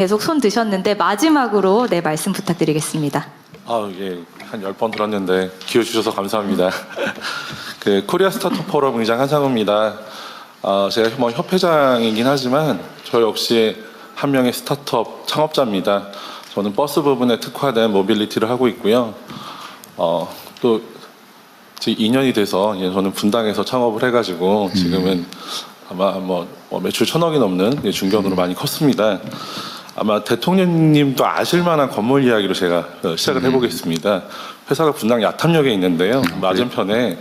계속 손 드셨는데 마지막으로 네 말씀 부탁드리겠습니다. 예, 한 10번 들었는데 기회 주셔서 감사합니다. 그 코리아 스타트업 포럼 의장 한상우입니다. 제가 뭐 협회장이긴 하지만 저 역시 한 명의 스타트업 창업자입니다. 저는 버스 부분에 특화된 모빌리티를 하고 있고요. 또 2년이 돼서 저는 분당에서 창업을 해가지고 지금은 아마 뭐 매출 1,000억이 넘는 중견으로 많이 컸습니다. 아마 대통령님도 아실 만한 건물 이야기로 제가 시작을 해보겠습니다. 회사가 분당 야탐역에 있는데요. 맞은편에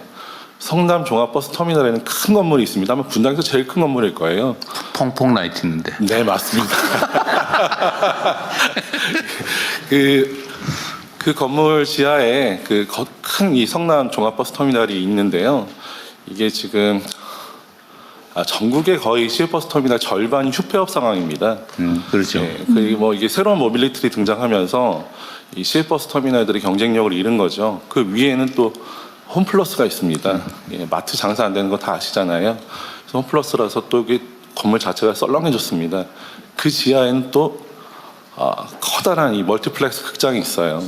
성남 종합버스터미널에는 큰 건물이 있습니다. 아마 분당에서 제일 큰 건물일 거예요. 퐁퐁 라이트 있는데. 네, 맞습니다. 그 건물 지하에 큰 이 성남 종합버스터미널이 있는데요. 이게 지금 전국의 거의 시외버스터미널 절반이 휴폐업 상황입니다. 그렇죠. 네, 그리고 뭐 이게 새로운 모빌리티들이 등장하면서 이 시외버스터미널들이 경쟁력을 잃은 거죠. 그 위에는 또 홈플러스가 있습니다. 예, 마트 장사 안 되는 거 다 아시잖아요. 그래서 홈플러스라서 또 이게 건물 자체가 썰렁해졌습니다. 그 지하에는 또 커다란 이 멀티플렉스 극장이 있어요.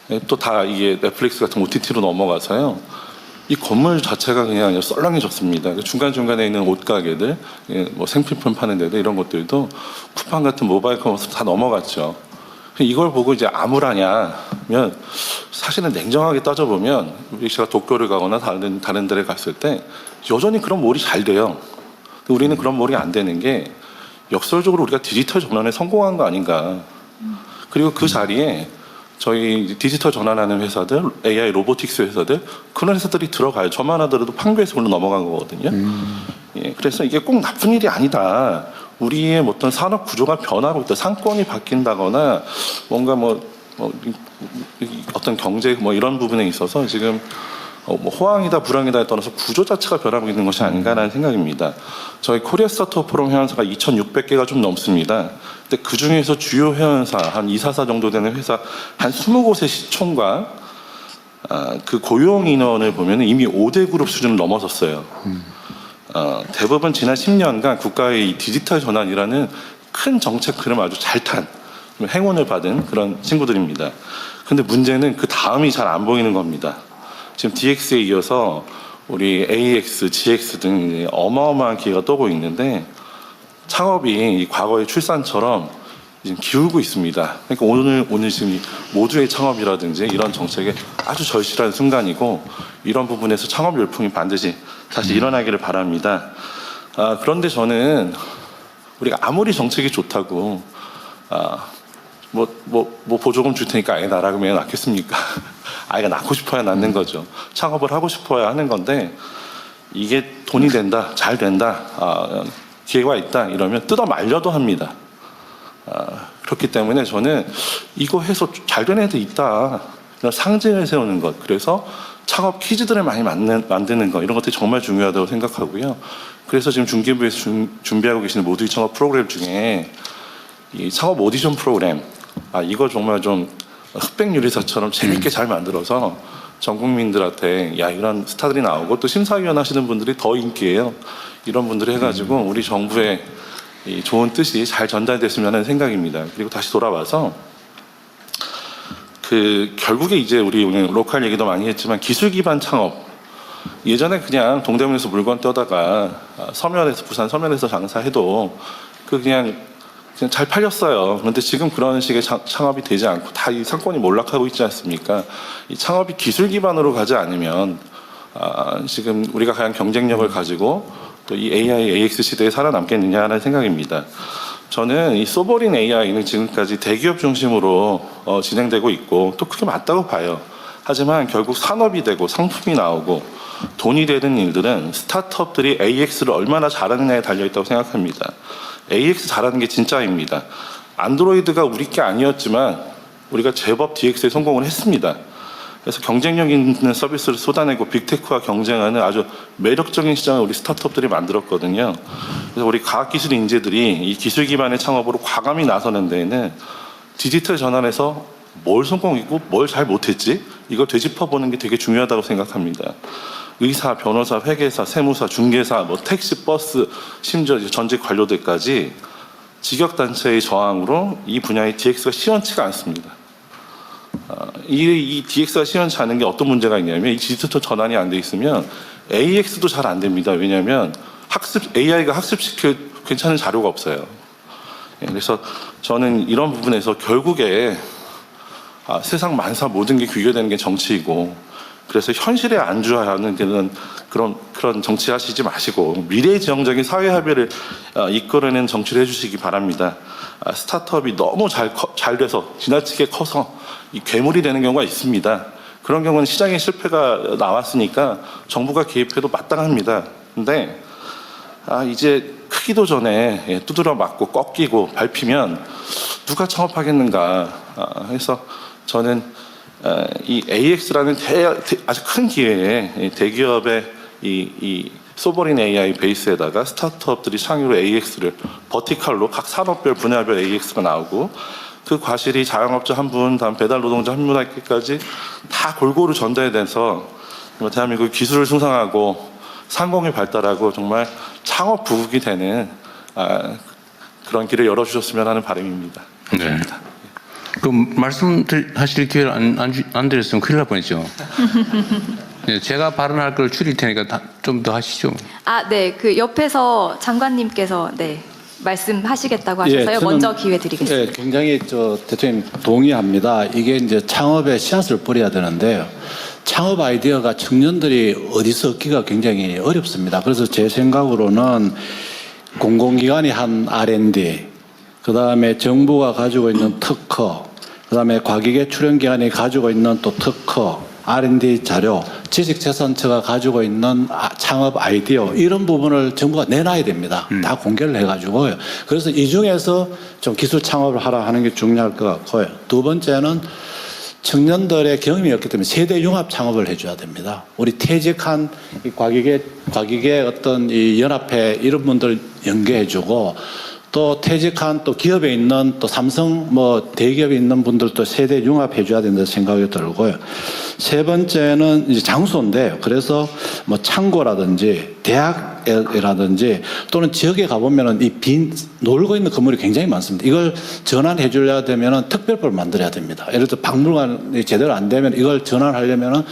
예, 또 다 이게 넷플릭스 같은 OTT로 넘어가서요. 이 건물 자체가 그냥 썰렁해졌습니다. 중간중간에 있는 옷가게들, 뭐 생필품 파는 데들 이런 것들도 쿠팡 같은 모바일 커머스 다 넘어갔죠. 이걸 보고 이제 암울하냐면 사실은 냉정하게 따져보면 제가 도쿄를 가거나 다른 데를 갔을 때 여전히 그런 몰이 잘 돼요. 우리는 그런 몰이 안 되는 게 역설적으로 우리가 디지털 전환에 성공한 거 아닌가. 그리고 그 자리에 저희 디지털 전환하는 회사들, AI 로보틱스 회사들, 그런 회사들이 들어가요. 저만 하더라도 판교에서 넘어간 거거든요. 예, 그래서 이게 꼭 나쁜 일이 아니다. 우리의 어떤 산업 구조가 변하고 있다. 상권이 바뀐다거나 뭔가 어떤 경제 이런 부분에 있어서 지금 뭐 호황이다 불황이다에 떠나서 구조 자체가 변하고 있는 것이 아닌가라는 생각입니다. 저희 코리아 스타트업 포럼 회원사가 2,600개가 좀 넘습니다. 근데 그 중에서 주요 회원사 한 2, 4사 정도 되는 회사 한 20곳의 시총과 그 고용 인원을 보면 이미 5대 그룹 수준을 넘어섰어요. 대부분 지난 10년간 국가의 이 디지털 전환이라는 큰 정책 흐름 아주 잘 탄 행운을 받은 그런 친구들입니다. 근데 문제는 그 다음이 잘 안 보이는 겁니다. 지금 DX에 이어서 우리 AX, GX 등 어마어마한 기회가 떠고 있는데 창업이 과거의 출산처럼 지금 기울고 있습니다. 그러니까 오늘 지금 모두의 창업이라든지 이런 정책에 아주 절실한 순간이고 이런 부분에서 창업 열풍이 반드시 다시 일어나기를 바랍니다. 그런데 저는 우리가 아무리 정책이 좋다고 보조금 줄 테니까 아예 나라 그러면 낳겠습니까? 아이가 낳고 싶어야 낳는 거죠. 창업을 하고 싶어야 하는 건데 이게 돈이 된다, 잘 된다, 기회가 있다 이러면 뜯어 말려도 합니다. 그렇기 때문에 저는 이거 해서 잘 된 애들 있다 이런 상징을 세우는 것, 그래서 창업 퀴즈들을 많이 만드는 것 이런 것들이 정말 중요하다고 생각하고요. 그래서 지금 중기부에서 준비하고 계시는 모두의 창업 프로그램 중에 이 창업 오디션 프로그램 이거 정말 좀 흑백 요리사처럼 재밌게 잘 만들어서 전 국민들한테 야 이런 스타들이 나오고 또 심사위원 하시는 분들이 더 인기예요. 이런 분들이 해가지고 우리 정부의 이 좋은 뜻이 잘 전달됐으면 하는 생각입니다. 그리고 다시 돌아와서 결국에 이제 우리 오늘 로컬 얘기도 많이 했지만 기술 기반 창업, 예전에 그냥 동대문에서 물건 떠다가 부산 서면에서 장사해도 그냥 잘 팔렸어요. 그런데 지금 그런 식의 창업이 되지 않고 다 이 상권이 몰락하고 있지 않습니까? 이 창업이 기술 기반으로 가지 않으면 지금 우리가 과연 경쟁력을 가지고 또 이 AI, AX 시대에 살아남겠느냐는 생각입니다. 저는 이 소버린 AI는 지금까지 대기업 중심으로 진행되고 있고 또 그게 맞다고 봐요. 하지만 결국 산업이 되고 상품이 나오고 돈이 되는 일들은 스타트업들이 AX를 얼마나 잘하느냐에 달려있다고 생각합니다. AX 잘하는 게 진짜입니다. 안드로이드가 우리 게 아니었지만 우리가 제법 DX에 성공을 했습니다. 그래서 경쟁력 있는 서비스를 쏟아내고 빅테크와 경쟁하는 아주 매력적인 시장을 우리 스타트업들이 만들었거든요. 그래서 우리 과학기술 인재들이 이 기술 기반의 창업으로 과감히 나서는 데에는 디지털 전환에서 뭘 성공했고 뭘 잘 못했지 이걸 되짚어보는 게 되게 중요하다고 생각합니다. 의사, 변호사, 회계사, 세무사, 중개사, 택시, 버스, 심지어 전직 관료들까지 직역단체의 저항으로 이 분야의 DX가 시원치가 않습니다. 이 DX가 시원치 않은 게 어떤 문제가 있냐면 이 디지털 전환이 안 돼 있으면 AX도 잘 안 됩니다. 왜냐하면 AI가 학습시킬 괜찮은 자료가 없어요. 그래서 저는 이런 부분에서 결국에 세상 만사 모든 게 귀결되는 게 정치이고, 그래서 현실에 안주하는 데는 그런 정치하시지 마시고 미래지향적인 사회 합의를 이끌어내는 정치를 해주시기 바랍니다. 스타트업이 너무 잘 돼서 지나치게 커서 이 괴물이 되는 경우가 있습니다. 그런 경우는 시장의 실패가 나왔으니까 정부가 개입해도 마땅합니다. 근데 이제 크기도 전에 두드려 맞고 꺾이고 밟히면 누가 창업하겠는가 해서 저는 이 AX라는 아주 큰 기회에 대기업의 이 소버린 AI 베이스에다가 스타트업들이 창의로 AX를 버티컬로 각 산업별 분야별 AX가 나오고, 그 과실이 자영업자 한 분, 다음 배달 노동자 한 분에게까지 다 골고루 전달돼서 대한민국 기술을 승상하고 상공이 발달하고 정말 창업 부국이 되는 그런 길을 열어주셨으면 하는 바람입니다. 감사합니다. 그 말씀하실 기회를 안 드렸으면 큰일 날 뻔했죠. 네, 제가 발언할 걸 줄일 테니까 좀 더 하시죠. 네. 그 옆에서 장관님께서 말씀하시겠다고 하셔서요. 먼저 기회 드리겠습니다. 굉장히 대통령 동의합니다. 이게 이제 창업에 씨앗을 뿌려야 되는데요. 창업 아이디어가 청년들이 어디서 얻기가 굉장히 어렵습니다. 그래서 제 생각으로는 공공기관이 한 R&D, 그 다음에 정부가 가지고 있는 특허, 그 다음에 과기계 출연기관이 가지고 있는 또 특허, R&D 자료, 지식재산처가 가지고 있는 창업 아이디어, 이런 부분을 정부가 내놔야 됩니다. 다 공개를 해가지고요. 그래서 이 중에서 좀 기술 창업을 하라 하는 게 중요할 것 같고요. 두 번째는 청년들의 경험이 없기 때문에 세대 융합 창업을 해줘야 됩니다. 우리 퇴직한 이 과기계 어떤 이 연합회 이런 분들 연계해주고, 또 퇴직한 또 기업에 있는 또 삼성 대기업에 있는 분들도 세대 융합해줘야 된다는 생각이 들고요. 세 번째는 이제 장소인데요. 그래서 창고라든지 대학이라든지 또는 지역에 가보면은 이 놀고 있는 건물이 굉장히 많습니다. 이걸 전환해 주려야 되면은 특별법을 만들어야 됩니다. 예를 들어 박물관이 제대로 안 되면 이걸 전환하려면은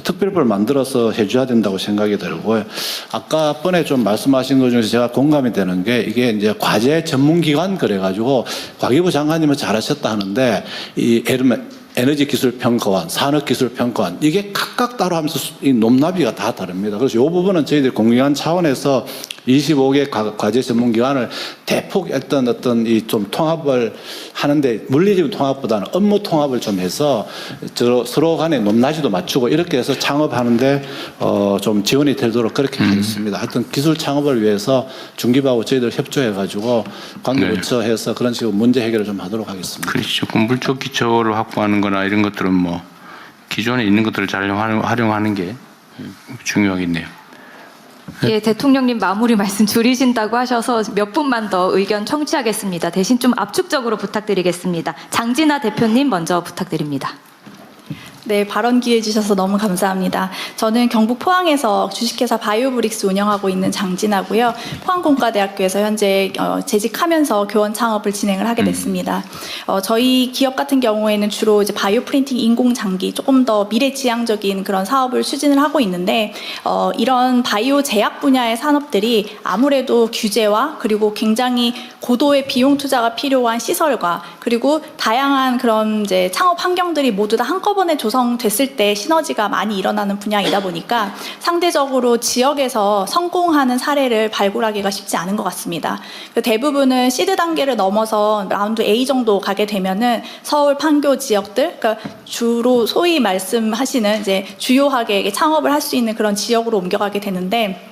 특별법을 만들어서 해줘야 된다고 생각이 들고요. 아까 번에 좀 말씀하신 것 중에서 제가 공감이 되는 게 이게 이제 과제 전문기관 그래가지고 과기부 장관님은 잘하셨다 하는데 이 에너지기술평가원, 산업기술평가원 이게 각각 따로 하면서 이 높낮이가 다 다릅니다. 그래서 이 부분은 저희들이 공기관 차원에서 25개 과제 전문기관을 대폭 어떤 이 좀 통합을 하는데 물리적인 통합보다는 업무 통합을 좀 해서 서로 간에 높낮이도 맞추고 이렇게 해서 창업하는데 좀 지원이 되도록 그렇게 하겠습니다. 하여튼 기술 창업을 위해서 중기부하고 저희들 협조해가지고 관계부처해서 그런 식으로 문제 해결을 좀 하도록 하겠습니다. 그렇죠. 물적 기초를 확보하는 거나 이런 것들은 기존에 있는 것들을 잘 활용하는 게 중요하겠네요. 예, 대통령님 마무리 말씀 줄이신다고 하셔서 몇 분만 더 의견 청취하겠습니다. 대신 좀 압축적으로 부탁드리겠습니다. 장진아 대표님 먼저 부탁드립니다. 네, 발언 기회 주셔서 너무 감사합니다. 저는 경북 포항에서 주식회사 바이오브릭스 운영하고 있는 장진아고요. 포항공과대학교에서 현재 재직하면서 교원 창업을 진행을 하게 됐습니다. 저희 기업 같은 경우에는 주로 이제 바이오 프린팅 인공장기 조금 더 미래지향적인 그런 사업을 추진을 하고 있는데 이런 바이오 제약 분야의 산업들이 아무래도 규제와 그리고 굉장히 고도의 비용 투자가 필요한 시설과 그리고 다양한 그런 이제 창업 환경들이 모두 다 한꺼번에 조성됐을 때 시너지가 많이 일어나는 분야이다 보니까 상대적으로 지역에서 성공하는 사례를 발굴하기가 쉽지 않은 것 같습니다. 대부분은 시드 단계를 넘어서 라운드 A 정도 가게 되면은 서울 판교 지역들, 그러니까 주로 소위 말씀하시는 이제 주요하게 창업을 할 수 있는 그런 지역으로 옮겨가게 되는데.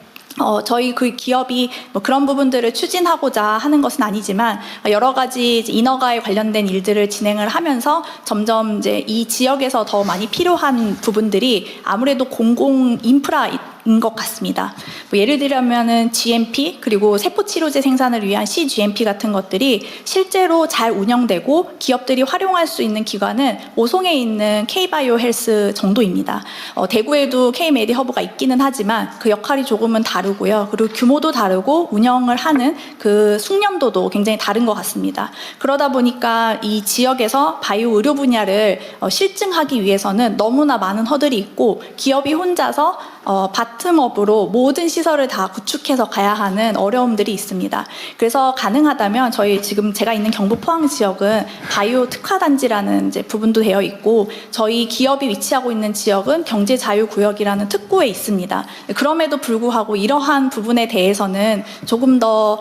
저희 그 기업이 그런 부분들을 추진하고자 하는 것은 아니지만 여러 가지 이제 인허가에 관련된 일들을 진행을 하면서 점점 이제 이 지역에서 더 많이 필요한 부분들이 아무래도 공공 인프라 인 것 같습니다. 뭐 예를 들면은 GMP 그리고 세포치료제 생산을 위한 CGMP 같은 것들이 실제로 잘 운영되고 기업들이 활용할 수 있는 기관은 오송에 있는 K바이오 헬스 정도입니다. 대구에도 K메디 허브가 있기는 하지만 그 역할이 조금은 다르고요. 그리고 규모도 다르고 운영을 하는 그 숙련도도 굉장히 다른 것 같습니다. 그러다 보니까 이 지역에서 바이오 의료 분야를 실증하기 위해서는 너무나 많은 허들이 있고 기업이 혼자서 바텀업으로 모든 시설을 다 구축해서 가야 하는 어려움들이 있습니다. 그래서 가능하다면 저희 지금 제가 있는 경북 포항 지역은 바이오 특화단지라는 이제 부분도 되어 있고 저희 기업이 위치하고 있는 지역은 경제자유구역이라는 특구에 있습니다. 그럼에도 불구하고 이러한 부분에 대해서는 조금 더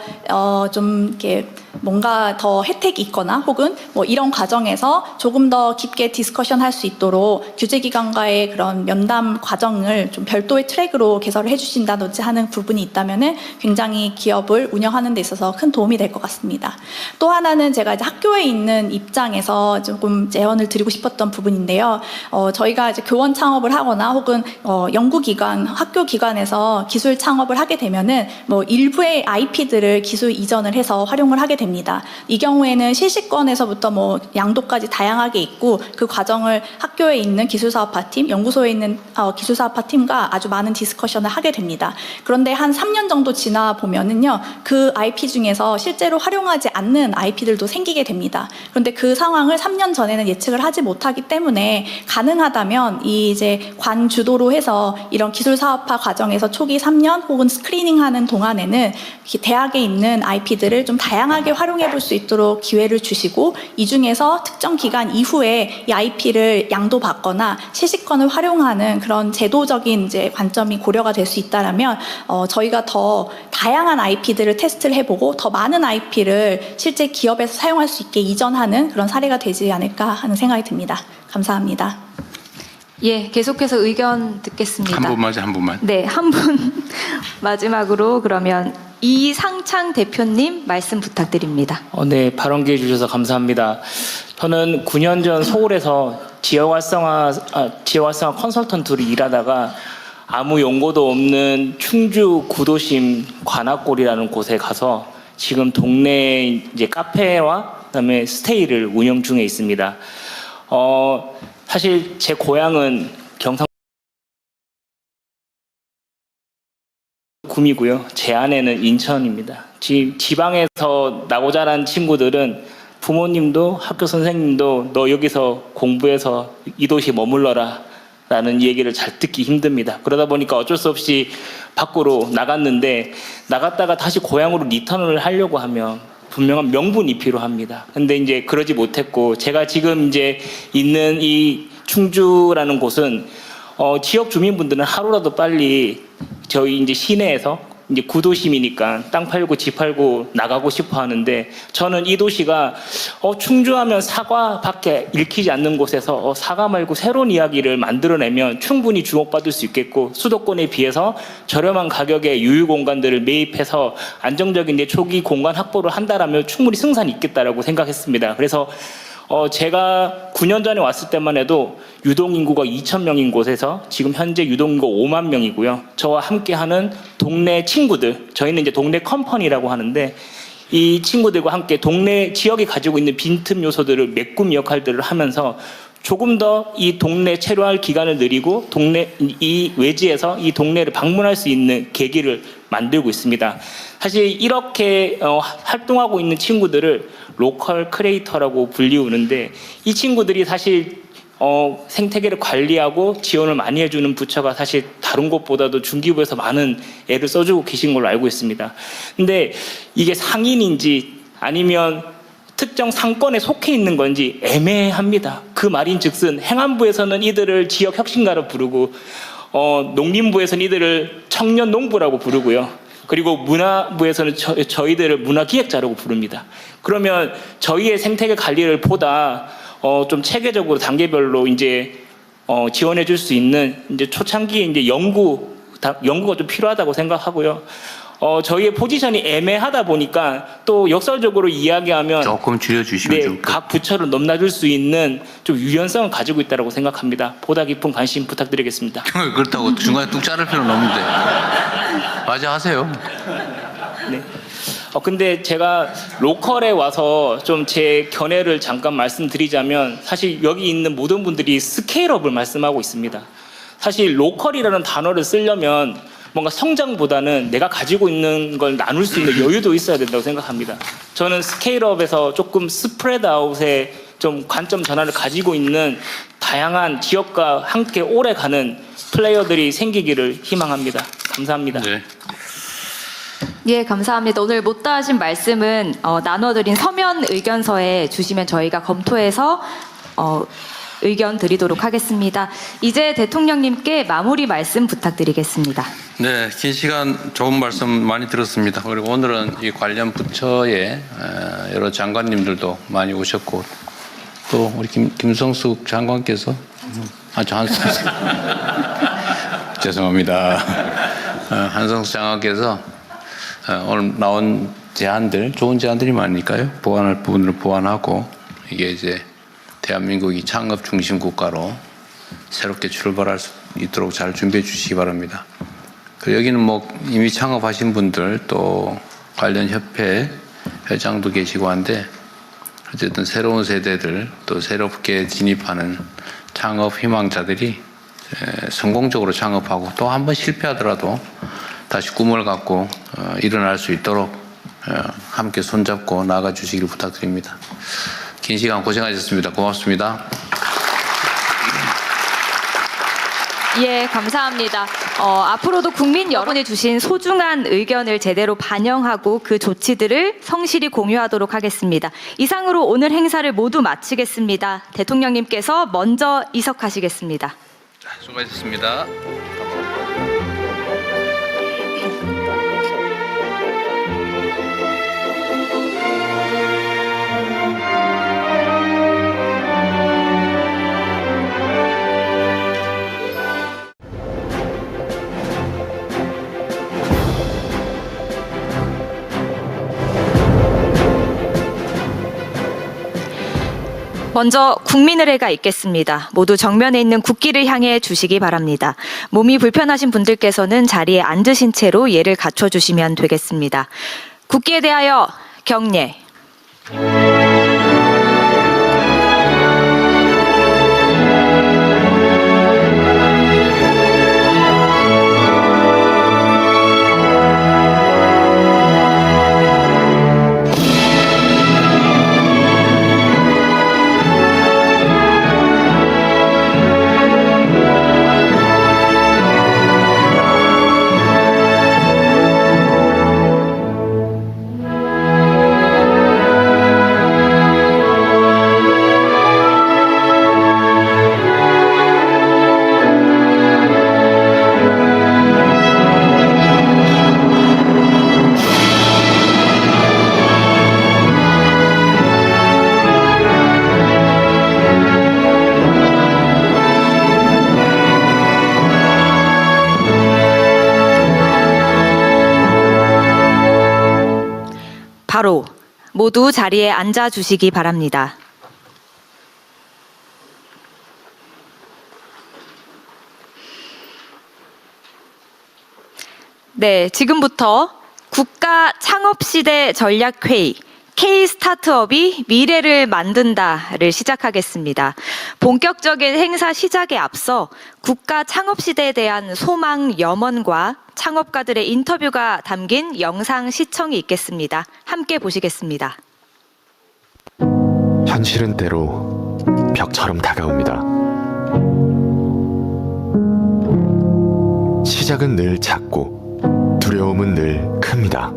좀 이렇게 뭔가 더 혜택이 있거나 혹은 뭐 이런 과정에서 조금 더 깊게 디스커션 할 수 있도록 규제기관과의 그런 면담 과정을 좀 별도의 트랙으로 개설을 해주신다든지 하는 부분이 있다면은 굉장히 기업을 운영하는 데 있어서 큰 도움이 될 것 같습니다. 또 하나는 제가 이제 학교에 있는 입장에서 조금 제언을 드리고 싶었던 부분인데요. 저희가 이제 교원 창업을 하거나 혹은 연구기관, 학교 기관에서 기술 창업을 하게 되면은 뭐 일부의 IP들을 기술 이전을 해서 활용을 하게 됩니다. 이 경우에는 실시권에서부터 뭐 양도까지 다양하게 있고 그 과정을 학교에 있는 기술사업화팀, 연구소에 있는 기술사업화팀과 아주 많은 디스커션을 하게 됩니다. 그런데 한 3년 정도 지나 보면은요, 그 IP 중에서 실제로 활용하지 않는 IP들도 생기게 됩니다. 그런데 그 상황을 3년 전에는 예측을 하지 못하기 때문에 가능하다면 이 이제 관 주도로 해서 이런 기술사업화 과정에서 초기 3년 혹은 스크리닝하는 동안에는 대학에 있는 IP들을 좀 다양하게 활용해 볼 수 있도록 기회를 주시고 이 중에서 특정 기간 이후에 이 IP를 양도받거나 실시권을 활용하는 그런 제도적인 이제 관점이 고려가 될 수 있다라면 저희가 더 다양한 IP들을 테스트를 해보고 더 많은 IP를 실제 기업에서 사용할 수 있게 이전하는 그런 사례가 되지 않을까 하는 생각이 듭니다. 감사합니다. 예, 계속해서 의견 듣겠습니다. 한 분만 한 분만. 네, 한 분 마지막으로 그러면 이상창 대표님 말씀 부탁드립니다. 네, 발언 기회 주셔서 감사합니다. 저는 9년 전 서울에서 지역 활성화 컨설턴트로 일하다가 아무 연고도 없는 충주 구도심 관악골이라는 곳에 가서 지금 동네 이제 카페와 그다음에 스테이를 운영 중에 있습니다. 사실 제 고향은 경상 구미고요. 제 아내는 인천입니다. 지방에서 나고 자란 친구들은 부모님도 학교 선생님도 너 여기서 공부해서 이 도시 머물러라 라는 얘기를 잘 듣기 힘듭니다. 그러다 보니까 어쩔 수 없이 밖으로 나갔는데 나갔다가 다시 고향으로 리턴을 하려고 하면 분명한 명분이 필요합니다. 근데 이제 그러지 못했고 제가 지금 이제 있는 이 충주라는 곳은 지역 주민분들은 하루라도 빨리 저희 이제 시내에서 이제 구도심이니까 땅 팔고 집 팔고 나가고 싶어 하는데 저는 이 도시가 충주하면 사과밖에 읽히지 않는 곳에서 사과 말고 새로운 이야기를 만들어내면 충분히 주목받을 수 있겠고 수도권에 비해서 저렴한 가격에 유휴 공간들을 매입해서 안정적인 초기 공간 확보를 한다라면 충분히 승산이 있겠다라고 생각했습니다. 그래서 제가 9년 전에 왔을 때만 해도 유동인구가 2,000명인 곳에서 지금 현재 유동인구가 5만 명이고요. 저와 함께하는 동네 친구들, 저희는 이제 동네 컴퍼니라고 하는데 이 친구들과 함께 동네 지역이 가지고 있는 빈틈 요소들을 메꾸는 역할들을 하면서 조금 더 이 동네 체류할 기간을 늘리고 이 외지에서 이 동네를 방문할 수 있는 계기를 만들고 있습니다. 사실 이렇게 활동하고 있는 친구들을 로컬 크리에이터라고 불리우는데 이 친구들이 사실 생태계를 관리하고 지원을 많이 해주는 부처가 사실 다른 곳보다도 중기부에서 많은 애를 써주고 계신 걸로 알고 있습니다. 근데 이게 상인인지 아니면 특정 상권에 속해 있는 건지 애매합니다. 그 말인즉슨 행안부에서는 이들을 지역 혁신가로 부르고 농림부에서는 이들을 청년 농부라고 부르고요. 그리고 문화부에서는 저희들을 문화기획자라고 부릅니다. 그러면 저희의 생태계 관리를 보다 좀 체계적으로 단계별로 이제 지원해 줄 수 있는 이제 초창기에 이제 연구가 좀 필요하다고 생각하고요. 저희의 포지션이 애매하다 보니까 또 역설적으로 이야기하면 조금 줄여주시면 네, 좋을 것 각 부처를 넘나들 수 있는 좀 유연성을 가지고 있다고 생각합니다. 보다 깊은 관심 부탁드리겠습니다. 그렇다고 중간에 뚝 자를 필요는 없는데. 맞아 하세요. 네. 근데 제가 로컬에 와서 좀 제 견해를 잠깐 말씀드리자면 사실 여기 있는 모든 분들이 스케일업을 말씀하고 있습니다. 사실 로컬이라는 단어를 쓰려면 뭔가 성장보다는 내가 가지고 있는 걸 나눌 수 있는 여유도 있어야 된다고 생각합니다. 저는 스케일업에서 조금 스프레드 아웃의 좀 관점 전환을 가지고 있는 다양한 지역과 함께 오래 가는 플레이어들이 생기기를 희망합니다. 감사합니다. 네. 예, 감사합니다. 오늘 못다 하신 말씀은 나눠드린 서면 의견서에 주시면 저희가 검토해서 의견 드리도록 하겠습니다. 이제 대통령님께 마무리 말씀 부탁드리겠습니다. 네, 긴 시간 좋은 말씀 많이 들었습니다. 그리고 오늘은 이 관련 부처의 여러 장관님들도 많이 오셨고 또 우리 김성숙 장관께서 한성숙 죄송합니다. 한성숙 장관께서 오늘 나온 제안들 좋은 제안들이 많으니까요. 보완할 부분을 보완하고 이게 이제 대한민국이 창업 중심 국가로 새롭게 출발할 수 있도록 잘 준비해 주시기 바랍니다. 그리고 여기는 뭐 이미 창업하신 분들 또 관련 협회 회장도 계시고 한데 어쨌든 새로운 세대들 또 새롭게 진입하는 창업 희망자들이 성공적으로 창업하고 또 한 번 실패하더라도 다시 꿈을 갖고 일어날 수 있도록 함께 손잡고 나아가 주시길 부탁드립니다. 긴 시간 고생하셨습니다. 고맙습니다. 예, 감사합니다. 앞으로도 국민 여러분이 주신 소중한 의견을 제대로 반영하고 그 조치들을 성실히 공유하도록 하겠습니다. 이상으로 오늘 행사를 모두 마치겠습니다. 대통령님께서 먼저 이석하시겠습니다. 수고하셨습니다. 먼저 국민의례가 있겠습니다. 모두 정면에 있는 국기를 향해 주시기 바랍니다. 몸이 불편하신 분들께서는 자리에 앉으신 채로 예를 갖춰주시면 되겠습니다. 국기에 대하여 경례. 바로 모두 자리에 앉아 주시기 바랍니다. 네, 지금부터 국가 창업시대 전략회의 K-스타트업이 미래를 만든다를 시작하겠습니다. 본격적인 행사 시작에 앞서 국가 창업시대에 대한 소망, 염원과 창업가들의 인터뷰가 담긴 영상 시청이 있겠습니다. 함께 보시겠습니다. 현실은 때로 벽처럼 다가옵니다. 시작은 늘 작고 두려움은 늘 큽니다.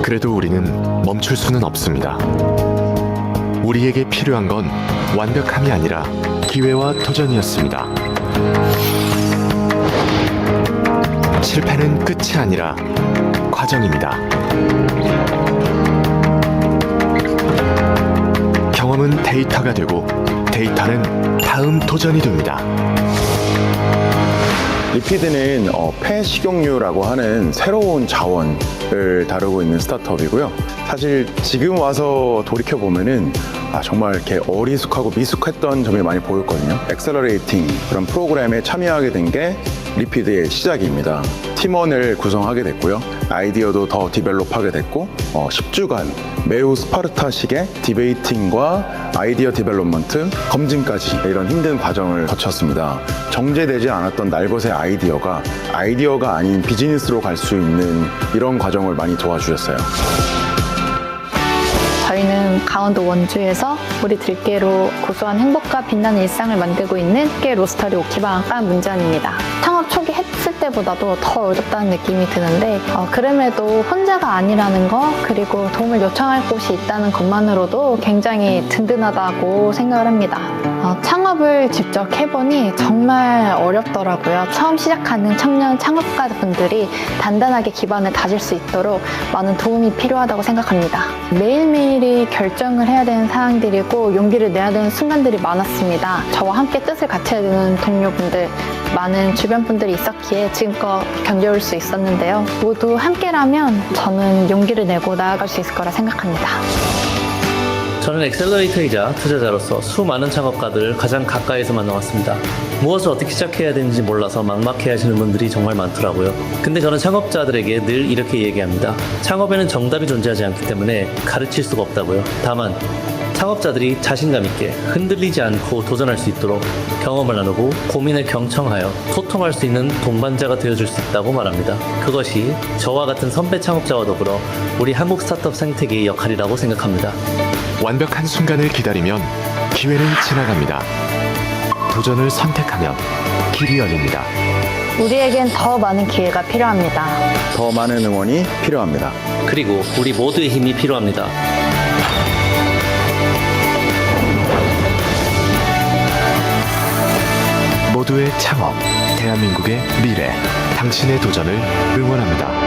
그래도 우리는 멈출 수는 없습니다. 우리에게 필요한 건 완벽함이 아니라 기회와 도전이었습니다. 실패는 끝이 아니라 과정입니다. 경험은 데이터가 되고 데이터는 다음 도전이 됩니다. 리피드는 폐식용유라고 하는 새로운 자원을 다루고 있는 스타트업이고요. 사실 지금 와서 돌이켜보면은 정말 이렇게 어리숙하고 미숙했던 점이 많이 보였거든요. 엑셀러레이팅 그런 프로그램에 참여하게 된 게 리피드의 시작입니다. 팀원을 구성하게 됐고요. 아이디어도 더 디벨롭하게 됐고 10주간 매우 스파르타식의 디베이팅과 아이디어 디벨롭먼트, 검증까지 이런 힘든 과정을 거쳤습니다. 정제되지 않았던 날것의 아이디어가 아닌 비즈니스로 갈 수 있는 이런 과정을 많이 도와주셨어요. 저희는 강원도 원주에서 우리 들깨로 고소한 행복과 빛나는 일상을 만들고 있는 들깨 로스터리 오키방앗간 문지연입니다. 창업 초기 했을 때보다도 더 어렵다는 느낌이 드는데 그럼에도 혼자가 아니라는 거, 그리고 도움을 요청할 곳이 있다는 것만으로도 굉장히 든든하다고 생각을 합니다. 창업을 직접 해보니 정말 어렵더라고요. 처음 시작하는 청년 창업가분들이 단단하게 기반을 다질 수 있도록 많은 도움이 필요하다고 생각합니다. 매일매일이 결정을 해야 되는 사항들이고 용기를 내야 되는 순간들이 많았습니다. 저와 함께 뜻을 같이 해야 되는 동료분들, 많은 주변 분들이 있었기에 지금껏 견뎌올 수 있었는데요. 모두 함께라면 저는 용기를 내고 나아갈 수 있을 거라 생각합니다. 저는 엑셀러레이터이자 투자자로서 수많은 창업가들을 가장 가까이에서 만나왔습니다. 무엇을 어떻게 시작해야 되는지 몰라서 막막해 하시는 분들이 정말 많더라고요. 근데 저는 창업자들에게 늘 이렇게 얘기합니다. 창업에는 정답이 존재하지 않기 때문에 가르칠 수가 없다고요. 다만 창업자들이 자신감 있게 흔들리지 않고 도전할 수 있도록 경험을 나누고 고민을 경청하여 소통할 수 있는 동반자가 되어줄 수 있다고 말합니다. 그것이 저와 같은 선배 창업자와 더불어 우리 한국 스타트업 생태계의 역할이라고 생각합니다. 완벽한 순간을 기다리면 기회는 지나갑니다. 도전을 선택하면 길이 열립니다. 우리에겐 더 많은 기회가 필요합니다. 더 많은 응원이 필요합니다. 그리고 우리 모두의 힘이 필요합니다. 모두의 창업, 대한민국의 미래, 당신의 도전을 응원합니다.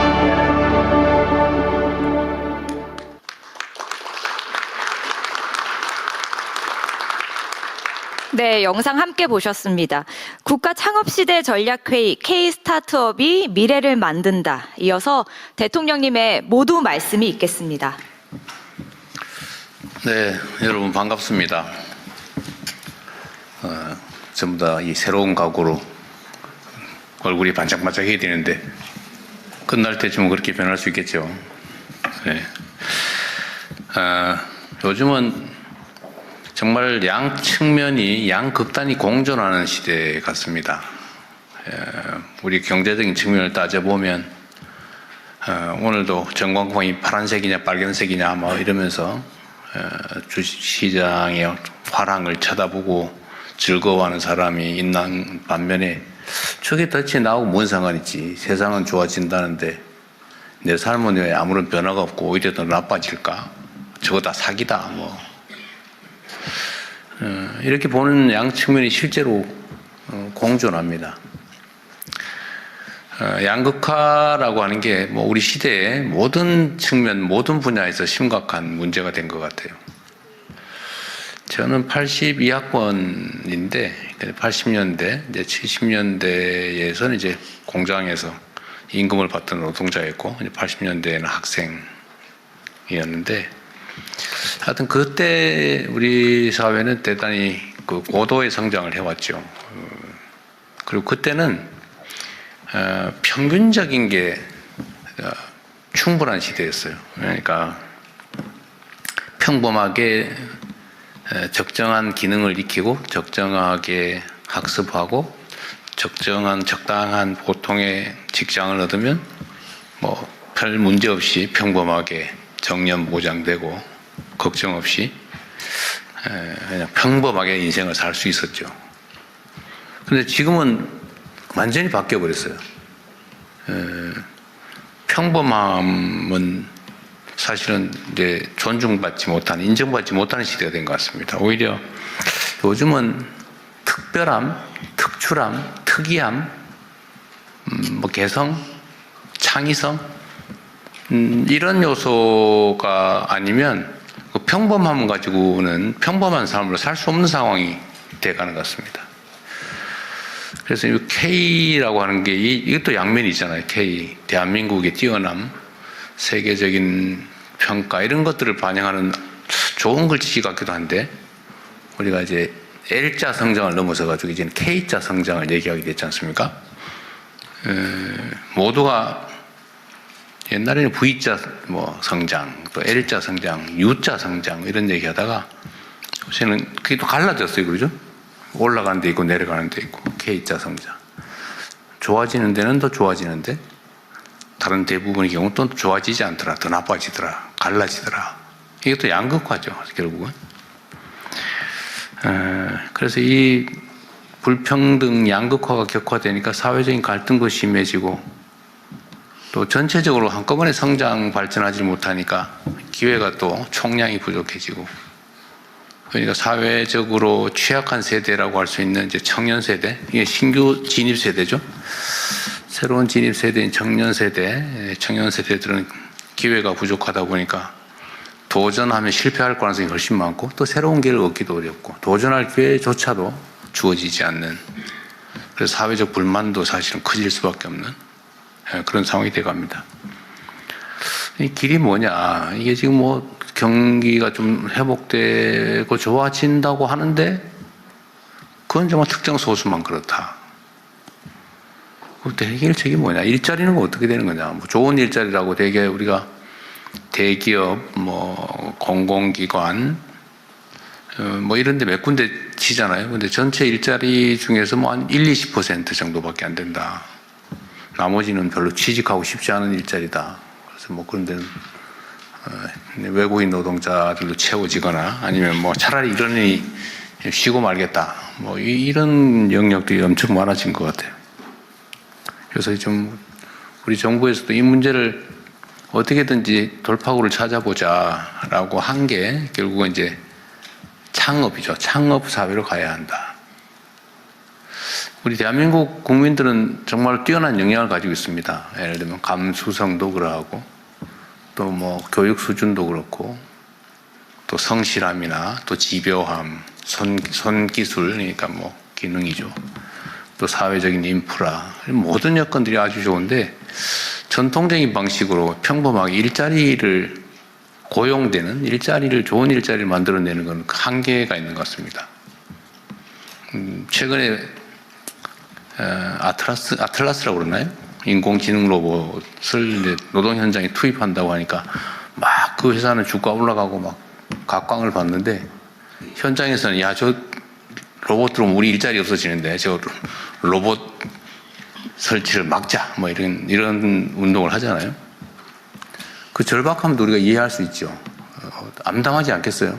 네, 영상 함께 보셨습니다. 국가 창업시대 전략회의 K-스타트업이 미래를 만든다. 이어서 대통령님의 모두 말씀이 있겠습니다. 네, 여러분 반갑습니다. 전부 다 이 새로운 각오로 얼굴이 반짝반짝해야 되는데 끝날 때쯤은 그렇게 변할 수 있겠죠. 네. 요즘은 정말 양 측면이 양극단이 공존하는 시대 같습니다. 우리 경제적인 측면을 따져보면 오늘도 전광판이 파란색이냐 빨간색이냐 뭐 이러면서 주식시장의 화랑을 쳐다보고 즐거워하는 사람이 있는 반면에 저게 도대체 나하고 뭔 상관이지, 세상은 좋아진다는데 내 삶은 왜 아무런 변화가 없고 오히려 더 나빠질까, 저거 다 사기다 뭐 이렇게 보는 양 측면이 실제로 공존합니다. 양극화라고 하는 게 뭐 우리 시대의 모든 측면, 모든 분야에서 심각한 문제가 된 것 같아요. 저는 82학번인데 80년대, 이제 70년대에서는 이제 공장에서 임금을 받던 노동자였고 80년대에는 학생이었는데 하여튼 그때 우리 사회는 대단히 그 고도의 성장을 해왔죠. 그리고 그때는 평균적인 게 충분한 시대였어요. 그러니까 평범하게 적정한 기능을 익히고 적정하게 학습하고 적당한 보통의 직장을 얻으면 뭐 별 문제 없이 평범하게 정년 보장되고 걱정 없이 그냥 평범하게 인생을 살 수 있었죠. 그런데 지금은 완전히 바뀌어 버렸어요. 평범함은 사실은 이제 존중받지 못하는, 인정받지 못하는 시대가 된 것 같습니다. 오히려 요즘은 특별함, 특출함, 특이함, 뭐 개성, 창의성 이런 요소가 아니면 그 평범함 가지고는 평범한 삶으로 살 수 없는 상황이 돼가는 것 같습니다. 그래서 이 K라고 하는 게 이것도 양면이 있잖아요. K, 대한민국의 뛰어남, 세계적인 평가 이런 것들을 반영하는 좋은 글씨 같기도 한데 우리가 이제 L자 성장을 넘어서 가지고 이제는 K자 성장을 얘기하게 됐지 않습니까? 모두가 옛날에는 V자 뭐 성장, 또 L자 성장, U자 성장 이런 얘기하다가 요새는 그게 또 갈라졌어요, 그렇죠? 올라가는 데 있고 내려가는 데 있고 K자 성장. 좋아지는 데는 더 좋아지는데 다른 대부분의 경우 또 좋아지지 않더라, 더 나빠지더라, 갈라지더라. 이게 또 양극화죠, 결국은. 그래서 이 불평등 양극화가 격화되니까 사회적인 갈등도 심해지고 또 전체적으로 한꺼번에 성장 발전하지 못하니까 기회가 또 총량이 부족해지고 그러니까 사회적으로 취약한 세대라고 할 수 있는 이제 청년 세대, 이게 신규 진입 세대죠. 새로운 진입 세대인 청년 세대들은 기회가 부족하다 보니까 도전하면 실패할 가능성이 훨씬 많고 또 새로운 기회를 얻기도 어렵고 도전할 기회조차도 주어지지 않는 그래서 사회적 불만도 사실은 커질 수밖에 없는 그런 상황이 돼갑니다. 이 길이 뭐냐? 이게 지금 뭐 경기가 좀 회복되고 좋아진다고 하는데 그건 정말 특정 소수만 그렇다. 그때 해결책이 뭐냐? 일자리는 어떻게 되는 거냐? 뭐 좋은 일자리라고 되게 우리가 대기업, 뭐 공공기관, 뭐 이런 데 몇 군데 치잖아요. 근데 전체 일자리 중에서 뭐 한 20% 정도밖에 안 된다. 나머지는 별로 취직하고 싶지 않은 일자리다. 그래서 뭐 그런 데는 외국인 노동자들로 채워지거나 아니면 뭐 차라리 이러니 쉬고 말겠다. 뭐 이런 영역들이 엄청 많아진 것 같아요. 그래서 좀 우리 정부에서도 이 문제를 어떻게든지 돌파구를 찾아보자라고 한 게 결국은 이제 창업이죠. 창업 사회로 가야 한다. 우리 대한민국 국민들은 정말 뛰어난 역량을 가지고 있습니다. 예를 들면 감수성도 그러하고 또 뭐 교육 수준도 그렇고 또 성실함이나 또 집요함, 손기술 그러니까 뭐 기능이죠. 또 사회적인 인프라 모든 여건들이 아주 좋은데 전통적인 방식으로 평범하게 일자리를 고용되는 일자리를 좋은 일자리를 만들어내는 건 한계가 있는 것 같습니다. 최근에 아틀라스라고 그러나요? 인공지능 로봇을 노동 현장에 투입한다고 하니까 막 그 회사는 주가 올라가고 막 각광을 받는데 현장에서는 야, 저 로봇 들어오면 우리 일자리 없어지는데 저 로봇 설치를 막자 뭐 이런 운동을 하잖아요. 그 절박함도 우리가 이해할 수 있죠. 암담하지 않겠어요?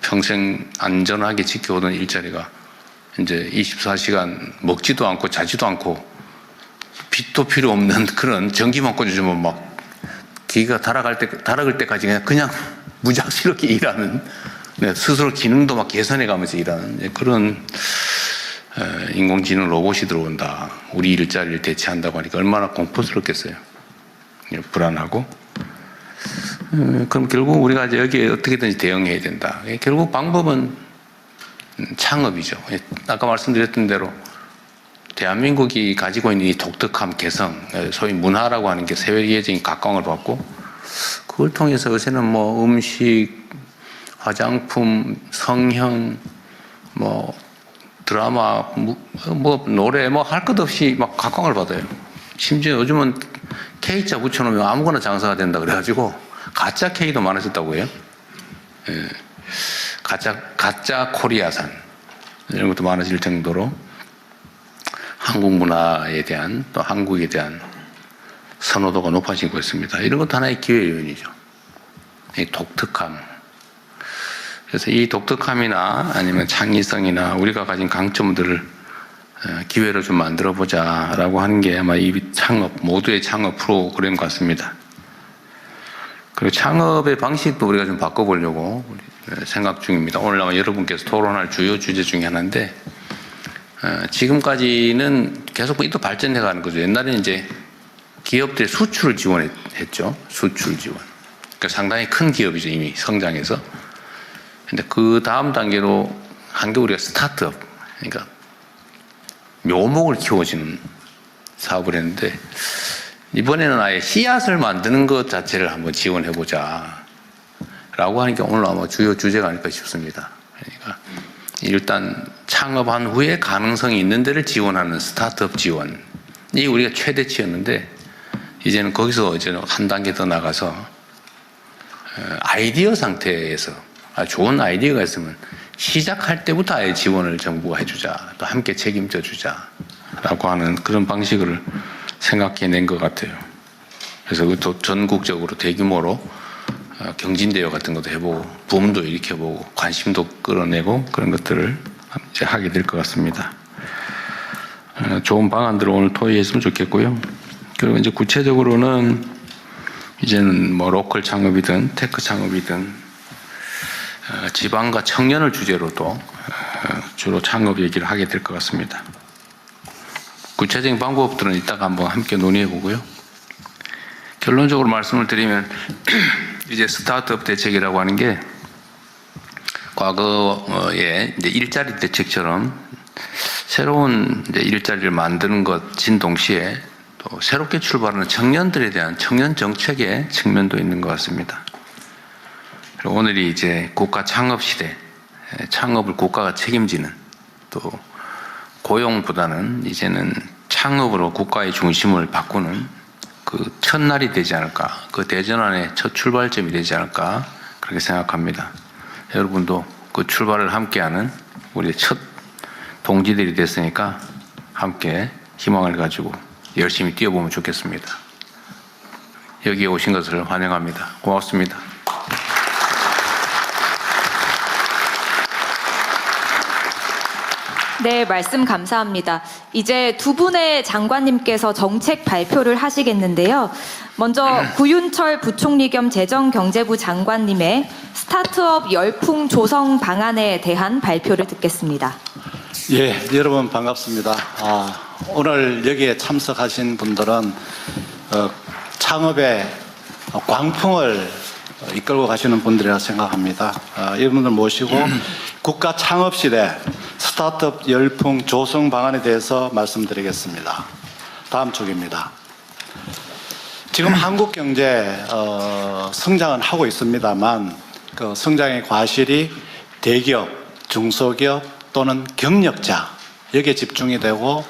평생 안전하게 지켜오던 일자리가 이제 24시간 먹지도 않고 자지도 않고 빛도 필요 없는 그런 전기만 꽂아주면 막 기가 달아갈 때까지 그냥 무작스럽게 일하는 스스로 기능도 막 개선해 가면서 일하는 그런 인공지능 로봇이 들어온다. 우리 일자리를 대체한다고 하니까 얼마나 공포스럽겠어요. 불안하고. 그럼 결국 우리가 이제 여기에 어떻게든지 대응해야 된다. 결국 방법은 창업이죠. 아까 말씀드렸던 대로 대한민국이 가지고 있는 이 독특함, 개성, 소위 문화라고 하는 게 세계적인 각광을 받고 그걸 통해서 요새는 뭐 음식, 화장품, 성형, 뭐 드라마, 뭐 노래, 뭐 할 것 없이 막 각광을 받아요. 심지어 요즘은 K자 붙여놓으면 아무거나 장사가 된다 그래가지고 가짜 K도 많아졌다고 해요. 예. 가짜 코리아산 이런 것도 많아질 정도로 한국 문화에 대한 또 한국에 대한 선호도가 높아지고 있습니다. 이런 것도 하나의 기회 요인이죠. 이 독특함. 그래서 이 독특함이나 아니면 창의성이나 우리가 가진 강점들을 기회로 좀 만들어 보자라고 하는 게 아마 이 창업, 모두의 창업 프로그램 같습니다. 그리고 창업의 방식도 우리가 좀 바꿔보려고 생각 중입니다. 오늘 아마 여러분께서 토론할 주요 주제 중에 하나인데, 지금까지는 계속 또 발전해 가는 거죠. 옛날에는 이제 기업들의 수출을 지원했죠. 수출 지원. 그러니까 상당히 큰 기업이죠. 이미 성장해서. 근데 그 다음 단계로 한 게 우리가 스타트업. 그러니까 묘목을 키워주는 사업을 했는데 이번에는 아예 씨앗을 만드는 것 자체를 한번 지원해보자 라고 하니까 오늘 아마 주요 주제가 아닐까 싶습니다. 그러니까 일단 창업한 후에 가능성이 있는 데를 지원하는 스타트업 지원이 우리가 최대치였는데 이제는 거기서 이제 한 단계 더 나가서 아이디어 상태에서 좋은 아이디어가 있으면 시작할 때부터 아예 지원을 정부가 해주자, 또 함께 책임져 주자라고 하는 그런 방식을 생각해낸 것 같아요. 그래서 또 전국적으로 대규모로 경진대회 같은 것도 해보고 붐도 일으켜보고 관심도 끌어내고 그런 것들을 이제 하게 될 것 같습니다. 좋은 방안들을 오늘 토의했으면 좋겠고요. 그리고 이제 구체적으로는 이제는 뭐 로컬 창업이든 테크 창업이든 지방과 청년을 주제로도 주로 창업 얘기를 하게 될 것 같습니다. 구체적인 방법들은 이따가 한번 함께 논의해 보고요. 결론적으로 말씀을 드리면 이제 스타트업 대책이라고 하는 게 과거에 이제 일자리 대책처럼 새로운 이제 일자리를 만드는 것인 동시에 또 새롭게 출발하는 청년들에 대한 청년 정책의 측면도 있는 것 같습니다. 그리고 오늘이 이제 국가 창업 시대, 창업을 국가가 책임지는 또 고용보다는 이제는 창업으로 국가의 중심을 바꾸는 그 첫날이 되지 않을까, 그 대전환의 첫 출발점이 되지 않을까 그렇게 생각합니다. 여러분도 그 출발을 함께하는 우리의 첫 동지들이 됐으니까 함께 희망을 가지고 열심히 뛰어보면 좋겠습니다. 여기에 오신 것을 환영합니다. 고맙습니다. 네, 말씀 감사합니다. 이제 두 분의 장관님께서 정책 발표를 하시겠는데요. 먼저 구윤철 부총리 겸 재정경제부 장관님의 스타트업 열풍 조성 방안에 대한 발표를 듣겠습니다. 예, 여러분 반갑습니다. 오늘 여기에 참석하신 분들은 창업의 광풍을 이끌고 가시는 분들이라 생각합니다. 이분들 모시고 국가 창업 시대 스타트업 열풍 조성 방안에 대해서 말씀드리겠습니다. 다음 쪽입니다. 지금 한국 경제 성장은 하고 있습니다만 그 성장의 과실이 대기업, 중소기업 또는 경력자 여기에 집중이 되고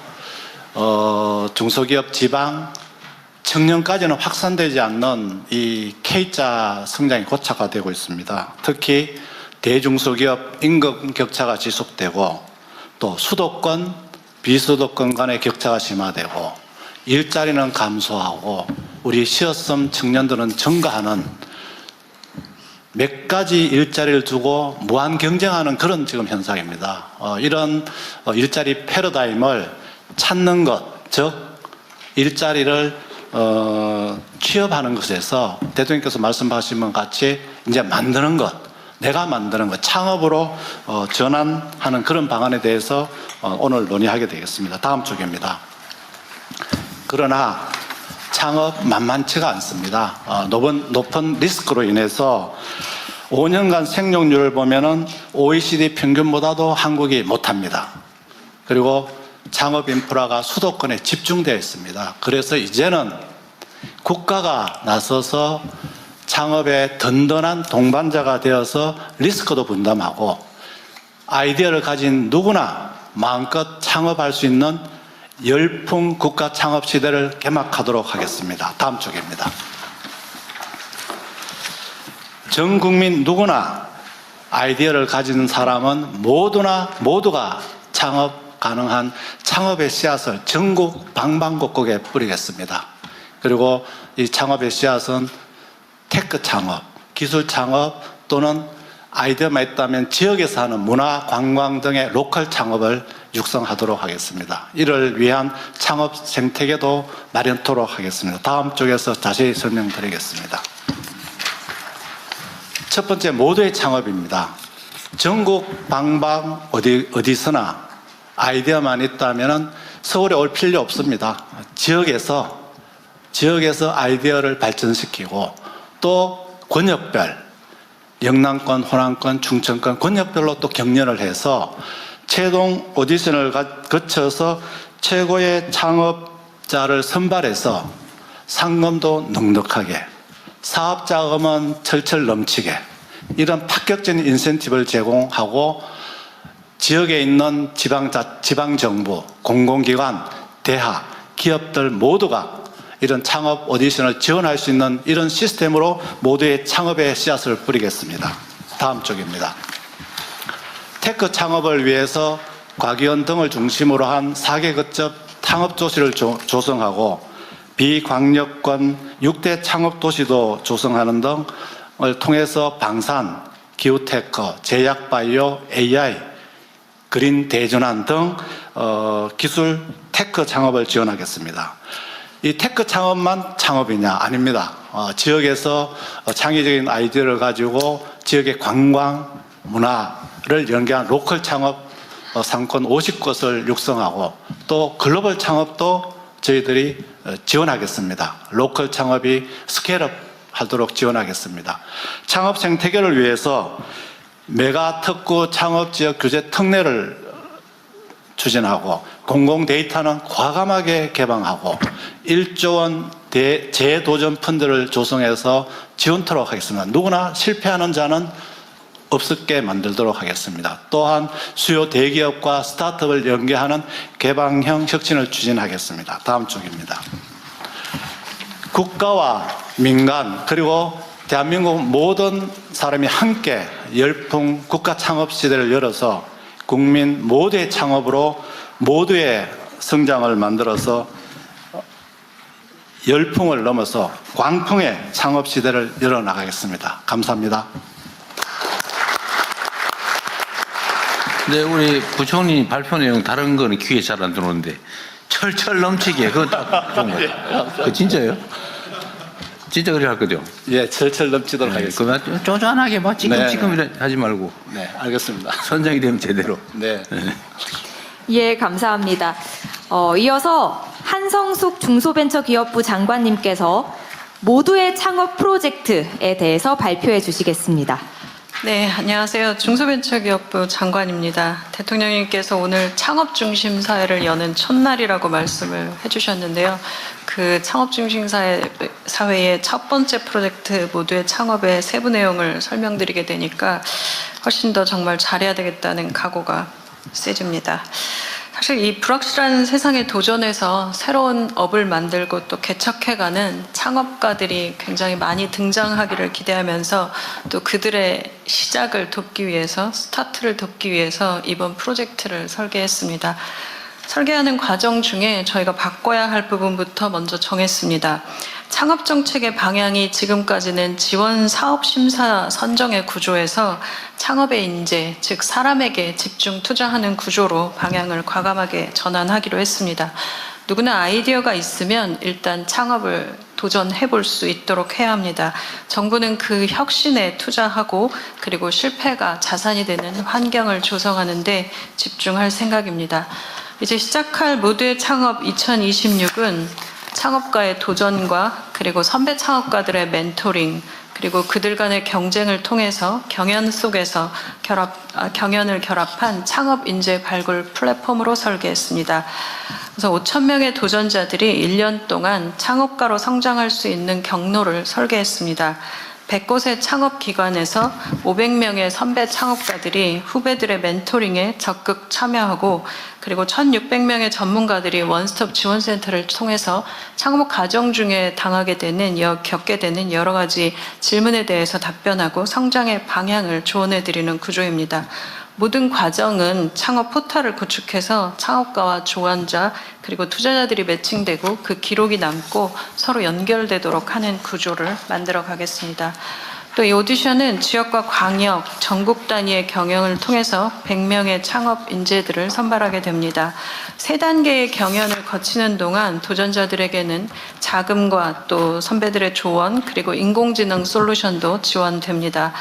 중소기업, 지방, 청년까지는 확산되지 않는 이 K자 성장이 고착화되고 있습니다. 특히 대중소기업 임금 격차가 지속되고 또 수도권, 비수도권 간의 격차가 심화되고 일자리는 감소하고 우리 시어섬 청년들은 증가하는 몇 가지 일자리를 두고 무한 경쟁하는 그런 지금 현상입니다. 이런 일자리 패러다임을 찾는 것, 즉 일자리를 취업하는 것에서 대통령께서 말씀하신 것 같이 이제 만드는 것, 내가 만드는 것, 창업으로 전환하는 그런 방안에 대해서 오늘 논의하게 되겠습니다. 다음 쪽입니다. 그러나 창업 만만치가 않습니다. 높은 리스크로 인해서 5년간 생존율을 보면은 OECD 평균보다도 한국이 못합니다. 그리고 창업 인프라가 수도권에 집중되어 있습니다. 그래서 이제는 국가가 나서서 창업의 든든한 동반자가 되어서 리스크도 분담하고 아이디어를 가진 누구나 마음껏 창업할 수 있는 열풍 국가 창업 시대를 개막하도록 하겠습니다. 다음 쪽입니다. 전 국민 누구나 아이디어를 가진 사람은 모두가 창업 가능한 창업의 씨앗을 전국 방방곡곡에 뿌리겠습니다. 그리고 이 창업의 씨앗은 테크 창업, 기술 창업 또는 아이디어만 있다면 지역에서 하는 문화, 관광 등의 로컬 창업을 육성하도록 하겠습니다. 이를 위한 창업 생태계도 마련토록 하겠습니다. 다음 쪽에서 자세히 설명드리겠습니다. 첫 번째, 모두의 창업입니다. 전국 방방 어디서나 아이디어만 있다면 서울에 올 필요 없습니다. 지역에서 아이디어를 발전시키고 또 권역별, 영남권, 호남권, 충청권 권역별로 또 경연을 해서 최종 오디션을 거쳐서 최고의 창업자를 선발해서 상금도 넉넉하게, 사업 자금은 철철 넘치게, 이런 파격적인 인센티브를 제공하고 지역에 있는 지방정부, 공공기관, 대학, 기업들 모두가 이런 창업 오디션을 지원할 수 있는 이런 시스템으로 모두의 창업의 씨앗을 뿌리겠습니다. 다음 쪽입니다. 테크 창업을 위해서 과기원 등을 중심으로 한 4개 거점 창업도시를 조성하고 비광역권 6대 창업도시도 조성하는 등을 통해서 방산, 기후테크, 제약바이오, AI, 그린 대전환 등 기술 테크 창업을 지원하겠습니다. 이 테크 창업만 창업이냐? 아닙니다. 지역에서 창의적인 아이디어를 가지고 지역의 관광, 문화를 연계한 로컬 창업 상권 50곳을 육성하고 또 글로벌 창업도 저희들이 지원하겠습니다. 로컬 창업이 스케일업 하도록 지원하겠습니다. 창업 생태계를 위해서 메가 특구 창업지역 규제 특례를 추진하고 공공 데이터는 과감하게 개방하고 1조 원 재도전 펀드를 조성해서 지원토록 하겠습니다. 누구나 실패하는 자는 없게 만들도록 하겠습니다. 또한 수요 대기업과 스타트업을 연계하는 개방형 혁신을 추진하겠습니다. 다음 쪽입니다. 국가와 민간 그리고 대한민국 모든 사람이 함께 열풍 국가 창업 시대를 열어서 국민 모두의 창업으로 모두의 성장을 만들어서 열풍을 넘어서 광풍의 창업 시대를 열어나가겠습니다. 감사합니다. 네, 우리 부총리 발표 내용 다른 거는 귀에 잘 안 들어오는데 철철 넘치게 그건 딱 좋은 거예요. 그 진짜예요? 진짜 그래 할 거죠? 예, 철철 넘치도록 하겠습니다. 그만 쪼잔하게 막 지금 하지 말고. 네, 알겠습니다. 선정이 되면 제대로. 네. 예, 감사합니다. 이어서 한성숙 중소벤처기업부 장관님께서 모두의 창업 프로젝트에 대해서 발표해 주시겠습니다. 네, 안녕하세요. 중소벤처기업부 장관입니다. 대통령님께서 오늘 창업 중심 사회를 여는 첫날이라고 말씀을 해주셨는데요. 그 창업 중심 사회의 첫 번째 프로젝트 모두의 창업의 세부 내용을 설명드리게 되니까 훨씬 더 정말 잘해야 되겠다는 각오가 세집니다. 사실 이 불확실한 세상에 도전해서 새로운 업을 만들고 또 개척해가는 창업가들이 굉장히 많이 등장하기를 기대하면서 또 그들의 시작을 돕기 위해서, 스타트를 돕기 위해서 이번 프로젝트를 설계했습니다. 설계하는 과정 중에 저희가 바꿔야 할 부분부터 먼저 정했습니다. 창업정책의 방향이 지금까지는 지원 사업 심사 선정의 구조에서 창업의 인재, 즉 사람에게 집중 투자하는 구조로 방향을 과감하게 전환하기로 했습니다. 누구나 아이디어가 있으면 일단 창업을 도전해 볼 수 있도록 해야 합니다. 정부는 그 혁신에 투자하고 그리고 실패가 자산이 되는 환경을 조성하는 데 집중할 생각입니다. 이제 시작할 모두의 창업 2026은 창업가의 도전과 그리고 선배 창업가들의 멘토링 그리고 그들 간의 경쟁을 통해서 경연 속에서 경연을 결합한 창업 인재 발굴 플랫폼으로 설계했습니다. 그래서 5,000명의 도전자들이 1년 동안 창업가로 성장할 수 있는 경로를 설계했습니다. 100곳의 창업기관에서 500명의 선배 창업가들이 후배들의 멘토링에 적극 참여하고 그리고 1,600명의 전문가들이 원스톱 지원센터를 통해서 창업 과정 중에 겪게 되는 여러 가지 질문에 대해서 답변하고 성장의 방향을 조언해드리는 구조입니다. 모든 과정은 창업 포털을 구축해서 창업가와 조언자 그리고 투자자들이 매칭되고 그 기록이 남고 서로 연결되도록 하는 구조를 만들어 가겠습니다. 또 이 오디션은 지역과 광역, 전국 단위의 경영을 통해서 100명의 창업 인재들을 선발하게 됩니다. 3단계의 경연을 거치는 동안 도전자들에게는 자금과 또 선배들의 조언 그리고 인공지능 솔루션도 지원됩니다.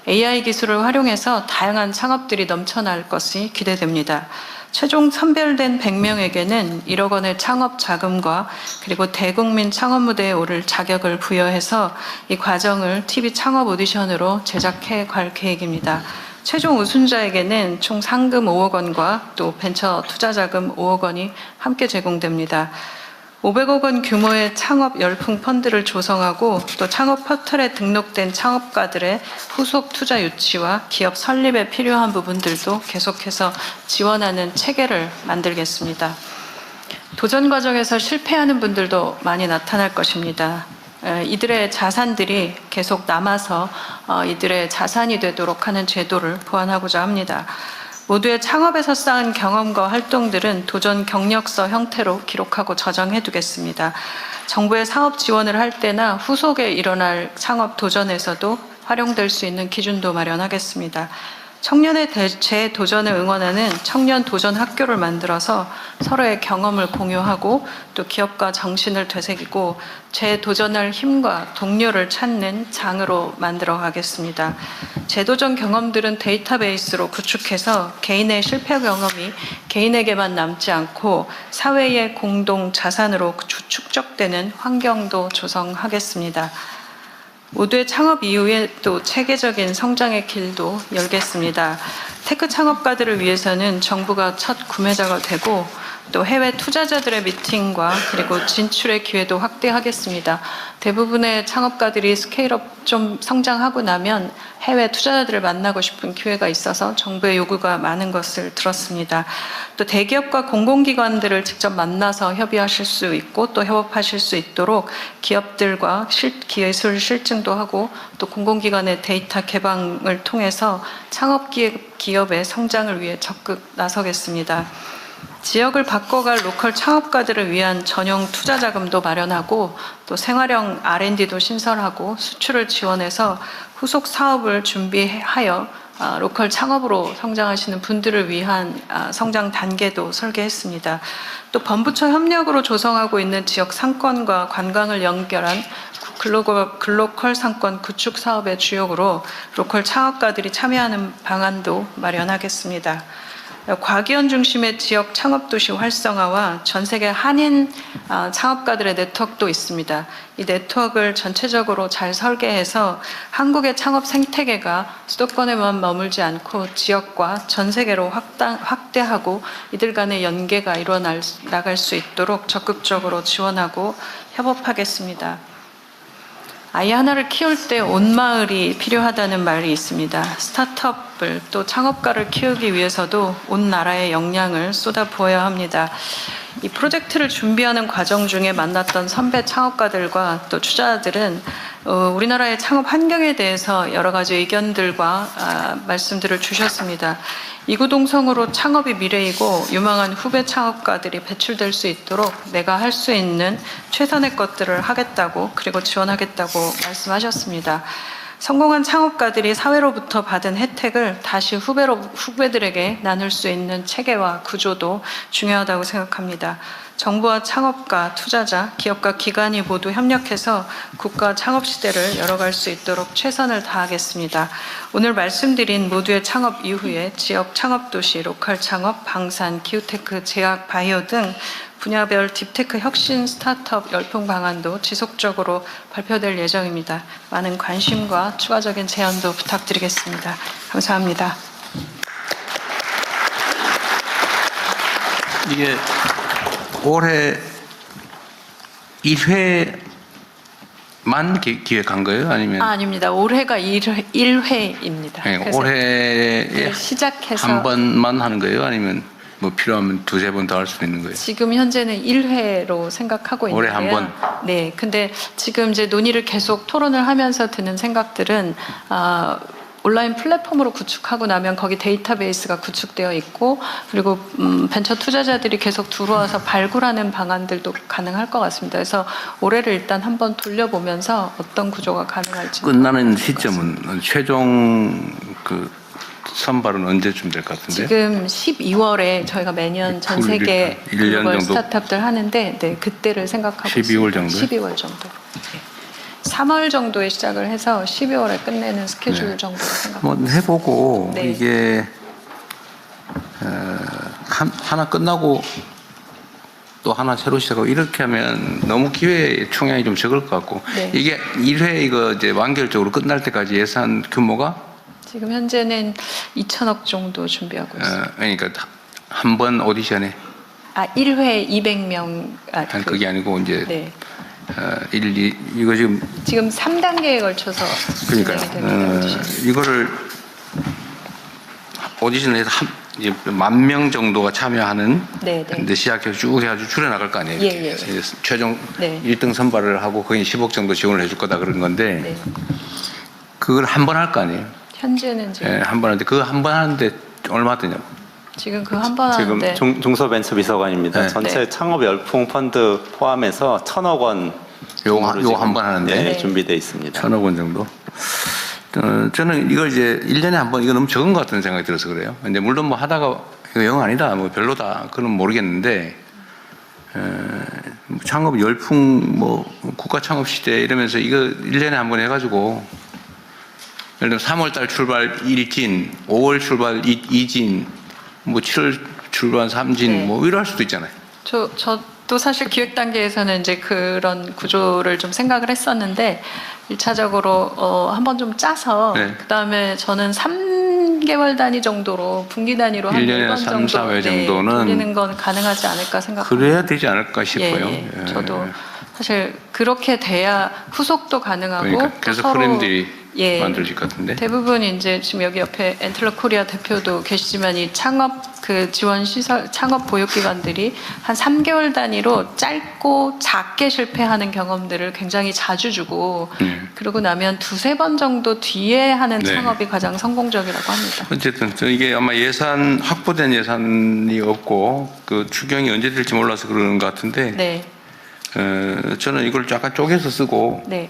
AI 기술을 활용해서 다양한 창업들이 넘쳐날 것이 기대됩니다. 최종 선별된 100명에게는 1억 원의 창업 자금과 그리고 대국민 창업 무대에 오를 자격을 부여해서 이 과정을 TV 창업 오디션으로 제작해 갈 계획입니다. 최종 우승자에게는 총 상금 5억 원과 또 벤처 투자 자금 5억 원이 함께 제공됩니다. 500억 원 규모의 창업 열풍 펀드를 조성하고 또 창업 포털에 등록된 창업가들의 후속 투자 유치와 기업 설립에 필요한 부분들도 계속해서 지원하는 체계를 만들겠습니다. 도전 과정에서 실패하는 분들도 많이 나타날 것입니다. 이들의 자산들이 계속 남아서 이들의 자산이 되도록 하는 제도를 보완하고자 합니다. 모두의 창업에서 쌓은 경험과 활동들은 도전 경력서 형태로 기록하고 저장해 두겠습니다. 정부의 사업 지원을 할 때나 후속에 일어날 창업 도전에서도 활용될 수 있는 기준도 마련하겠습니다. 청년의 재도전을 응원하는 청년 도전 학교를 만들어서 서로의 경험을 공유하고 또 기업가 정신을 되새기고 재도전할 힘과 동료를 찾는 장으로 만들어 가겠습니다. 재도전 경험들은 데이터베이스로 구축해서 개인의 실패 경험이 개인에게만 남지 않고 사회의 공동 자산으로 축적되는 환경도 조성하겠습니다. 모두의 창업 이후에 또 체계적인 성장의 길도 열겠습니다. 테크 창업가들을 위해서는 정부가 첫 구매자가 되고 또 해외 투자자들의 미팅과 그리고 진출의 기회도 확대하겠습니다. 대부분의 창업가들이 스케일업 좀 성장하고 나면 해외 투자자들을 만나고 싶은 기회가 있어서 정부의 요구가 많은 것을 들었습니다. 또 대기업과 공공기관들을 직접 만나서 협의하실 수 있고 또 협업하실 수 있도록 기업들과 기술 실증도 하고 또 공공기관의 데이터 개방을 통해서 창업기업의 성장을 위해 적극 나서겠습니다. 지역을 바꿔갈 로컬 창업가들을 위한 전용 투자 자금도 마련하고 또 생활형 R&D도 신설하고 수출을 지원해서 후속 사업을 준비하여 로컬 창업으로 성장하시는 분들을 위한 성장 단계도 설계했습니다. 또 범부처 협력으로 조성하고 있는 지역 상권과 관광을 연결한 글로컬 상권 구축 사업의 주역으로 로컬 창업가들이 참여하는 방안도 마련하겠습니다. 과기원 중심의 지역 창업도시 활성화와 전 세계 한인 창업가들의 네트워크도 있습니다. 이 네트워크를 전체적으로 잘 설계해서 한국의 창업 생태계가 수도권에만 머물지 않고 지역과 전 세계로 확대하고 이들 간의 연계가 나갈 수 있도록 적극적으로 지원하고 협업하겠습니다. 아이 하나를 키울 때 온 마을이 필요하다는 말이 있습니다. 스타트업을 또 창업가를 키우기 위해서도 온 나라의 역량을 쏟아부어야 합니다. 이 프로젝트를 준비하는 과정 중에 만났던 선배 창업가들과 또 투자자들은 우리나라의 창업 환경에 대해서 여러 가지 의견들과 말씀들을 주셨습니다. 이구동성으로 창업이 미래이고 유망한 후배 창업가들이 배출될 수 있도록 내가 할 수 있는 최선의 것들을 하겠다고 그리고 지원하겠다고 말씀하셨습니다. 성공한 창업가들이 사회로부터 받은 혜택을 다시 후배들에게 나눌 수 있는 체계와 구조도 중요하다고 생각합니다. 정부와 창업가, 투자자, 기업과 기관이 모두 협력해서 국가 창업 시대를 열어갈 수 있도록 최선을 다하겠습니다. 오늘 말씀드린 모두의 창업 이후에 지역 창업도시, 로컬 창업, 방산, 기후테크, 제약, 바이오 등 분야별 딥테크 혁신 스타트업 열풍 방안도 지속적으로 발표될 예정입니다. 많은 관심과 추가적인 제안도 부탁드리겠습니다. 감사합니다. 이게 올해 1회만 기획한 거예요? 아니면? 아닙니다. 올해가 1회입니다. 네, 올해에 시작해서 한 번만 하는 거예요? 아니면 뭐 필요하면 두세 번 더 할 수 있는 거예요? 지금 현재는 1회로 생각하고 있는데요. 올해 한 번? 네. 근데 지금 이제 논의를 계속 토론을 하면서 드는 생각들은 온라인 플랫폼으로 구축하고 나면 거기 데이터베이스가 구축되어 있고 그리고 벤처 투자자들이 계속 들어와서 발굴하는 방안들도 가능할 것 같습니다. 그래서 올해를 일단 한번 돌려보면서 어떤 구조가 가능할지 끝나는 시점은 최종 선발은 언제쯤 될 것 같은데요? 지금 12월에 저희가 매년 전 세계 1년 글로벌 정도? 스타트업들 하는데 네, 그때를 생각하고 12월 있습니다. 정도요? 12월 정도. 네. 3월 정도에 시작을 해서 12월에 끝내는 스케줄 정도로 생각합니다. 한번 해보고 네. 이게 하나 끝나고 또 하나 새로 시작하고 이렇게 하면 너무 기회 총량이 좀 적을 것 같고 네. 이게 1회 이거 이제 완결적으로 끝날 때까지 예산 규모가 지금 현재는 2천억 정도 준비하고 있습니다. 그러니까 한 번 오디션에 1회 200명. 아니, 그게 아니고 이제 네. 이거 지금 3단계에 걸쳐서 그러니까요. 진행이 됩니다. 오디션. 이거를 오디션을 해서 이제 10,000명 정도가 참여하는 네, 네. 근데 시작해서 쭉 해가지고 줄여나갈 거 아니에요. 예, 이렇게. 예. 이제 최종 네. 1등 선발을 하고 거의 10억 정도 지원을 해줄 거다 그런 건데 네. 그걸 한 번 할 거 아니에요. 현재는 지금 예, 한 번 하는데 그거 한 번 하는데 얼마 드냐고. 지금 그 한 번 하는데 지금 중소벤처비서관입니다. 네. 전체 네. 창업 열풍 펀드 포함해서 1,000억 원 요거 한 번 하는데 네, 네. 준비되어 있습니다. 1,000억 원 정도. 저는 이걸 이제 1년에 한 번 이거 너무 적은 것 같은 생각이 들어서 그래요. 근데 물론 뭐 하다가 이거 영 아니다, 뭐 별로다, 그건 모르겠는데 창업 열풍, 뭐 국가 창업 시대 이러면서 이거 1년에 한 번 해가지고 예를 들면 3월달 출발 1진, 5월 출발 2진, 뭐 7월 출발 3진, 네. 뭐 이럴 수도 있잖아요. 저도 사실 기획 단계에서는 이제 그런 구조를 좀 생각을 했었는데 1차적으로 한번 좀 짜서 네. 그다음에 저는 3개월 단위 정도로 분기 단위로 한 1년에 4번 3, 정도 4회 정도는 돌리는 건 가능하지 않을까 생각합니다. 그래야 되지 않을까 싶어요. 예, 예. 예. 저도 사실 그렇게 돼야 후속도 가능하고 그러니까 또 계속 서로 프레임들이 예. 만들어질 것 같은데. 대부분 이제 지금 여기 옆에 엔틀러 코리아 대표도 계시지만 이 창업 그 지원 시설 창업 보육 기관들이 한 3개월 단위로 짧고 작게 실패하는 경험들을 굉장히 자주 주고 그러고 나면 2-3번 정도 뒤에 하는 네. 창업이 가장 성공적이라고 합니다. 어쨌든 이게 아마 예산 확보된 예산이 없고 그 추경이 언제 될지 몰라서 그러는 것 같은데 네. 저는 이걸 약간 쪼개서 쓰고 네.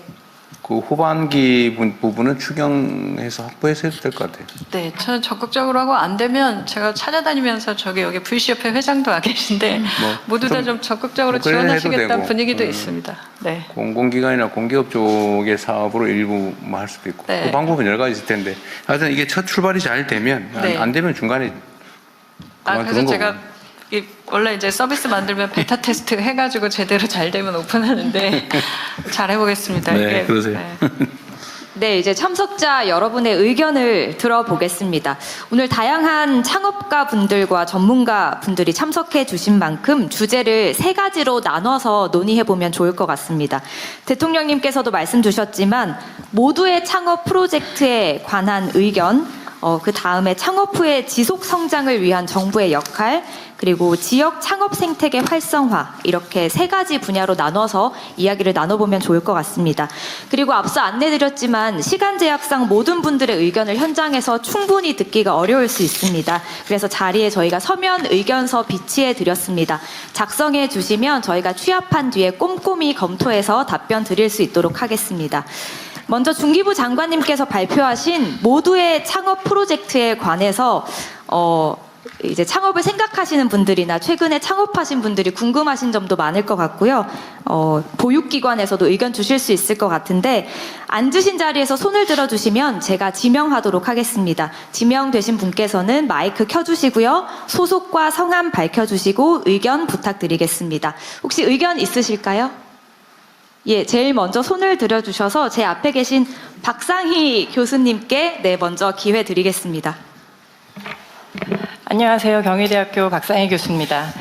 그 후반기 부분은 추경해서 확보해서 해도 될 것 같아요. 네, 저는 적극적으로 하고 안 되면 제가 찾아다니면서 여기 VC협회 회장도 와 계신데 모두 다 좀 적극적으로 그래 해도 지원하시겠다는 되고. 분위기도 있습니다. 네. 공공기관이나 공기업 쪽의 사업으로 일부 뭐 할 수도 있고 네. 그 방법은 여러 가지 있을 텐데 하여튼 이게 첫 출발이 잘 되면 네. 안 되면 중간에 그래서 그만두는 제가 거고. 원래 이제 서비스 만들면 베타 테스트 해가지고 제대로 잘 되면 오픈하는데 잘 해보겠습니다. 네, 이게, 그러세요. 네, 이제 참석자 여러분의 의견을 들어보겠습니다. 오늘 다양한 창업가 분들과 전문가 분들이 참석해 주신 만큼 주제를 3가지로 나눠서 논의해 보면 좋을 것 같습니다. 대통령님께서도 말씀 주셨지만 모두의 창업 프로젝트에 관한 의견, 그 다음에 창업 후의 지속 성장을 위한 정부의 역할, 그리고 지역 창업 생태계 활성화, 이렇게 3가지 분야로 나눠서 이야기를 나눠보면 좋을 것 같습니다. 그리고 앞서 안내드렸지만 시간 제약상 모든 분들의 의견을 현장에서 충분히 듣기가 어려울 수 있습니다. 그래서 자리에 저희가 서면 의견서 비치해 드렸습니다. 작성해 주시면 저희가 취합한 뒤에 꼼꼼히 검토해서 답변 드릴 수 있도록 하겠습니다. 먼저 중기부 장관님께서 발표하신 모두의 창업 프로젝트에 관해서 이제 창업을 생각하시는 분들이나 최근에 창업하신 분들이 궁금하신 점도 많을 것 같고요. 보육기관에서도 의견 주실 수 있을 것 같은데 앉으신 자리에서 손을 들어주시면 제가 지명하도록 하겠습니다. 지명되신 분께서는 마이크 켜주시고요. 소속과 성함 밝혀주시고 의견 부탁드리겠습니다. 혹시 의견 있으실까요? 예, 제일 먼저 손을 들어주셔서 제 앞에 계신 박상희 교수님께 먼저 기회 드리겠습니다. 안녕하세요. 경희대학교 박상희 교수입니다.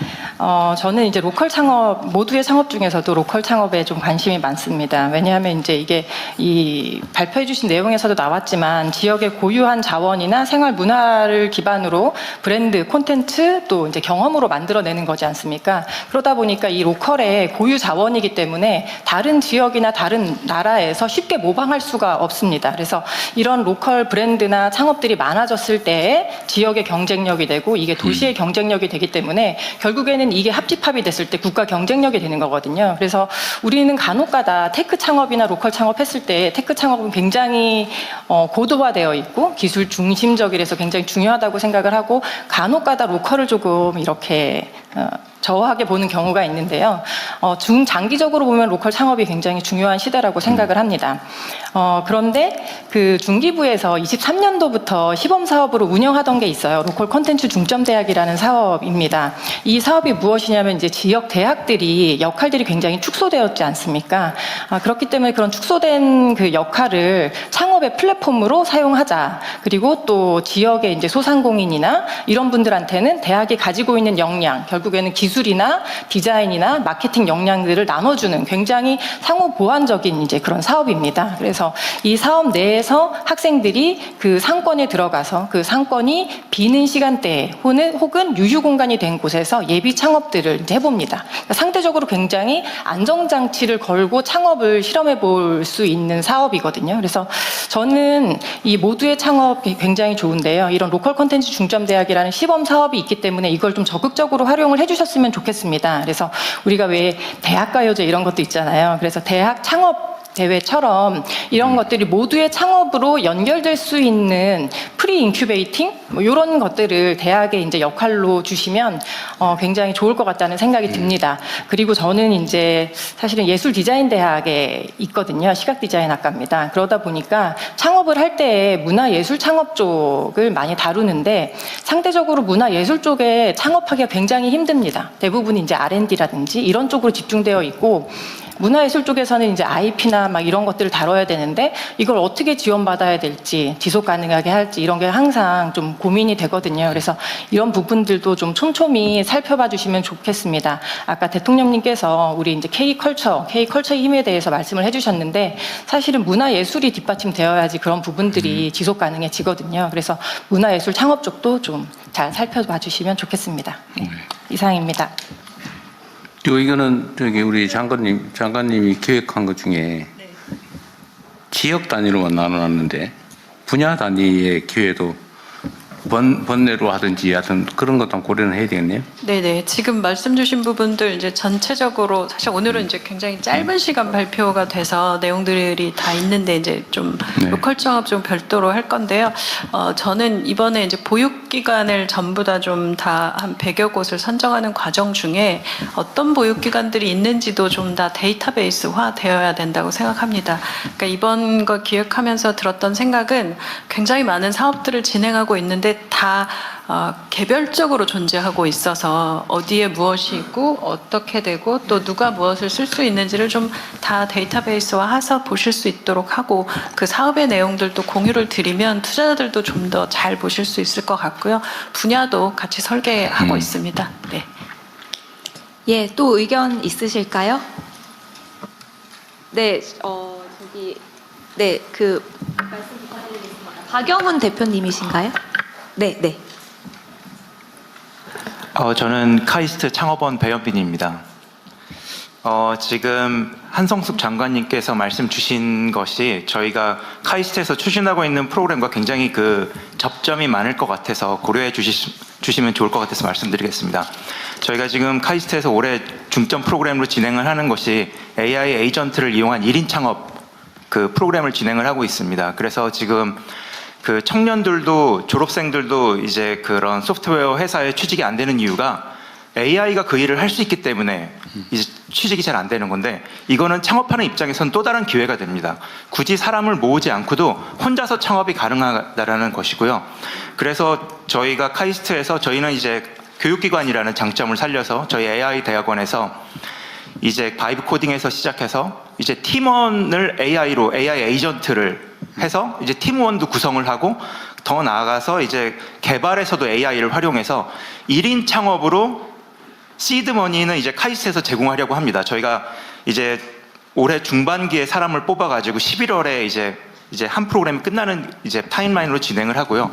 저는 이제 로컬 창업, 모두의 창업 중에서도 로컬 창업에 좀 관심이 많습니다. 왜냐하면 이제 이게 이 발표해 주신 내용에서도 나왔지만 지역의 고유한 자원이나 생활 문화를 기반으로 브랜드, 콘텐츠 또 이제 경험으로 만들어내는 거지 않습니까? 그러다 보니까 이 로컬의 고유 자원이기 때문에 다른 지역이나 다른 나라에서 쉽게 모방할 수가 없습니다. 그래서 이런 로컬 브랜드나 창업들이 많아졌을 때 지역의 경쟁력이 되고 이게 도시의 경쟁력이 되기 때문에 결국에는 이게 합집합이 됐을 때 국가 경쟁력이 되는 거거든요. 그래서 우리는 간혹가다 테크 창업이나 로컬 창업했을 때 테크 창업은 굉장히 고도화되어 있고 기술 중심적이라서 굉장히 중요하다고 생각을 하고 간혹가다 로컬을 조금 이렇게 저하게 보는 경우가 있는데요. 중장기적으로 보면 로컬 창업이 굉장히 중요한 시대라고 생각을 합니다. 그런데 그 중기부에서 23년도부터 시범 사업으로 운영하던 게 있어요. 로컬 콘텐츠 중점대학이라는 사업입니다. 이 사업이 무엇이냐면 이제 지역 대학들이 역할들이 굉장히 축소되었지 않습니까? 그렇기 때문에 그런 축소된 그 역할을 창업의 플랫폼으로 사용하자. 그리고 또 지역의 이제 소상공인이나 이런 분들한테는 대학이 가지고 있는 역량, 결국에는 기술이나 디자인이나 마케팅 역량들을 나눠주는 굉장히 상호 보완적인 이제 그런 사업입니다. 그래서 이 사업 내에서 학생들이 그 상권에 들어가서 그 상권이 비는 시간대에 혹은 유휴 공간이 된 곳에서 예비 창업들을 이제 해봅니다. 그러니까 상대적으로 굉장히 안정장치를 걸고 창업을 실험해 볼 수 있는 사업이거든요. 그래서 저는 이 모두의 창업이 굉장히 좋은데요. 이런 로컬 콘텐츠 중점대학이라는 시범 사업이 있기 때문에 이걸 좀 적극적으로 활용을 해주셨으면 좋겠습니다. 그래서 우리가 왜 대학가요제 이런 것도 있잖아요. 그래서 대학 창업 대회처럼 이런 것들이 모두의 창업으로 연결될 수 있는 프리 인큐베이팅 뭐 이런 것들을 대학의 이제 역할로 주시면 굉장히 좋을 것 같다는 생각이 듭니다. 그리고 저는 이제 사실은 예술 디자인 대학에 있거든요. 시각 디자인 학과입니다. 그러다 보니까 창업을 할 때 문화 예술 창업 쪽을 많이 다루는데 상대적으로 문화 예술 쪽에 창업하기가 굉장히 힘듭니다. 대부분 이제 R&D라든지 이런 쪽으로 집중되어 있고 문화예술 쪽에서는 이제 IP나 막 이런 것들을 다뤄야 되는데 이걸 어떻게 지원받아야 될지 지속 가능하게 할지 이런 게 항상 좀 고민이 되거든요. 그래서 이런 부분들도 좀 촘촘히 살펴봐 주시면 좋겠습니다. 아까 대통령님께서 우리 이제 K컬처의 힘에 대해서 말씀을 해주셨는데 사실은 문화예술이 뒷받침되어야지 그런 부분들이 지속 가능해지거든요. 그래서 문화예술 창업 쪽도 좀 잘 살펴봐 주시면 좋겠습니다. 네. 이상입니다. 이거는 저기 우리 장관님이 기획한 것 중에 지역 단위로만 나눠놨는데 분야 단위의 기회도 번내로 하든지 하여튼 그런 것도 고려는 해야 되겠네요. 네네. 지금 말씀 주신 부분들 이제 전체적으로 사실 오늘은 이제 굉장히 짧은 시간 발표가 돼서 내용들이 다 있는데 이제 좀 로컬 창업 좀 별도로 할 건데요. 저는 이번에 이제 보육기관을 전부 다 좀 다 한 100여 곳을 선정하는 과정 중에 어떤 보육기관들이 있는지도 좀 다 데이터베이스화 되어야 된다고 생각합니다. 그러니까 이번 거 기획하면서 들었던 생각은 굉장히 많은 사업들을 진행하고 있는데 다 개별적으로 존재하고 있어서 어디에 무엇이 있고 어떻게 되고 또 누가 무엇을 쓸 수 있는지를 좀 다 데이터베이스화해서 보실 수 있도록 하고 그 사업의 내용들도 공유를 드리면 투자자들도 좀 더 잘 보실 수 있을 것 같고요. 분야도 같이 설계하고 있습니다. 네. 예, 또 의견 있으실까요? 네, 저기 네, 그 말씀 부탁드리겠습니다. 박영훈 대표님이신가요? 네, 네. 저는 카이스트 창업원 배현빈입니다. 지금 한성숙 장관님께서 말씀 주신 것이 저희가 카이스트에서 추진하고 있는 프로그램과 굉장히 그 접점이 많을 것 같아서 고려해 주시면 좋을 것 같아서 말씀드리겠습니다. 저희가 지금 카이스트에서 올해 중점 프로그램으로 진행을 하는 것이 AI 에이전트를 이용한 1인 창업 그 프로그램을 진행을 하고 있습니다. 그래서 지금 그 청년들도 졸업생들도 이제 그런 소프트웨어 회사에 취직이 안 되는 이유가 AI가 그 일을 할 수 있기 때문에 이제 취직이 잘 안 되는 건데 이거는 창업하는 입장에서는 또 다른 기회가 됩니다. 굳이 사람을 모으지 않고도 혼자서 창업이 가능하다라는 것이고요. 그래서 저희가 카이스트에서 저희는 이제 교육기관이라는 장점을 살려서 저희 AI 대학원에서 이제 바이브 코딩에서 시작해서 이제 팀원을 AI로 AI 에이전트를 해서 이제 팀원도 구성을 하고 더 나아가서 이제 개발에서도 AI를 활용해서 1인 창업으로 시드머니는 이제 카이스트에서 제공하려고 합니다. 저희가 이제 올해 중반기에 사람을 뽑아가지고 11월에 이제 한 프로그램이 끝나는 이제 타임라인으로 진행을 하고요.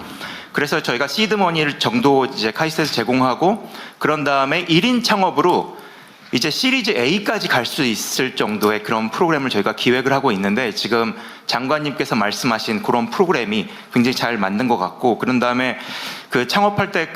그래서 저희가 시드머니를 정도 이제 카이스트에서 제공하고 그런 다음에 1인 창업으로 이제 시리즈 A까지 갈 수 있을 정도의 그런 프로그램을 저희가 기획을 하고 있는데 지금 장관님께서 말씀하신 그런 프로그램이 굉장히 잘 맞는 것 같고 그런 다음에 그 창업할 때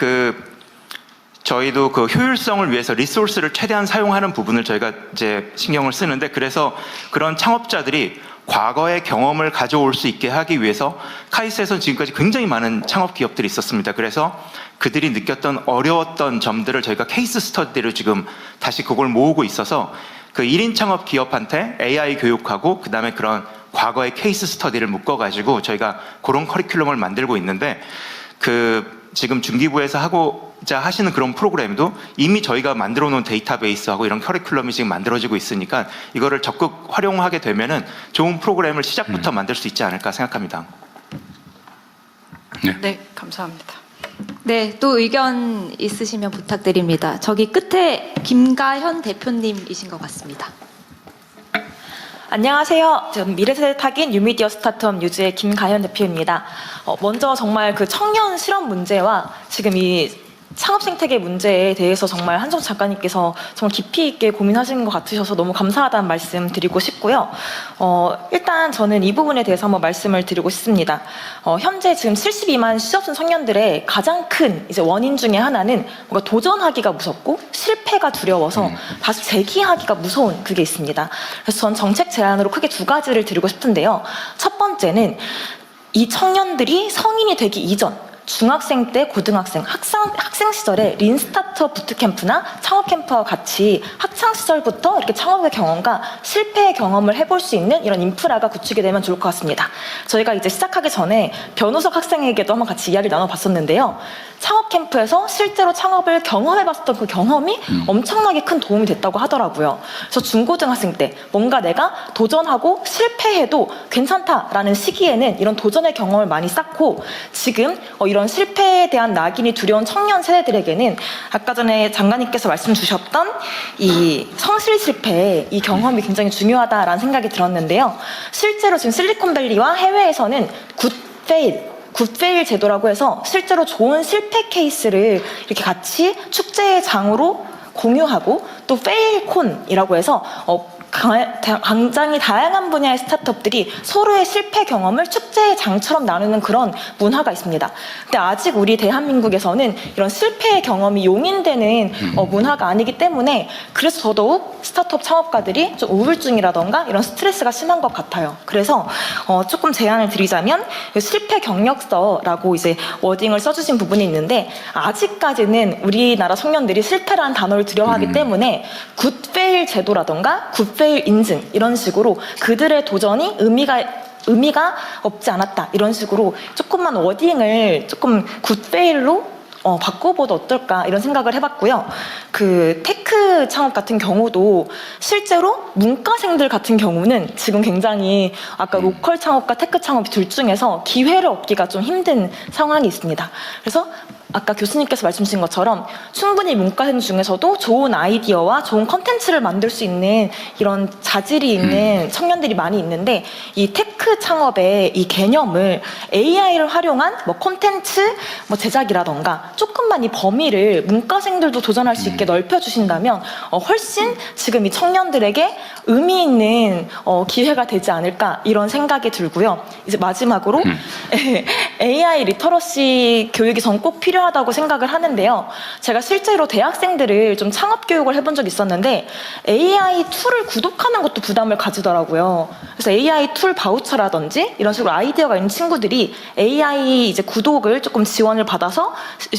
저희도 그 효율성을 위해서 리소스를 최대한 사용하는 부분을 저희가 이제 신경을 쓰는데 그래서 그런 창업자들이 과거의 경험을 가져올 수 있게 하기 위해서 카이스트에서는 지금까지 굉장히 많은 창업 기업들이 있었습니다. 그래서 그들이 느꼈던 어려웠던 점들을 저희가 케이스 스터디로 지금 다시 그걸 모으고 있어서 그 1인 창업 기업한테 AI 교육하고 그다음에 그런 과거의 케이스 스터디를 묶어가지고 저희가 그런 커리큘럼을 만들고 있는데 지금 중기부에서 하고자 하시는 그런 프로그램도 이미 저희가 만들어 놓은 데이터베이스하고 이런 커리큘럼이 지금 만들어지고 있으니까 이거를 적극 활용하게 되면은 좋은 프로그램을 시작부터 만들 수 있지 않을까 생각합니다. 네, 감사합니다. 네, 또 의견 있으시면 부탁드립니다. 저기 끝에 김가현 대표님이신 것 같습니다. 안녕하세요. 저는 미래세대 타깃 뉴미디어 스타트업 뉴즈의 김가현 대표입니다. 먼저 정말 그 청년 실업 문제와 지금 이 창업 생태계 문제에 대해서 정말 한정 작가님께서 정말 깊이 있게 고민하시는 것 같으셔서 너무 감사하다는 말씀 드리고 싶고요. 일단 저는 이 부분에 대해서 한번 말씀을 드리고 싶습니다. 현재 지금 72만 취업생 청년들의 가장 큰 이제 원인 중에 하나는 뭔가 도전하기가 무섭고 실패가 두려워서 다시 재기하기가 무서운 그게 있습니다. 그래서 전 정책 제안으로 크게 두 가지를 드리고 싶은데요. 첫 번째는 이 청년들이 성인이 되기 이전 중학생 때 고등학생, 학생 시절에 린 스타트업 부트캠프나 창업 캠프와 같이 학창 시절부터 이렇게 창업의 경험과 실패의 경험을 해볼 수 있는 이런 인프라가 구축이 되면 좋을 것 같습니다. 저희가 이제 시작하기 전에 변우석 학생에게도 한번 같이 이야기를 나눠봤었는데요. 창업 캠프에서 실제로 창업을 경험해봤었던 그 경험이 엄청나게 큰 도움이 됐다고 하더라고요. 그래서 중고등학생 때 뭔가 내가 도전하고 실패해도 괜찮다라는 시기에는 이런 도전의 경험을 많이 쌓고 지금 이런 실패에 대한 낙인이 두려운 청년 세대들에게는 아까 전에 장관님께서 말씀 주셨던 이 성실 실패 이 경험이 굉장히 중요하다라는 생각이 들었는데요. 실제로 지금 실리콘밸리와 해외에서는 굿페일 제도라고 해서 실제로 좋은 실패 케이스를 이렇게 같이 축제의 장으로 공유하고 또 페일콘이라고 해서 굉장히 다양한 분야의 스타트업들이 서로의 실패 경험을 축제의 장처럼 나누는 그런 문화가 있습니다. 근데 아직 우리 대한민국에서는 이런 실패의 경험이 용인되는 문화가 아니기 때문에 그래서 더더욱 스타트업 창업가들이 좀 우울증이라던가 이런 스트레스가 심한 것 같아요. 그래서 조금 제안을 드리자면 실패 경력서라고 이제 워딩을 써주신 부분이 있는데 아직까지는 우리나라 청년들이 실패라는 단어를 두려워하기 때문에 굿페일 제도라던가 굿페일 인증 이런 식으로 그들의 도전이 의미가 없지 않았다 이런 식으로 조금만 워딩을 조금 굿페일로 바꿔봐도 어떨까 이런 생각을 해봤고요. 그 테크 창업 같은 경우도 실제로 문과생들 같은 경우는 지금 굉장히 아까 로컬 창업과 테크 창업 둘 중에서 기회를 얻기가 좀 힘든 상황이 있습니다. 그래서 아까 교수님께서 말씀 주신 것처럼 충분히 문과생 중에서도 좋은 아이디어와 좋은 컨텐츠를 만들 수 있는 이런 자질이 있는 청년들이 많이 있는데 이 테크 창업의 이 개념을 AI를 활용한 뭐 컨텐츠 뭐 제작이라던가 조금만 이 범위를 문과생들도 도전할 수 있게 넓혀주신다면 훨씬 지금 이 청년들에게 의미 있는 기회가 되지 않을까 이런 생각이 들고요. 이제 마지막으로 AI 리터러시 교육이 전 꼭 필요하다고 생각을 하는데요. 제가 실제로 대학생들을 좀 창업 교육을 해본 적이 있었는데 AI 툴을 구독하는 것도 부담을 가지더라고요. 그래서 AI 툴 바우처라든지 이런 식으로 아이디어가 있는 친구들이 AI 이제 구독을 조금 지원을 받아서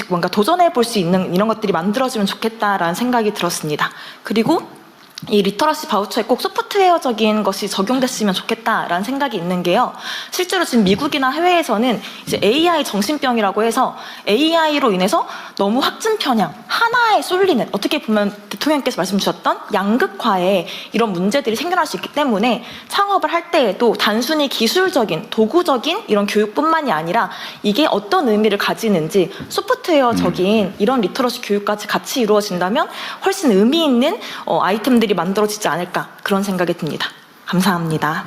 뭔가 도전해 볼 수 있는 이런 것들이 만들어지면 좋겠다라는 생각이 들었습니다. 그리고 이 리터러시 바우처에 꼭 소프트웨어적인 것이 적용됐으면 좋겠다라는 생각이 있는 게요. 실제로 지금 미국이나 해외에서는 이제 AI 정신병이라고 해서 AI로 인해서 너무 확증 편향, 하나에 쏠리는 어떻게 보면 대통령께서 말씀 주셨던 양극화에 이런 문제들이 생겨날 수 있기 때문에 창업을 할 때에도 단순히 기술적인, 도구적인 이런 교육뿐만이 아니라 이게 어떤 의미를 가지는지 소프트웨어적인 이런 리터러시 교육까지 같이 이루어진다면 훨씬 의미 있는 아이템들이 만들어지지 않을까 그런 생각이 듭니다. 감사합니다.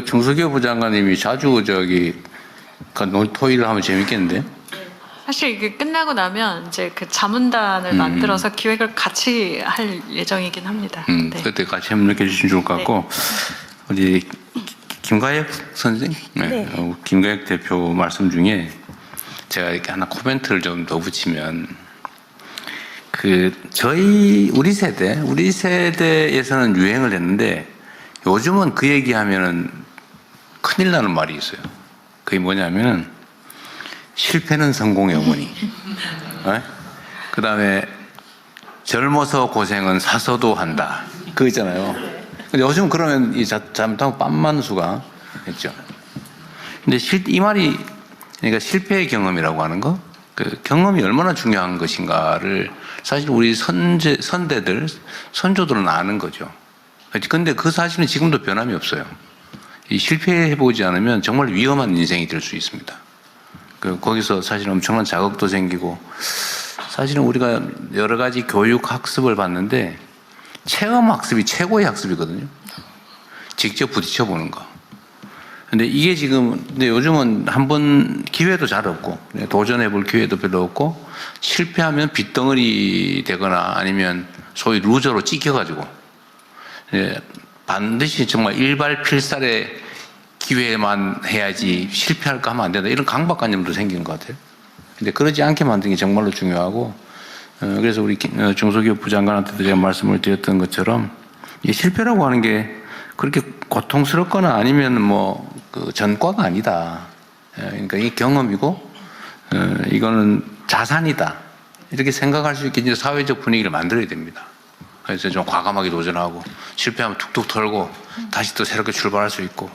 중소기업부 장관님이 자주 토의를 하면 재밌겠는데? 사실 이게 끝나고 나면 이제 그 자문단을 만들어서 기획을 같이 할 예정이긴 합니다. 네. 그때 같이 협력해 주시면 좋을 것 같고 우리 김가혁 선생, 김가혁 대표 말씀 중에 제가 이렇게 하나 코멘트를 좀 더 붙이면 우리 세대에서는 유행을 했는데 요즘은 그 얘기하면은 큰일 나는 말이 있어요. 그게 뭐냐면 실패는 성공의 어머니. 그 다음에 젊어서 고생은 사서도 한다. 그거 있잖아요. 근데 요즘 그러면 잘못하면 빤만수가 했죠. 근데 이 말이 그러니까 실패의 경험이라고 하는 거, 그 경험이 얼마나 중요한 것인가를 사실 우리 선대들, 선조들은 아는 거죠. 근데 그 사실은 지금도 변함이 없어요. 이 실패해보지 않으면 정말 위험한 인생이 될 수 있습니다. 거기서 사실 엄청난 자극도 생기고, 사실은 우리가 여러 가지 교육 학습을 받는데 체험 학습이 최고의 학습이거든요. 직접 부딪혀 보는 거. 근데 이게 지금, 근데 요즘은 한번 기회도 잘 없고, 도전해 볼 기회도 별로 없고, 실패하면 빗덩어리 되거나 아니면 소위 루저로 찍혀가지고, 반드시 정말 일발필살의 기회만 해야지 실패할까 하면 안 된다. 이런 강박관념도 생기는 것 같아요. 근데 그러지 않게 만드는 게 정말로 중요하고, 그래서 우리 중소기업 부장관한테도 제가 말씀을 드렸던 것처럼, 이 실패라고 하는 게 그렇게 고통스럽거나 아니면 그 전과가 아니다. 그러니까 이게 경험이고, 이거는 자산이다. 이렇게 생각할 수 있게 이제 사회적 분위기를 만들어야 됩니다. 그래서 좀 과감하게 도전하고, 실패하면 툭툭 털고, 다시 또 새롭게 출발할 수 있고,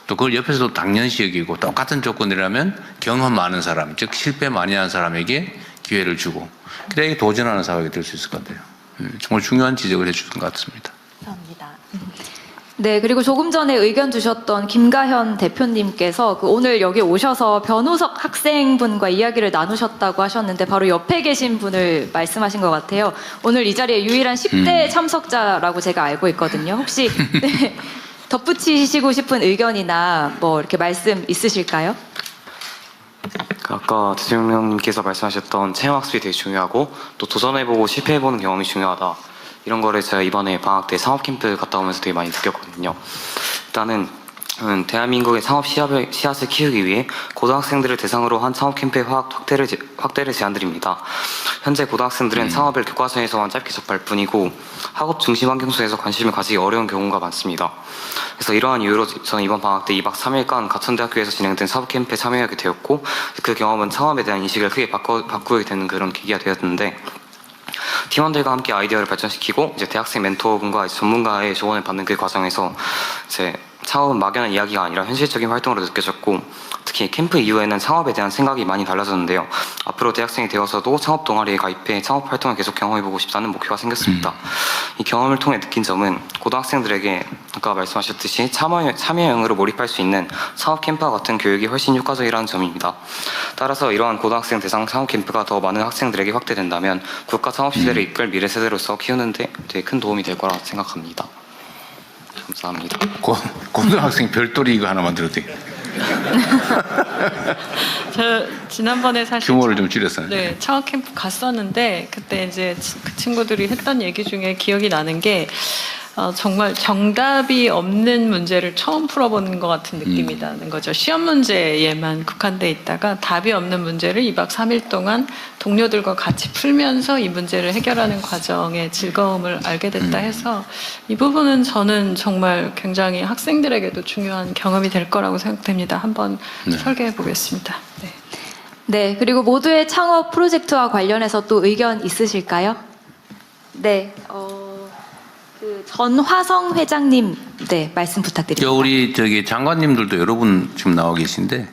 또 그걸 옆에서도 당연시 여기고, 똑같은 조건이라면 경험 많은 사람, 즉 실패 많이 한 사람에게 기회를 주고, 그래야 도전하는 사회가 될 수 있을 것 같아요. 정말 중요한 지적을 해주신 것 같습니다. 감사합니다. 네, 그리고 조금 전에 의견 주셨던 김가현 대표님께서 오늘 여기 오셔서 변우석 학생분과 이야기를 나누셨다고 하셨는데 바로 옆에 계신 분을 말씀하신 것 같아요. 오늘 이 자리에 유일한 10대 참석자라고 제가 알고 있거든요. 혹시 네, 덧붙이시고 싶은 의견이나 이렇게 말씀 있으실까요? 아까 대통령님께서 말씀하셨던 체험학습이 되게 중요하고 또 도전해보고 실패해보는 경험이 중요하다. 이런 거를 제가 이번에 방학 때 상업캠프 갔다 오면서 되게 많이 느꼈거든요. 일단은 대한민국의 창업 씨앗을 키우기 위해 고등학생들을 대상으로 한 창업캠프의 확대를 제안드립니다. 현재 고등학생들은 창업을 교과서에서만 짧게 접할 뿐이고 학업 중심 환경 속에서 관심을 가지기 어려운 경우가 많습니다. 그래서 이러한 이유로 저는 이번 방학 때 2박 3일간 가천대학교에서 진행된 사업캠프에 참여하게 되었고, 그 경험은 창업에 대한 인식을 크게 바꾸게 되는 그런 계기가 되었는데, 팀원들과 함께 아이디어를 발전시키고 이제 대학생 멘토분과 전문가의 조언을 받는 그 과정에서 이제 창업은 막연한 이야기가 아니라 현실적인 활동으로 느껴졌고, 특히 캠프 이후에는 창업에 대한 생각이 많이 달라졌는데요. 앞으로 대학생이 되어서도 창업 동아리에 가입해 창업 활동을 계속 경험해보고 싶다는 목표가 생겼습니다. 이 경험을 통해 느낀 점은 고등학생들에게 아까 말씀하셨듯이 참여형으로 몰입할 수 있는 창업 캠프와 같은 교육이 훨씬 효과적이라는 점입니다. 따라서 이러한 고등학생 대상 창업 캠프가 더 많은 학생들에게 확대된다면 국가 창업 시대를 이끌 미래 세대로서 키우는데 되게 큰 도움이 될 거라 생각합니다. 감사합니다. 고등학생 별도리 이거 하나 만들어도 돼. 저 지난번에 사실 규모를 좀 줄였어요. 네, 창업 캠프 갔었는데 그때 이제 그 친구들이 했던 얘기 중에 기억이 나는 게 정말 정답이 없는 문제를 처음 풀어보는 것 같은 느낌이 나는 거죠. 시험 문제에만 국한돼 있다가 답이 없는 문제를 2박 3일 동안 동료들과 같이 풀면서 이 문제를 해결하는 과정의 즐거움을 알게 됐다 해서 이 부분은 저는 정말 굉장히 학생들에게도 중요한 경험이 될 거라고 생각됩니다. 한번 설계해 보겠습니다. 네. 네, 그리고 모두의 창업 프로젝트와 관련해서 또 의견 있으실까요? 네, 전화성 회장님, 네, 말씀 부탁드립니다. 우리 장관님들도 여러분 지금 나와 계신데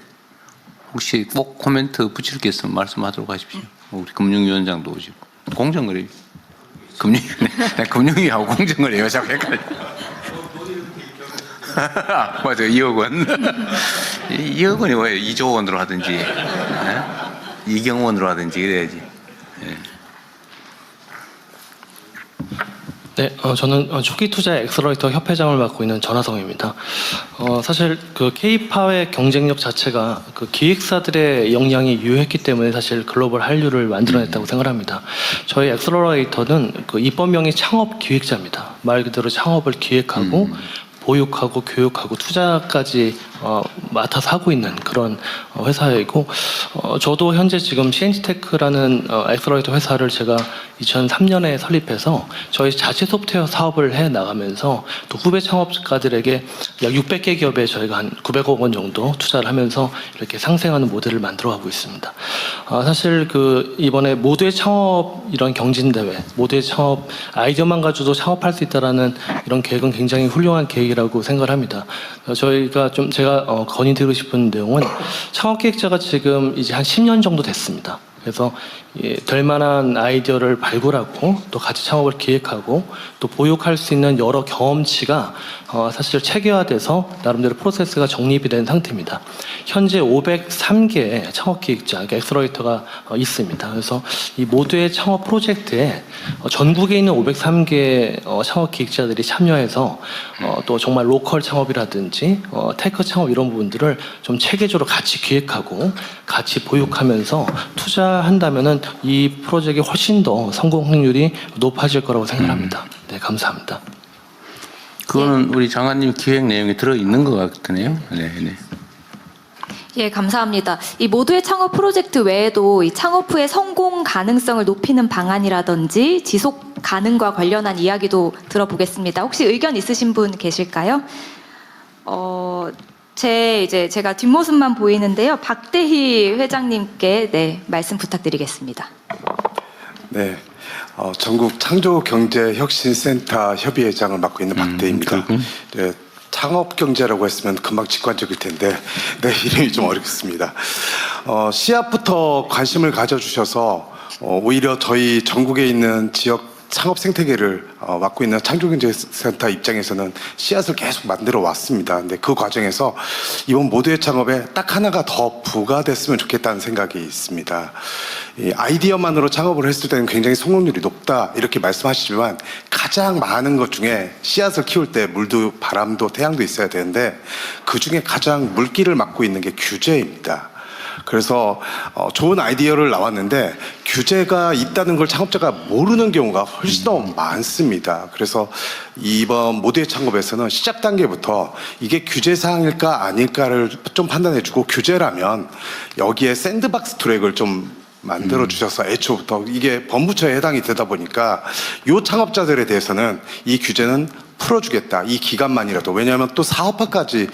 혹시 꼭 코멘트 붙일 게 있으면 말씀하도록 하십시오. 우리 금융위원장도 오시고 공정거래 금융위하고 공정거래요. 자꾸 헷갈려. 맞아요. 2억 원. 2억 원이 뭐예요? 2조 원으로 하든지 이경원으로 하든지 그래야지. 네, 저는 초기 투자 엑셀러레이터 협회장을 맡고 있는 전하성입니다. 사실 그 K-팝의 경쟁력 자체가 그 기획사들의 역량이 유효했기 때문에 사실 글로벌 한류를 만들어냈다고 생각합니다. 저희 엑셀러레이터는 그 입법명이 창업 기획자입니다. 말 그대로 창업을 기획하고 보육하고 교육하고 투자까지 맡아서 하고 있는 그런 회사이고, 저도 현재 지금 CNG테크라는 엑셀러레이터 회사를 제가 2003년에 설립해서 저희 자체 소프트웨어 사업을 해 나가면서 또 후배 창업가들에게 약 600개 기업에 저희가 한 900억 원 정도 투자를 하면서 이렇게 상생하는 모델을 만들어가고 있습니다. 사실 이번에 모두의 창업 이런 경진대회, 모두의 창업 아이디어만 가지고도 창업할 수 있다라는 이런 계획은 굉장히 훌륭한 계획이라고 생각을 합니다. 저희가 제가 건의드리고 싶은 내용은 창업기획자가 지금 이제 한 10년 정도 됐습니다. 그래서 될 만한 아이디어를 발굴하고 또 같이 창업을 기획하고 또 보육할 수 있는 여러 경험치가 사실 체계화돼서 나름대로 프로세스가 정립이 된 상태입니다. 현재 503개의 창업기획자, 그러니까 엑셀러레이터가 있습니다. 그래서 이 모두의 창업 프로젝트에 전국에 있는 503개 창업기획자들이 참여해서 또 정말 로컬 창업이라든지 테크 창업 이런 부분들을 좀 체계적으로 같이 기획하고 같이 보육하면서 투자한다면은 이 프로젝트가 훨씬 더 성공 확률이 높아질 거라고 생각합니다. 네, 감사합니다. 그거는 우리 장관님 기획 내용이 들어있는 것 같네요. 네. 예, 감사합니다. 이 모두의 창업 프로젝트 외에도 이 창업 후의 성공 가능성을 높이는 방안이라든지 지속 가능과 관련한 이야기도 들어보겠습니다. 혹시 의견 있으신 분 계실까요? 제가 뒷모습만 보이는데요. 박대희 회장님께 말씀 부탁드리겠습니다. 네, 전국 창조경제혁신센터 협의회장을 맡고 있는 박대희입니다. 네, 창업경제라고 했으면 금방 직관적일 텐데 이름이 좀 어렵습니다. 씨앗부터 관심을 가져주셔서 오히려 저희 전국에 있는 지역 창업 생태계를 맡고 있는 창조경제센터 입장에서는 씨앗을 계속 만들어 왔습니다. 근데 그 과정에서 이번 모두의 창업에 딱 하나가 더 부과됐으면 좋겠다는 생각이 있습니다. 이 아이디어만으로 창업을 했을 때는 굉장히 성공률이 높다 이렇게 말씀하시지만 가장 많은 것 중에 씨앗을 키울 때 물도 바람도 태양도 있어야 되는데 그 중에 가장 물기를 막고 있는 게 규제입니다. 그래서 좋은 아이디어를 나왔는데 규제가 있다는 걸 창업자가 모르는 경우가 훨씬 더 많습니다. 그래서 이번 모두의 창업에서는 시작 단계부터 이게 규제 사항일까 아닐까를 좀 판단해주고 규제라면 여기에 샌드박스 트랙을 좀 만들어 주셔서 애초부터 이게 법무처에 해당이 되다 보니까 이 창업자들에 대해서는 이 규제는 풀어주겠다. 이 기간만이라도. 왜냐하면 또 사업화까지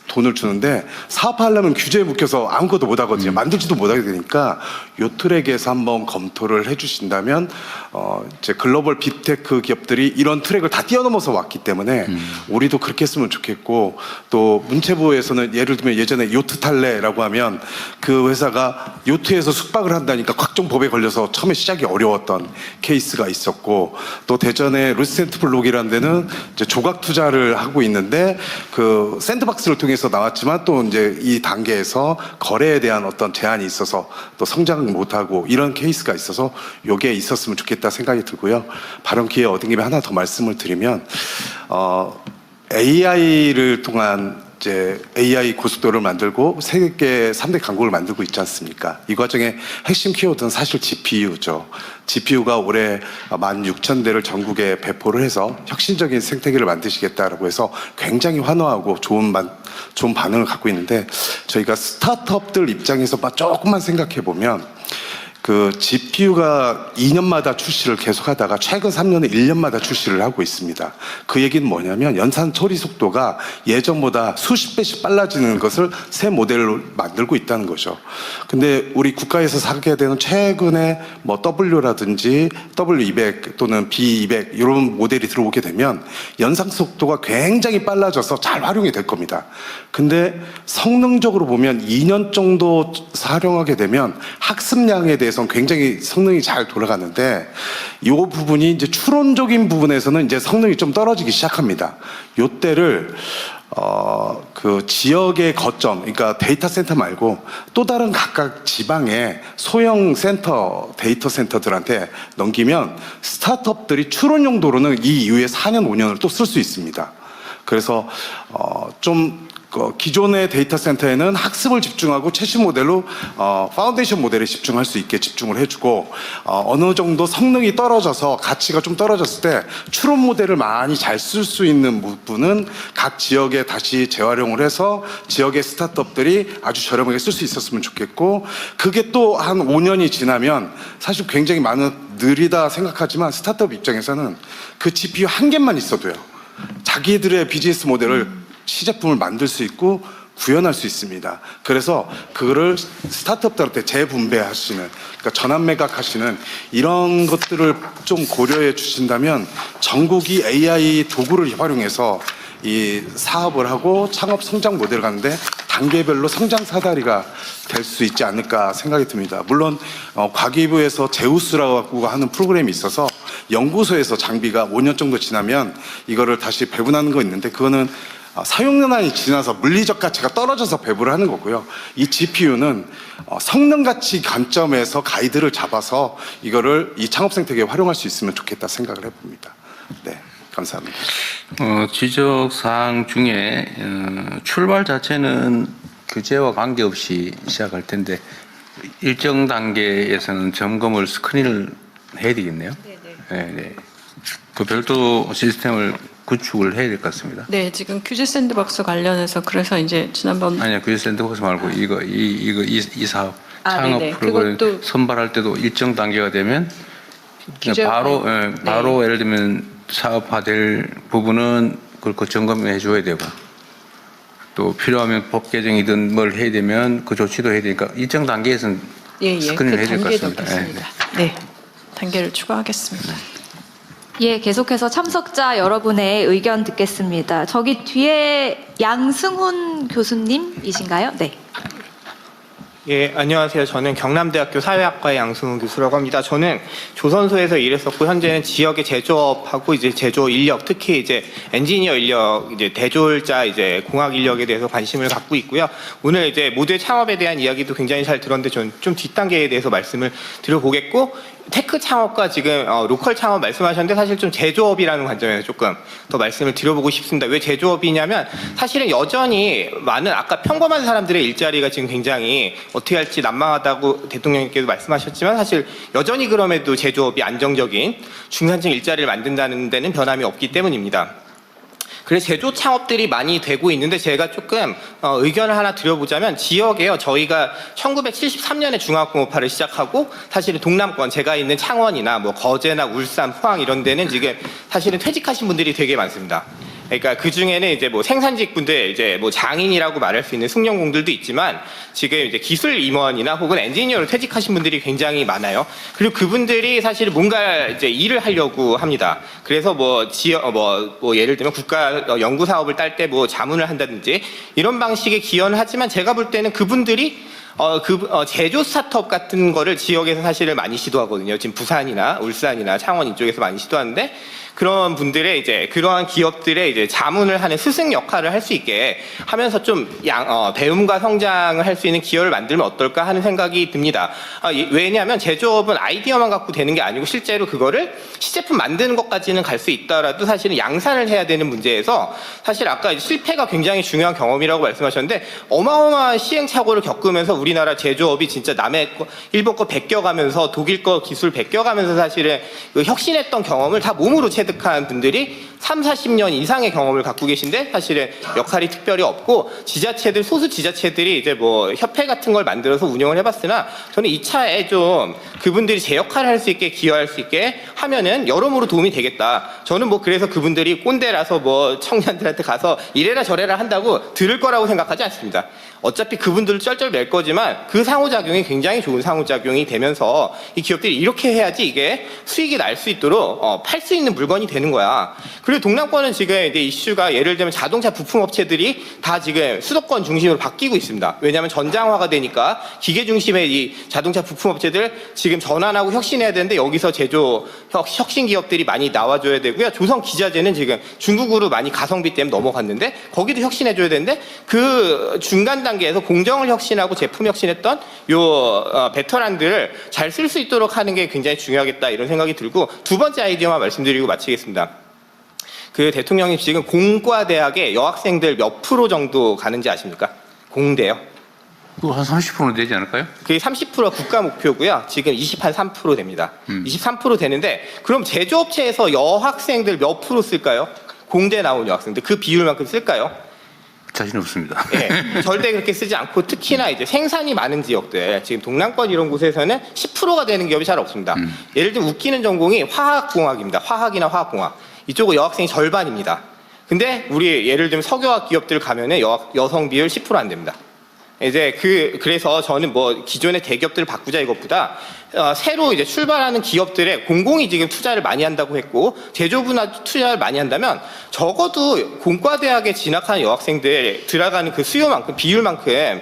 돈을 주는데 사업화하려면 규제에 묶여서 아무것도 못 하거든요. 만들지도 못하게 되니까 요 트랙에서 한번 검토를 해주신다면 이제 글로벌 빅테크 기업들이 이런 트랙을 다 뛰어넘어서 왔기 때문에 우리도 그렇게 했으면 좋겠고 또 문체부에서는 예를 들면 예전에 요트 탈레라고 하면 그 회사가 요트에서 숙박을 한다니까 각종 법에 걸려서 처음에 시작이 어려웠던 케이스가 있었고 또 대전의 루센트 블록이라는 데는 이제 조각 투자를 하고 있는데 그 샌드박스를 통해서 나왔지만 또 이제 이 단계에서 거래에 대한 어떤 제한이 있어서 또 성장을 못하고 이런 케이스가 있어서 요게 있었으면 좋겠다 생각이 들고요. 발언 기회 얻은 김에 하나 더 말씀을 드리면 AI를 통한 이제 AI 고속도로를 만들고 세계 3대 강국을 만들고 있지 않습니까? 이 과정에 핵심 키워드는 사실 GPU죠. GPU가 올해 16,000대를 전국에 배포를 해서 혁신적인 생태계를 만드시겠다라고 해서 굉장히 환호하고 좋은 반응을 갖고 있는데 저희가 스타트업들 입장에서 조금만 생각해 보면 그 GPU가 2년마다 출시를 계속하다가 최근 3년에 1년마다 출시를 하고 있습니다. 그 얘기는 뭐냐면 연산 처리 속도가 예전보다 수십 배씩 빨라지는 것을 새 모델로 만들고 있다는 거죠. 근데 우리 국가에서 사게 되는 최근에 뭐 W라든지 W200 또는 B200 이런 모델이 들어오게 되면 연산 속도가 굉장히 빨라져서 잘 활용이 될 겁니다. 근데 성능적으로 보면 2년 정도 사용하게 되면 학습량에 대해서는 굉장히 성능이 잘 돌아가는데 이 부분이 이제 추론적인 부분에서는 이제 성능이 좀 떨어지기 시작합니다. 요때를 그 지역의 거점, 그러니까 데이터 센터 말고 또 다른 각각 지방의 소형 센터, 데이터 센터들한테 넘기면 스타트업들이 추론 용도로는 이 이후에 4년, 5년을 또 쓸 수 있습니다. 그래서 좀 기존의 데이터 센터에는 학습을 집중하고 최신 모델로 파운데이션 모델에 집중할 수 있게 집중을 해주고 어느 정도 성능이 떨어져서 가치가 좀 떨어졌을 때 추론 모델을 많이 잘 쓸 수 있는 부분은 각 지역에 다시 재활용을 해서 지역의 스타트업들이 아주 저렴하게 쓸 수 있었으면 좋겠고, 그게 또 한 5년이 지나면 사실 굉장히 느리다 생각하지만 스타트업 입장에서는 그 GPU 한 개만 있어도요 자기들의 비즈니스 모델을 시제품을 만들 수 있고 구현할 수 있습니다. 그래서 그거를 스타트업들한테 재분배하시는, 그러니까 전환 매각하시는 이런 것들을 좀 고려해 주신다면 전국이 AI 도구를 활용해서 이 사업을 하고 창업 성장 모델을 가는데 단계별로 성장 사다리가 될 수 있지 않을까 생각이 듭니다. 물론 과기부에서 제우스라고 하는 프로그램이 있어서 연구소에서 장비가 5년 정도 지나면 이거를 다시 배분하는 거 있는데, 그거는 사용년한이 지나서 물리적 가치가 떨어져서 배부를 하는 거고요. 이 GPU는 성능 가치 관점에서 가이드를 잡아서 이거를 이 창업 생태계에 활용할 수 있으면 좋겠다 생각을 해봅니다. 네, 감사합니다. 지적 사항 중에 출발 자체는 규제와 관계없이 시작할 텐데 일정 단계에서는 점검을 스크린을 해야 되겠네요. 네. 그 별도 시스템을 구축을 해야 될 것 같습니다. 네, 지금 규제 샌드박스 관련해서 그래서 이제 지난번 아니야, 규제 샌드박스 말고 이 사업 창업 네네. 프로그램 그것도 선발할 때도 일정 단계가 되면 규제 바로 예를 들면 사업화될 부분은 그걸 점검해 줘야 되고, 또 필요하면 법 개정이든 뭘 해야 되면 그 조치도 해야 되니까 일정 단계에서는 스크린을 해야 될 것 같습니다. 네, 단계를 추가하겠습니다. 예, 계속해서 참석자 여러분의 의견 듣겠습니다. 저기 뒤에 양승훈 교수님이신가요? 네. 예, 안녕하세요. 저는 경남대학교 사회학과의 양승훈 교수라고 합니다. 저는 조선소에서 일했었고 현재는 지역의 제조업하고 이제 제조 인력, 특히 이제 엔지니어 인력, 이제 대졸자 이제 공학 인력에 대해서 관심을 갖고 있고요. 오늘 이제 모두의 창업에 대한 이야기도 굉장히 잘 들었는데 저는 좀 뒷단계에 대해서 말씀을 드려보겠고, 테크 창업과 지금 로컬 창업 말씀하셨는데 사실 좀 제조업이라는 관점에서 조금 더 말씀을 드려보고 싶습니다. 왜 제조업이냐면 사실은 여전히 많은 아까 평범한 사람들의 일자리가 지금 굉장히 어떻게 할지 난망하다고 대통령님께서 말씀하셨지만 사실 여전히 그럼에도 제조업이 안정적인 중산층 일자리를 만든다는 데는 변함이 없기 때문입니다. 그래서 제조 창업들이 많이 되고 있는데 제가 조금 의견을 하나 드려보자면 지역에요. 저희가 1973년에 중화학공업화를 시작하고 사실은 동남권 제가 있는 창원이나 뭐 거제나 울산, 포항 이런 데는 지금 사실은 퇴직하신 분들이 되게 많습니다. 그러니까 그 중에는 이제 뭐 생산직 분들, 이제 뭐 장인이라고 말할 수 있는 숙련공들도 있지만 지금 이제 기술 임원이나 혹은 엔지니어로 퇴직하신 분들이 굉장히 많아요. 그리고 그분들이 사실 뭔가 이제 일을 하려고 합니다. 그래서 뭐 지역, 뭐 예를 들면 국가 연구 사업을 딸 때 뭐 자문을 한다든지 이런 방식의 기여는 하지만 제가 볼 때는 그분들이 제조 스타트업 같은 거를 지역에서 사실은 많이 시도하거든요. 지금 부산이나 울산이나 창원 이쪽에서 많이 시도하는데 그런 분들의 이제 그러한 기업들의 이제 자문을 하는 스승 역할을 할 수 있게 하면서 좀 배움과 성장을 할 수 있는 기여를 만들면 어떨까 하는 생각이 듭니다. 왜냐하면 제조업은 아이디어만 갖고 되는 게 아니고 실제로 그거를 시제품 만드는 것까지는 갈 수 있더라도 사실은 양산을 해야 되는 문제에서 사실 아까 실패가 굉장히 중요한 경험이라고 말씀하셨는데 어마어마한 시행착오를 겪으면서 우리나라 제조업이 진짜 남의 거, 일본 거 베껴가면서 독일 거 기술 베껴가면서 사실은 그 혁신했던 경험을 다 몸으로 체득한 분들이 30-40년 이상의 경험을 갖고 계신데 사실은 역할이 특별히 없고 지자체들, 소수 지자체들이 이제 뭐 협회 같은 걸 만들어서 운영을 해봤으나 저는 이 차에 좀 그분들이 제 역할을 할 수 있게 기여할 수 있게 하면은 여러모로 도움이 되겠다. 저는 뭐 그래서 그분들이 꼰대라서 뭐 청년들한테 가서 이래라 저래라 한다고 들을 거라고 생각하지 않습니다. 어차피 그분들을 쩔쩔 맬 거지만 그 상호작용이 굉장히 좋은 상호작용이 되면서 이 기업들이 이렇게 해야지 이게 수익이 날 수 있도록 팔 수 있는 물건이 되는 거야. 그리고 동남권은 지금 이제 이슈가 예를 들면 자동차 부품 업체들이 다 지금 수도권 중심으로 바뀌고 있습니다. 왜냐하면 전장화가 되니까 기계 중심의 이 자동차 부품 업체들 지금 전환하고 혁신해야 되는데 여기서 제조 혁신 기업들이 많이 나와줘야 되고요. 조선 기자재는 지금 중국으로 많이 가성비 때문에 넘어갔는데 거기도 혁신해줘야 되는데 그 중간 단계에서 공정을 혁신하고 제품 혁신했던 요 베테랑들을 잘 쓸 수 있도록 하는 게 굉장히 중요하겠다 이런 생각이 들고 두 번째 아이디어만 말씀드리고 마치겠습니다. 그 대통령님 지금 공과대학에 여학생들 몇 프로 정도 가는지 아십니까? 공대요. 그거 한 30%는 되지 않을까요? 그게 30% 국가 목표고요. 지금 23% 됩니다. 23% 되는데 그럼 제조업체에서 여학생들 몇 프로 쓸까요? 공대 나온 여학생들 그 비율만큼 쓸까요? 자신 없습니다. 네, 절대 그렇게 쓰지 않고 특히나 이제 생산이 많은 지역들 지금 동남권 이런 곳에서는 10%가 되는 기업이 잘 없습니다. 예를 들면 웃기는 전공이 화학공학입니다. 화학이나 화학공학 이쪽은 여학생이 절반입니다. 근데 우리 예를 들면 석유화학 기업들 가면은 여성 비율 10% 안 됩니다. 이제 그래서 저는 뭐 기존의 대기업들을 바꾸자 이것보다 새로 이제 출발하는 기업들에 공공이 지금 투자를 많이 한다고 했고 제조부나 투자를 많이 한다면 적어도 공과대학에 진학하는 여학생들 들어가는 그 수요만큼 비율만큼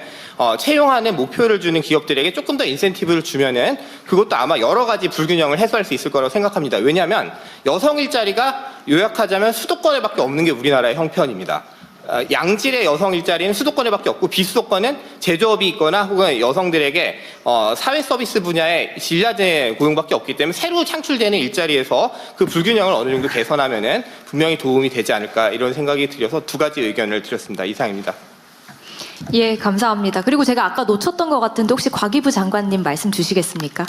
채용하는 목표를 주는 기업들에게 조금 더 인센티브를 주면은 그것도 아마 여러 가지 불균형을 해소할 수 있을 거라고 생각합니다. 왜냐하면 여성 일자리가 요약하자면 수도권에밖에 없는 게 우리나라의 형편입니다. 양질의 여성 일자리는 수도권에밖에 없고 비수도권은 제조업이 있거나 혹은 여성들에게 사회 서비스 분야의 질낮은 고용밖에 없기 때문에 새로 창출되는 일자리에서 그 불균형을 어느 정도 개선하면은 분명히 도움이 되지 않을까 이런 생각이 들어서 두 가지 의견을 드렸습니다. 이상입니다. 예, 감사합니다. 그리고 제가 아까 놓쳤던 것 같은데 혹시 과기부 장관님 말씀 주시겠습니까?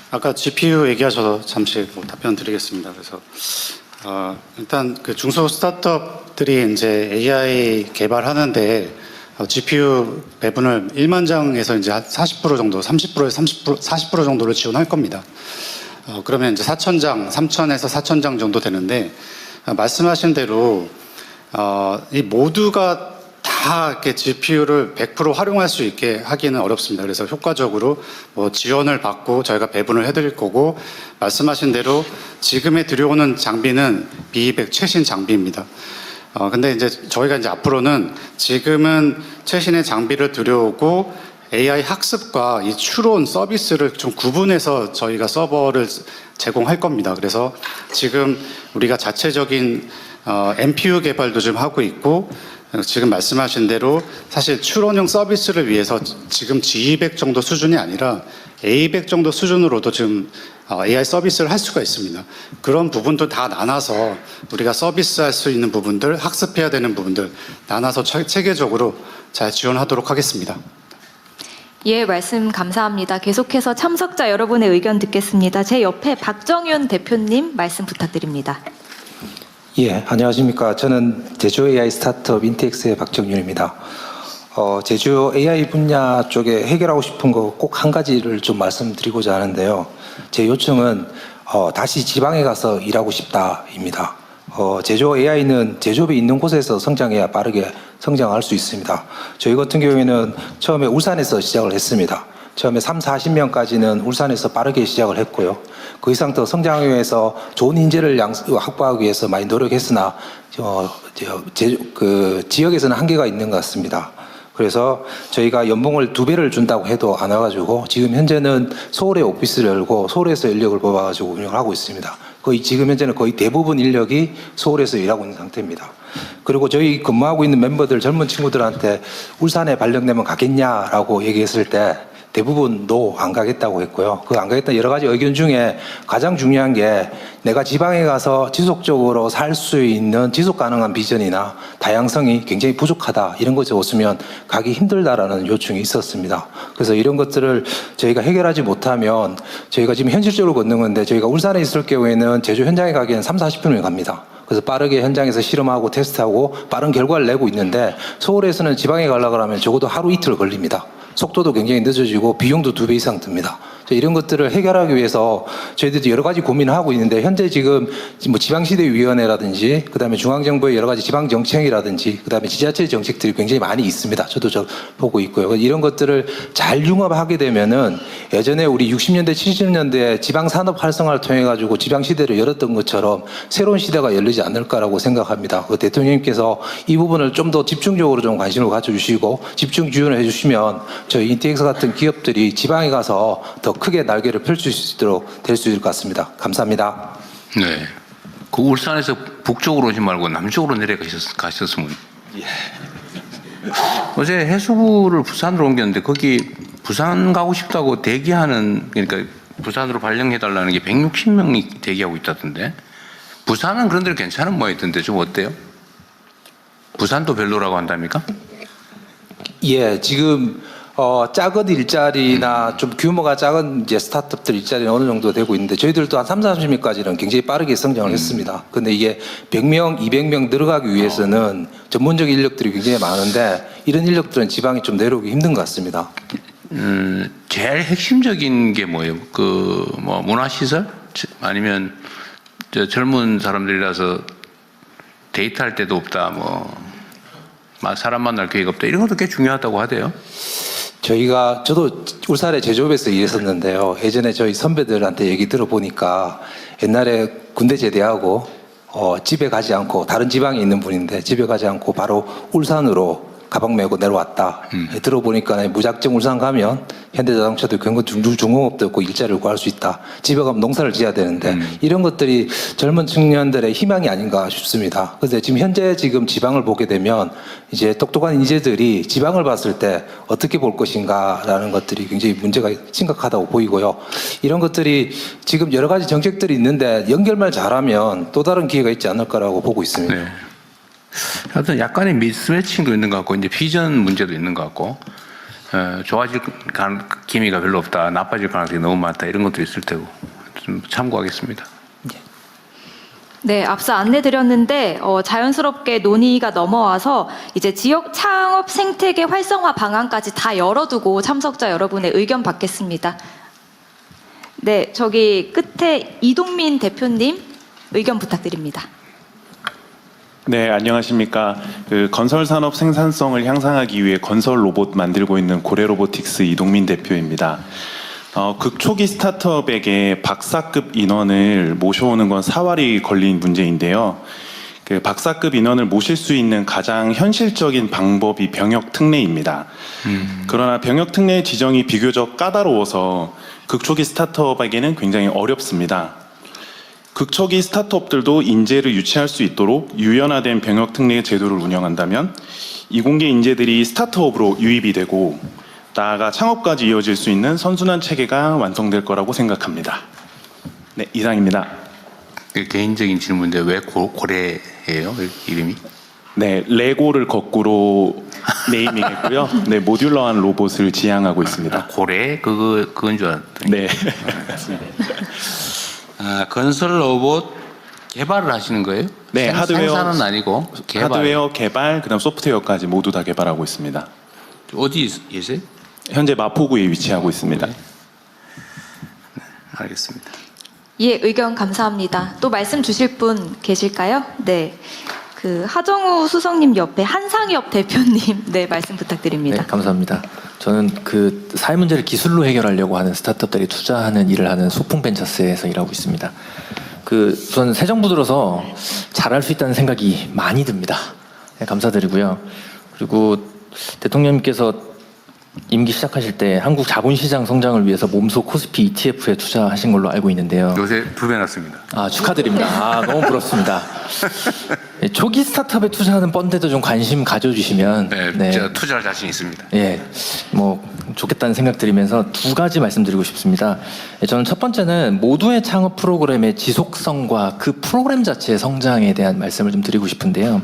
아까 GPU 얘기하셔서 잠시 답변 드리겠습니다. 그래서 일단 그 중소 스타트업들이 이제 AI 개발하는데 GPU 배분을 1만 장에서 이제 한 40% 정도, 30%에서 40% 정도를 지원할 겁니다. 그러면 이제 4,000장, 3,000에서 4,000장 정도 되는데 말씀하신 대로 이 모두가 다 이렇게 GPU를 100% 활용할 수 있게 하기는 어렵습니다. 그래서 효과적으로 뭐 지원을 받고 저희가 배분을 해드릴 거고 말씀하신 대로 지금에 들여오는 장비는 비입액 최신 장비입니다. 근데 이제 저희가 이제 앞으로는 지금은 최신의 장비를 들여오고 AI 학습과 이 추론 서비스를 좀 구분해서 저희가 서버를 제공할 겁니다. 그래서 지금 우리가 자체적인 NPU 개발도 좀 하고 있고 지금 말씀하신 대로 사실 추론형 서비스를 위해서 지금 G200 정도 수준이 아니라 A100 정도 수준으로도 지금 AI 서비스를 할 수가 있습니다. 그런 부분도 다 나눠서 우리가 서비스할 수 있는 부분들, 학습해야 되는 부분들 나눠서 체계적으로 잘 지원하도록 하겠습니다. 예, 말씀 감사합니다. 계속해서 참석자 여러분의 의견 듣겠습니다. 제 옆에 박정윤 대표님 말씀 부탁드립니다. 예, 안녕하십니까. 저는 제조 AI 스타트업 인텍스의 박정윤입니다. 제조 AI 분야 쪽에 해결하고 싶은 거 꼭 한 가지를 좀 말씀드리고자 하는데요. 제 요청은 다시 지방에 가서 일하고 싶다입니다. 제조 AI는 제조업이 있는 곳에서 성장해야 빠르게 성장할 수 있습니다. 저희 같은 경우에는 처음에 울산에서 시작을 했습니다. 처음에 3, 40명까지는 울산에서 빠르게 시작을 했고요. 그 이상 더 성장하기 위해서 좋은 인재를 확보하기 위해서 많이 노력했으나 지역에서는 한계가 있는 것 같습니다. 그래서 저희가 연봉을 2배를 준다고 해도 안 와가지고 지금 현재는 서울에 오피스를 열고 서울에서 인력을 뽑아가지고 운영을 하고 있습니다. 거의 지금 현재는 거의 대부분 인력이 서울에서 일하고 있는 상태입니다. 그리고 저희 근무하고 있는 멤버들 젊은 친구들한테 울산에 발령되면 가겠냐라고 얘기했을 때 대부분 안 가겠다고 했고요. 그 안 가겠다는 여러 가지 의견 중에 가장 중요한 게 내가 지방에 가서 지속적으로 살 수 있는 지속 가능한 비전이나 다양성이 굉장히 부족하다. 이런 것이 없으면 가기 힘들다라는 요청이 있었습니다. 그래서 이런 것들을 저희가 해결하지 못하면 저희가 지금 현실적으로 걷는 건데 저희가 울산에 있을 경우에는 제조 현장에 가기에는 3, 40분이면 갑니다. 그래서 빠르게 현장에서 실험하고 테스트하고 빠른 결과를 내고 있는데 서울에서는 지방에 가려고 하면 적어도 하루 이틀 걸립니다. 속도도 굉장히 늦어지고 비용도 2배 이상 듭니다. 이런 것들을 해결하기 위해서 저희들도 여러 가지 고민을 하고 있는데 현재 지금 뭐 지방시대위원회라든지 그다음에 중앙정부의 여러 가지 지방정책이라든지 그다음에 지자체 정책들이 굉장히 많이 있습니다. 저도 보고 있고요. 이런 것들을 잘 융합하게 되면은 예전에 우리 60년대 70년대 지방산업 활성화를 통해 가지고 지방시대를 열었던 것처럼 새로운 시대가 열리지 않을까라고 생각합니다. 대통령님께서 이 부분을 좀 더 집중적으로 좀 관심을 가져주시고 집중 지원을 해주시면 저희 인텍스 같은 기업들이 지방에 가서 더 크게 날개를 펼칠 수 있도록 될 수 있을 것 같습니다. 감사합니다. 네. 그 울산에서 북쪽으로 오지 말고 남쪽으로 내려가셨으면. 예. 어제 해수부를 부산으로 옮겼는데 거기 부산 가고 싶다고 대기하는 그러니까 부산으로 발령해달라는 게 160명이 대기하고 있다던데 부산은 그런 데는 괜찮은 모양이던데 좀 어때요? 부산도 별로라고 한답니까? 예, 지금 작은 일자리나 좀 규모가 작은 이제 스타트업들 일자리는 어느 정도 되고 있는데 저희들도 한 3, 40명까지는 굉장히 빠르게 성장을 했습니다. 근데 이게 100명, 200명 늘어가기 위해서는 전문적인 인력들이 굉장히 많은데 이런 인력들은 지방에 좀 내려오기 힘든 것 같습니다. 제일 핵심적인 게 뭐예요? 뭐 문화시설? 아니면 젊은 사람들이라서 데이트할 때도 없다, 사람 만날 기회가 없다, 이런 것도 꽤 중요하다고 하대요. 저도 울산의 제조업에서 일했었는데요. 예전에 저희 선배들한테 얘기 들어보니까 옛날에 군대 제대하고 집에 가지 않고 다른 지방에 있는 분인데 집에 가지 않고 바로 울산으로 가방 메고 내려왔다. 들어보니까 무작정 울산 가면 현대자동차도 경고 중공업도 없고 일자리를 구할 수 있다. 집에 가면 농사를 지어야 되는데 이런 것들이 젊은 청년들의 희망이 아닌가 싶습니다. 그런데 지금 지방을 보게 되면 이제 똑똑한 인재들이 지방을 봤을 때 어떻게 볼 것인가라는 것들이 굉장히 문제가 심각하다고 보이고요. 이런 것들이 지금 여러 가지 정책들이 있는데 연결만 잘하면 또 다른 기회가 있지 않을까라고 보고 있습니다. 네. 하여튼 약간의 미스매칭도 있는 것 같고 이제 비전 문제도 있는 것 같고 좋아질 기미가 별로 없다, 나빠질 가능성이 너무 많다, 이런 것도 있을 테고 좀 참고하겠습니다. 네, 앞서 안내드렸는데 자연스럽게 논의가 넘어와서 이제 지역 창업 생태계 활성화 방안까지 다 열어두고 참석자 여러분의 의견 받겠습니다. 네, 저기 끝에 이동민 대표님 의견 부탁드립니다. 네, 안녕하십니까. 건설 산업 생산성을 향상하기 위해 건설 로봇 만들고 있는 고래로보틱스 이동민 대표입니다. 극초기 스타트업에게 박사급 인원을 모셔오는 건 사활이 걸린 문제인데요. 박사급 인원을 모실 수 있는 가장 현실적인 방법이 병역 특례입니다. 그러나 병역 특례의 지정이 비교적 까다로워서 극초기 스타트업에게는 굉장히 어렵습니다. 극초기 스타트업들도 인재를 유치할 수 있도록 유연화된 병역 특례 제도를 운영한다면 이공계 인재들이 스타트업으로 유입이 되고 나아가 창업까지 이어질 수 있는 선순환 체계가 완성될 거라고 생각합니다. 네, 이상입니다. 개인적인 질문인데 왜 고래예요, 이름이? 네, 레고를 거꾸로 네이밍했고요. 네, 모듈러한 로봇을 지향하고 있습니다. 고래? 그건 줄 알았더니. 네. 건설 로봇 개발을 하시는 거예요? 네, 하드웨어 생산은 아니고 개발. 하드웨어 개발, 그다음 소프트웨어까지 모두 다 개발하고 있습니다. 어디 계세요? 현재 마포구에 위치하고 있습니다. 네, 알겠습니다. 예, 의견 감사합니다. 또 말씀 주실 분 계실까요? 네. 하정우 수석님 옆에 한상엽 대표님, 네, 말씀 부탁드립니다. 네, 감사합니다. 저는 사회 문제를 기술로 해결하려고 하는 스타트업들이 투자하는 일을 하는 소풍벤처스에서 일하고 있습니다. 우선 새 정부 들어서 잘할 수 있다는 생각이 많이 듭니다. 네, 감사드리고요. 그리고 대통령님께서 임기 시작하실 때 한국 자본시장 성장을 위해서 몸소 코스피 ETF에 투자하신 걸로 알고 있는데요. 요새 2배 났습니다. 축하드립니다. 너무 부럽습니다. 초기 스타트업에 투자하는 펀드도 좀 관심 가져주시면. 네, 제가 투자할 자신 있습니다. 예, 좋겠다는 생각 드리면서 두 가지 말씀드리고 싶습니다. 저는 첫 번째는 모두의 창업 프로그램의 지속성과 그 프로그램 자체의 성장에 대한 말씀을 좀 드리고 싶은데요.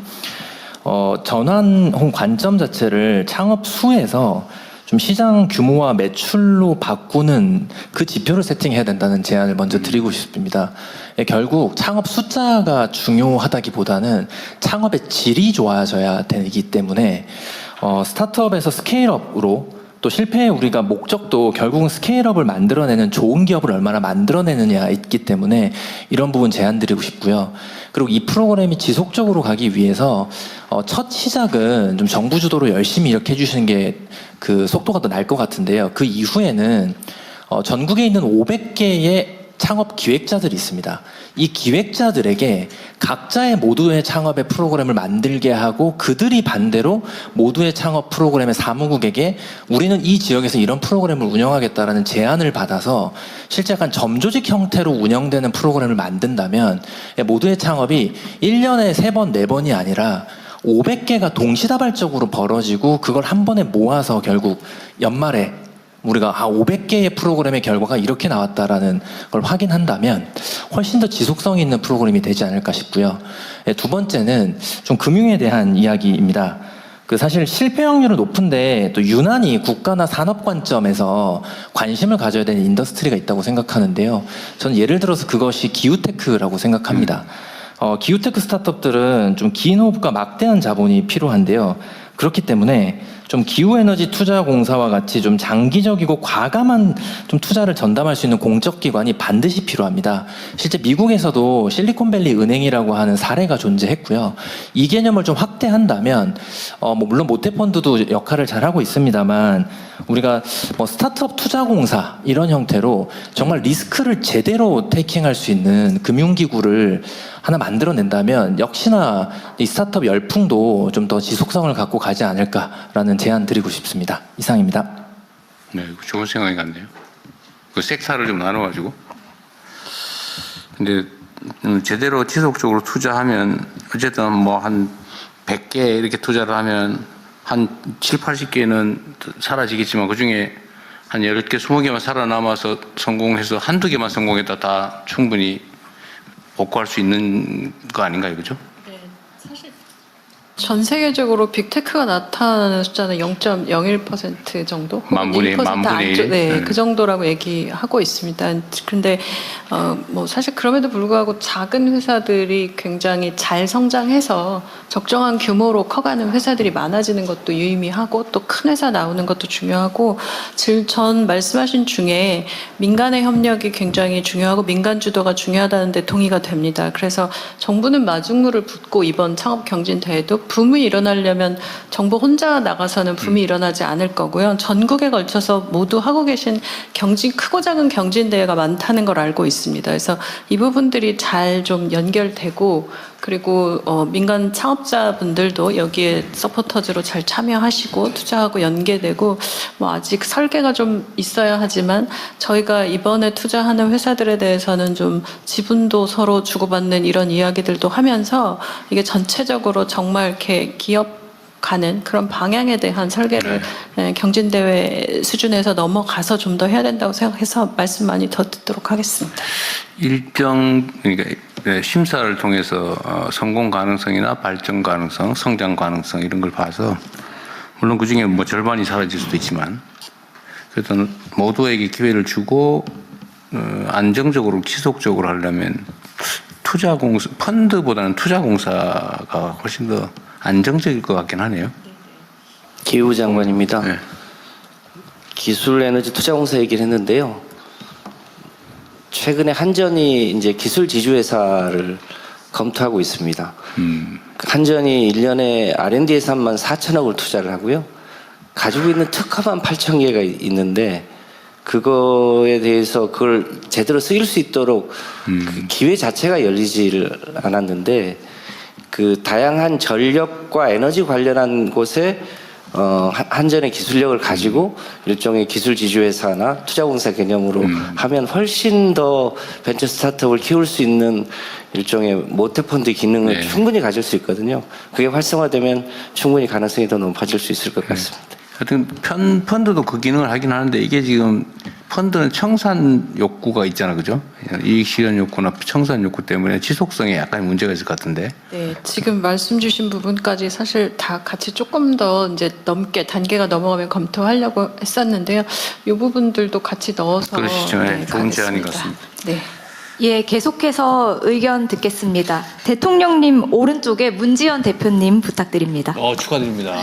전환 혹은 관점 자체를 창업 수에서 좀 시장 규모와 매출로 바꾸는 그 지표를 세팅해야 된다는 제안을 먼저 드리고 싶습니다. 결국 창업 숫자가 중요하다기보다는 창업의 질이 좋아져야 되기 때문에 스타트업에서 스케일업으로 또 실패의 우리가 목적도 결국은 스케일업을 만들어내는 좋은 기업을 얼마나 만들어내느냐 있기 때문에 이런 부분 제안드리고 싶고요. 그리고 이 프로그램이 지속적으로 가기 위해서 첫 시작은 좀 정부 주도로 열심히 이렇게 해주시는 게 속도가 더 날 것 같은데요. 그 이후에는 전국에 있는 500개의 창업 기획자들이 있습니다. 이 기획자들에게 각자의 모두의 창업의 프로그램을 만들게 하고 그들이 반대로 모두의 창업 프로그램의 사무국에게 우리는 이 지역에서 이런 프로그램을 운영하겠다라는 제안을 받아서 실제 약간 점조직 형태로 운영되는 프로그램을 만든다면 모두의 창업이 1년에 3번, 4번이 아니라 500개가 동시다발적으로 벌어지고 그걸 한 번에 모아서 결국 연말에 우리가 500개의 프로그램의 결과가 이렇게 나왔다라는 걸 확인한다면 훨씬 더 지속성이 있는 프로그램이 되지 않을까 싶고요. 두 번째는 좀 금융에 대한 이야기입니다. 사실 실패 확률은 높은데 또 유난히 국가나 산업 관점에서 관심을 가져야 되는 인더스트리가 있다고 생각하는데요. 저는 예를 들어서 그것이 기후테크라고 생각합니다. 기후테크 스타트업들은 좀 긴 호흡과 막대한 자본이 필요한데요. 그렇기 때문에 좀 기후에너지 투자공사와 같이 좀 장기적이고 과감한 좀 투자를 전담할 수 있는 공적 기관이 반드시 필요합니다. 실제 미국에서도 실리콘밸리 은행이라고 하는 사례가 존재했고요. 이 개념을 좀 확대한다면 물론 모태펀드도 역할을 잘하고 있습니다만 우리가 스타트업 투자공사 이런 형태로 정말 리스크를 제대로 테이킹할 수 있는 금융기구를 하나 만들어낸다면 역시나 이 스타트업 열풍도 좀 더 지속성을 갖고 가지 않을까라는 제안 드리고 싶습니다. 이상입니다. 네, 좋은 생각이 같네요. 그 섹터를 좀 나눠가지고. 근데 제대로 지속적으로 투자하면 어쨌든 뭐 한 100개 이렇게 투자를 하면 한 7, 80개는 사라지겠지만 그중에 한 10개, 20개만 살아남아서 성공해서 한두 개만 성공했다 다 충분히 복구할 수 있는 거 아닌가요? 그죠? 전 세계적으로 빅테크가 나타나는 숫자는 0.01% 정도? 만분의 1% 만분의 안쪽, 1. 네, 그 정도라고 얘기하고 있습니다. 근데 뭐 사실 그럼에도 불구하고 작은 회사들이 굉장히 잘 성장해서 적정한 규모로 커가는 회사들이 많아지는 것도 유의미하고 또 큰 회사 나오는 것도 중요하고 전 말씀하신 중에 민간의 협력이 굉장히 중요하고 민간 주도가 중요하다는데 동의가 됩니다. 그래서 정부는 마중물을 붓고 이번 창업 경진 대회도 붐이 일어나려면 정부 혼자 나가서는 붐이 일어나지 않을 거고요. 전국에 걸쳐서 모두 하고 계신 크고 작은 경진 대회가 많다는 걸 알고 있습니다. 그래서 이 부분들이 잘 좀 연결되고 그리고 민간 창업자분들도 여기에 서포터즈로 잘 참여하시고 투자하고 연계되고 뭐 아직 설계가 좀 있어야 하지만 저희가 이번에 투자하는 회사들에 대해서는 좀 지분도 서로 주고받는 이런 이야기들도 하면서 이게 전체적으로 정말 이렇게 기업 가는 그런 방향에 대한 설계를 경진대회 수준에서 넘어가서 좀 더 해야 된다고 생각해서 말씀 많이 더 듣도록 하겠습니다. 그러니까 심사를 통해서 성공 가능성이나 발전 가능성, 성장 가능성 이런 걸 봐서 물론 그중에 뭐 절반이 사라질 수도 있지만 그래도 모두에게 기회를 주고 안정적으로 지속적으로 하려면 투자공사 펀드보다는 투자공사가 훨씬 더 안정적일 것 같긴 하네요. 기후 장관입니다. 네. 기술에너지 투자공사 얘기를 했는데요. 최근에 한전이 이제 기술 지주회사를 검토하고 있습니다. 한전이 1년에 R&D 예산만 4천억을 투자를 하고요. 가지고 있는 특허만 8천 개가 있는데 그거에 대해서 그걸 제대로 쓰일 수 있도록 그 기회 자체가 열리지를 않았는데 그 다양한 전력과 에너지 관련한 곳에 한전의 기술력을 가지고 일종의 기술 지주회사나 투자공사 개념으로 하면 훨씬 더 벤처 스타트업을 키울 수 있는 일종의 모태펀드 기능을 충분히 가질 수 있거든요. 그게 활성화되면 충분히 가능성이 더 높아질 수 있을 것 같습니다. 하여튼 펀드도 그 기능을 하긴 하는데 이게 지금 펀드는 청산 욕구가 있잖아, 그죠? 이익 실현 욕구나 청산 욕구 때문에 지속성에 약간 문제가 있을 것 같은데. 네, 지금 말씀 주신 부분까지 사실 다 같이 조금 더 이제 단계가 넘어가면 검토하려고 했었는데요. 이 부분들도 같이 넣어서. 그러시죠. 네, 좋은 제안인 것 가겠습니다. 같습니다. 네. 예, 계속해서 의견 듣겠습니다. 대통령님 오른쪽에 문지연 대표님 부탁드립니다. 축하드립니다.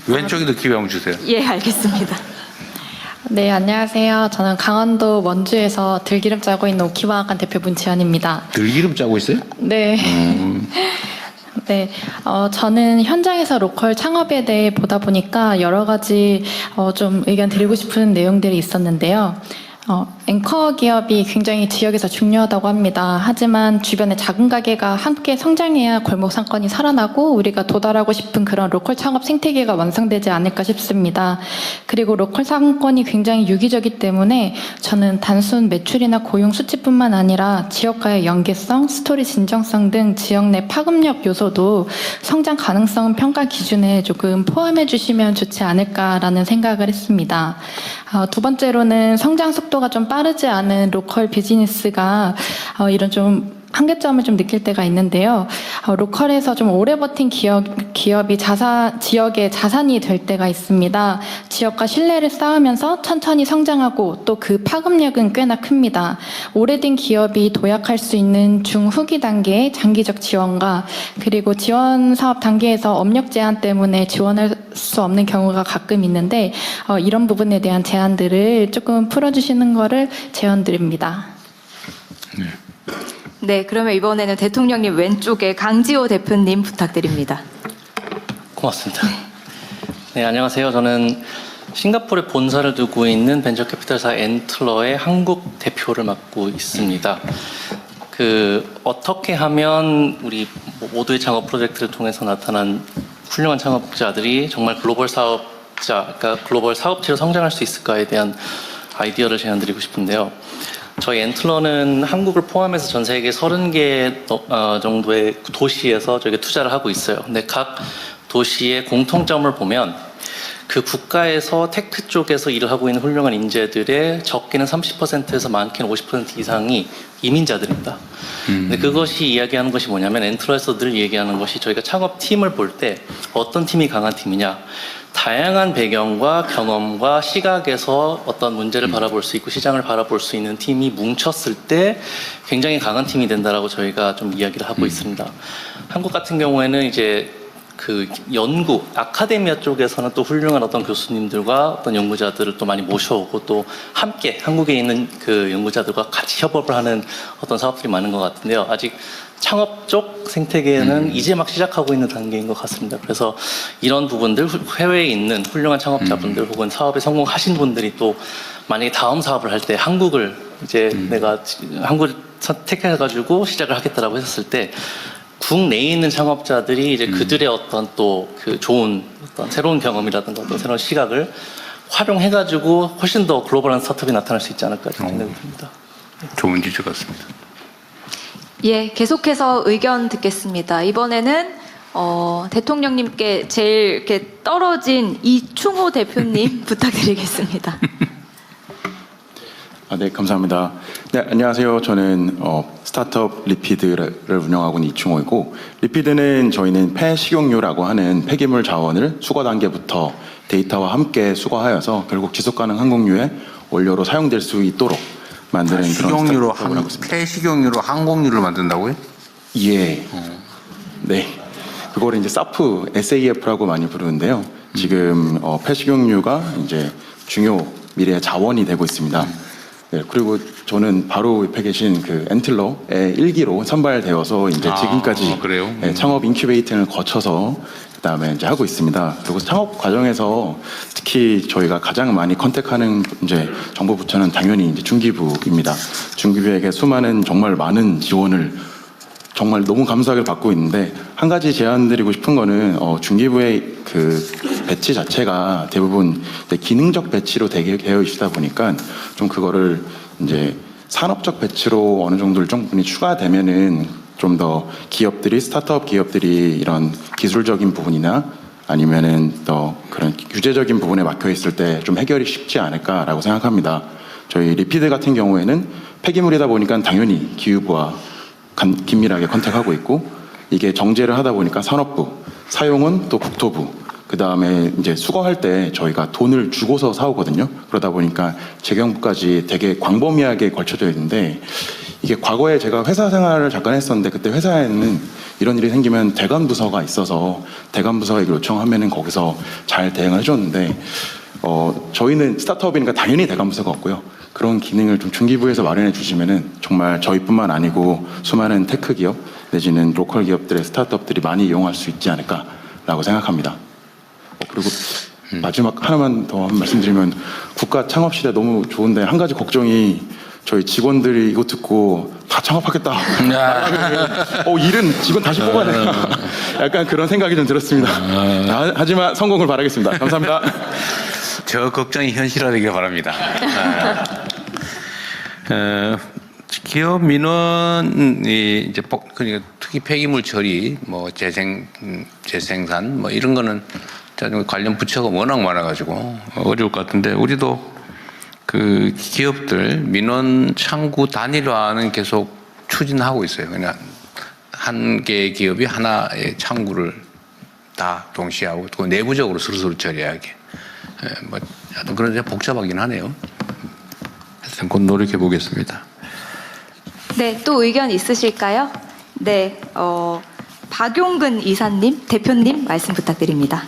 왼쪽에도 기회 한번 주세요. 예, 알겠습니다. 네, 안녕하세요. 저는 강원도 원주에서 들기름 짜고 있는 오키방앗간 대표 문지연입니다. 들기름 짜고 있어요? 네. 네, 저는 현장에서 로컬 창업에 대해 보다 보니까 여러 가지 좀 의견 드리고 싶은 내용들이 있었는데요. 앵커 기업이 굉장히 지역에서 중요하다고 합니다. 하지만 주변에 작은 가게가 함께 성장해야 골목 상권이 살아나고 우리가 도달하고 싶은 그런 로컬 창업 생태계가 완성되지 않을까 싶습니다. 그리고 로컬 상권이 굉장히 유기적이기 때문에 저는 단순 매출이나 고용 수치뿐만 아니라 지역과의 연계성, 스토리 진정성 등 지역 내 파급력 요소도 성장 가능성 평가 기준에 조금 포함해 주시면 좋지 않을까라는 생각을 했습니다. 두 번째로는 성장 속도가 좀 빠르지 않은 로컬 비즈니스가 이런 좀 한계점을 좀 느낄 때가 있는데요. 로컬에서 좀 오래 버틴 기업이 지역의 자산이 될 때가 있습니다. 지역과 신뢰를 쌓으면서 천천히 성장하고 또 그 파급력은 꽤나 큽니다. 오래된 기업이 도약할 수 있는 중후기 단계의 장기적 지원과 그리고 지원 사업 단계에서 업력 제한 때문에 지원할 수 없는 경우가 가끔 있는데 이런 부분에 대한 제한들을 조금 풀어주시는 거를 제안드립니다. 네, 그러면 이번에는 대통령님 왼쪽에 강지호 대표님 부탁드립니다. 고맙습니다. 네, 안녕하세요. 저는 싱가포르에 본사를 두고 있는 벤처캐피탈사 엔틀러의 한국 대표를 맡고 있습니다. 어떻게 하면 우리 모두의 창업 프로젝트를 통해서 나타난 훌륭한 창업자들이 정말 글로벌 그러니까 글로벌 사업체로 성장할 수 있을까에 대한 아이디어를 제안드리고 싶은데요. 저희 엔틀러는 한국을 포함해서 전 세계 30개 정도의 도시에서 저희가 투자를 하고 있어요. 근데 각 도시의 공통점을 보면 그 국가에서 테크 쪽에서 일을 하고 있는 훌륭한 인재들의 적게는 30%에서 많게는 50% 이상이 이민자들입니다. 근데 그것이 이야기하는 것이 뭐냐면 엔틀러에서 늘 얘기하는 것이 저희가 창업팀을 볼 때 어떤 팀이 강한 팀이냐, 다양한 배경과 경험과 시각에서 어떤 문제를 바라볼 수 있고 시장을 바라볼 수 있는 팀이 뭉쳤을 때 굉장히 강한 팀이 된다라고 저희가 좀 이야기를 하고 있습니다. 한국 같은 경우에는 이제 연구, 아카데미아 쪽에서는 또 훌륭한 어떤 교수님들과 어떤 연구자들을 또 많이 모셔오고 또 함께 한국에 있는 그 연구자들과 같이 협업을 하는 어떤 사업들이 많은 것 같은데요. 아직 창업 쪽 생태계는 이제 막 시작하고 있는 단계인 것 같습니다. 그래서 이런 부분들, 해외에 있는 훌륭한 창업자분들 혹은 사업에 성공하신 분들이 또 만약에 다음 사업을 할 때 한국을 이제 내가 한국을 선택해가지고 시작을 하겠다라고 했을 때 국내에 있는 창업자들이 이제 그들의 어떤 또 좋은 어떤 새로운 경험이라든가 어떤 새로운 시각을 활용해가지고 훨씬 더 글로벌한 스타트업이 나타날 수 있지 않을까 생각이 듭니다. 좋은 주제 같습니다. 예, 계속해서 의견 듣겠습니다. 이번에는 대통령님께 제일 이렇게 떨어진 이충호 대표님 부탁드리겠습니다. 네, 감사합니다. 네, 안녕하세요. 저는 스타트업 리피드를 운영하고 있는 이충호이고, 리피드는 저희는 폐식용유라고 하는 폐기물 자원을 수거 단계부터 데이터와 함께 수거하여서 결국 지속가능 항공유의 원료로 사용될 수 있도록 만드는 그런 식용유로 스타트업을 하고 있습니다. 폐식용유로 항공유를 만든다고요? 예. 네. 그거를 이제 SAF라고 많이 부르는데요. 지금 폐식용유가 이제 중요 미래의 자원이 되고 있습니다. 네, 그리고 저는 바로 옆에 계신 그 엔틀러의 1기로 선발되어서 이제 지금까지 네, 창업 인큐베이팅을 거쳐서 그다음에 이제 하고 있습니다. 그리고 창업 과정에서 특히 저희가 가장 많이 컨택하는 이제 정부 부처는 당연히 이제 중기부입니다. 중기부에게 수많은 정말 많은 지원을 정말 너무 감사하게 받고 있는데, 한 가지 제안드리고 싶은 거는 중기부의 그 배치 자체가 대부분 기능적 배치로 되어 있다 보니까 좀 그거를 이제 산업적 배치로 어느 정도 일정 부분이 추가되면은 좀 더 기업들이, 스타트업 기업들이 이런 기술적인 부분이나 아니면은 더 그런 규제적인 부분에 막혀 있을 때 좀 해결이 쉽지 않을까라고 생각합니다. 저희 리피드 같은 경우에는 폐기물이다 보니까 당연히 기후부와 긴밀하게 컨택하고 있고, 이게 정제를 하다 보니까 산업부, 사용은 또 국토부, 그 다음에 이제 수거할 때 저희가 돈을 주고서 사오거든요. 그러다 보니까 재경부까지 되게 광범위하게 걸쳐져 있는데, 이게 과거에 제가 회사 생활을 잠깐 했었는데, 그때 회사에는 이런 일이 생기면 대관 부서가 있어서 대관 부서에게 요청하면은 거기서 잘 대응을 해줬는데, 저희는 스타트업이니까 당연히 대관 부서가 없고요. 그런 기능을 좀 중기부에서 마련해 주시면은 정말 저희뿐만 아니고 수많은 테크 기업 내지는 로컬 기업들의 스타트업들이 많이 이용할 수 있지 않을까라고 생각합니다. 그리고 마지막 하나만 더 말씀드리면, 국가 창업 시대 너무 좋은데 한 가지 걱정이 저희 직원들이 이거 듣고 다 창업하겠다. 일은 직원 다시 뽑아야 되나. 약간 그런 생각이 좀 들었습니다. 하지만 성공을 바라겠습니다. 감사합니다. 저 걱정이 현실화되길 바랍니다. 기업 민원이 이제 그러니까 특히 폐기물 처리, 뭐 재생산 뭐 이런 거는 관련 부처가 워낙 많아가지고 어려울 것 같은데 우리도 그 기업들 민원 창구 단일화는 계속 추진하고 있어요. 그냥 한 개의 기업이 하나의 창구를 다 동시에 하고 또 내부적으로 서로 처리하게. 뭐 하여튼 그런 데 복잡하긴 하네요. 하여튼 곧 노력해 보겠습니다. 네, 또 의견 있으실까요? 네, 박용근 이사님, 대표님 말씀 부탁드립니다.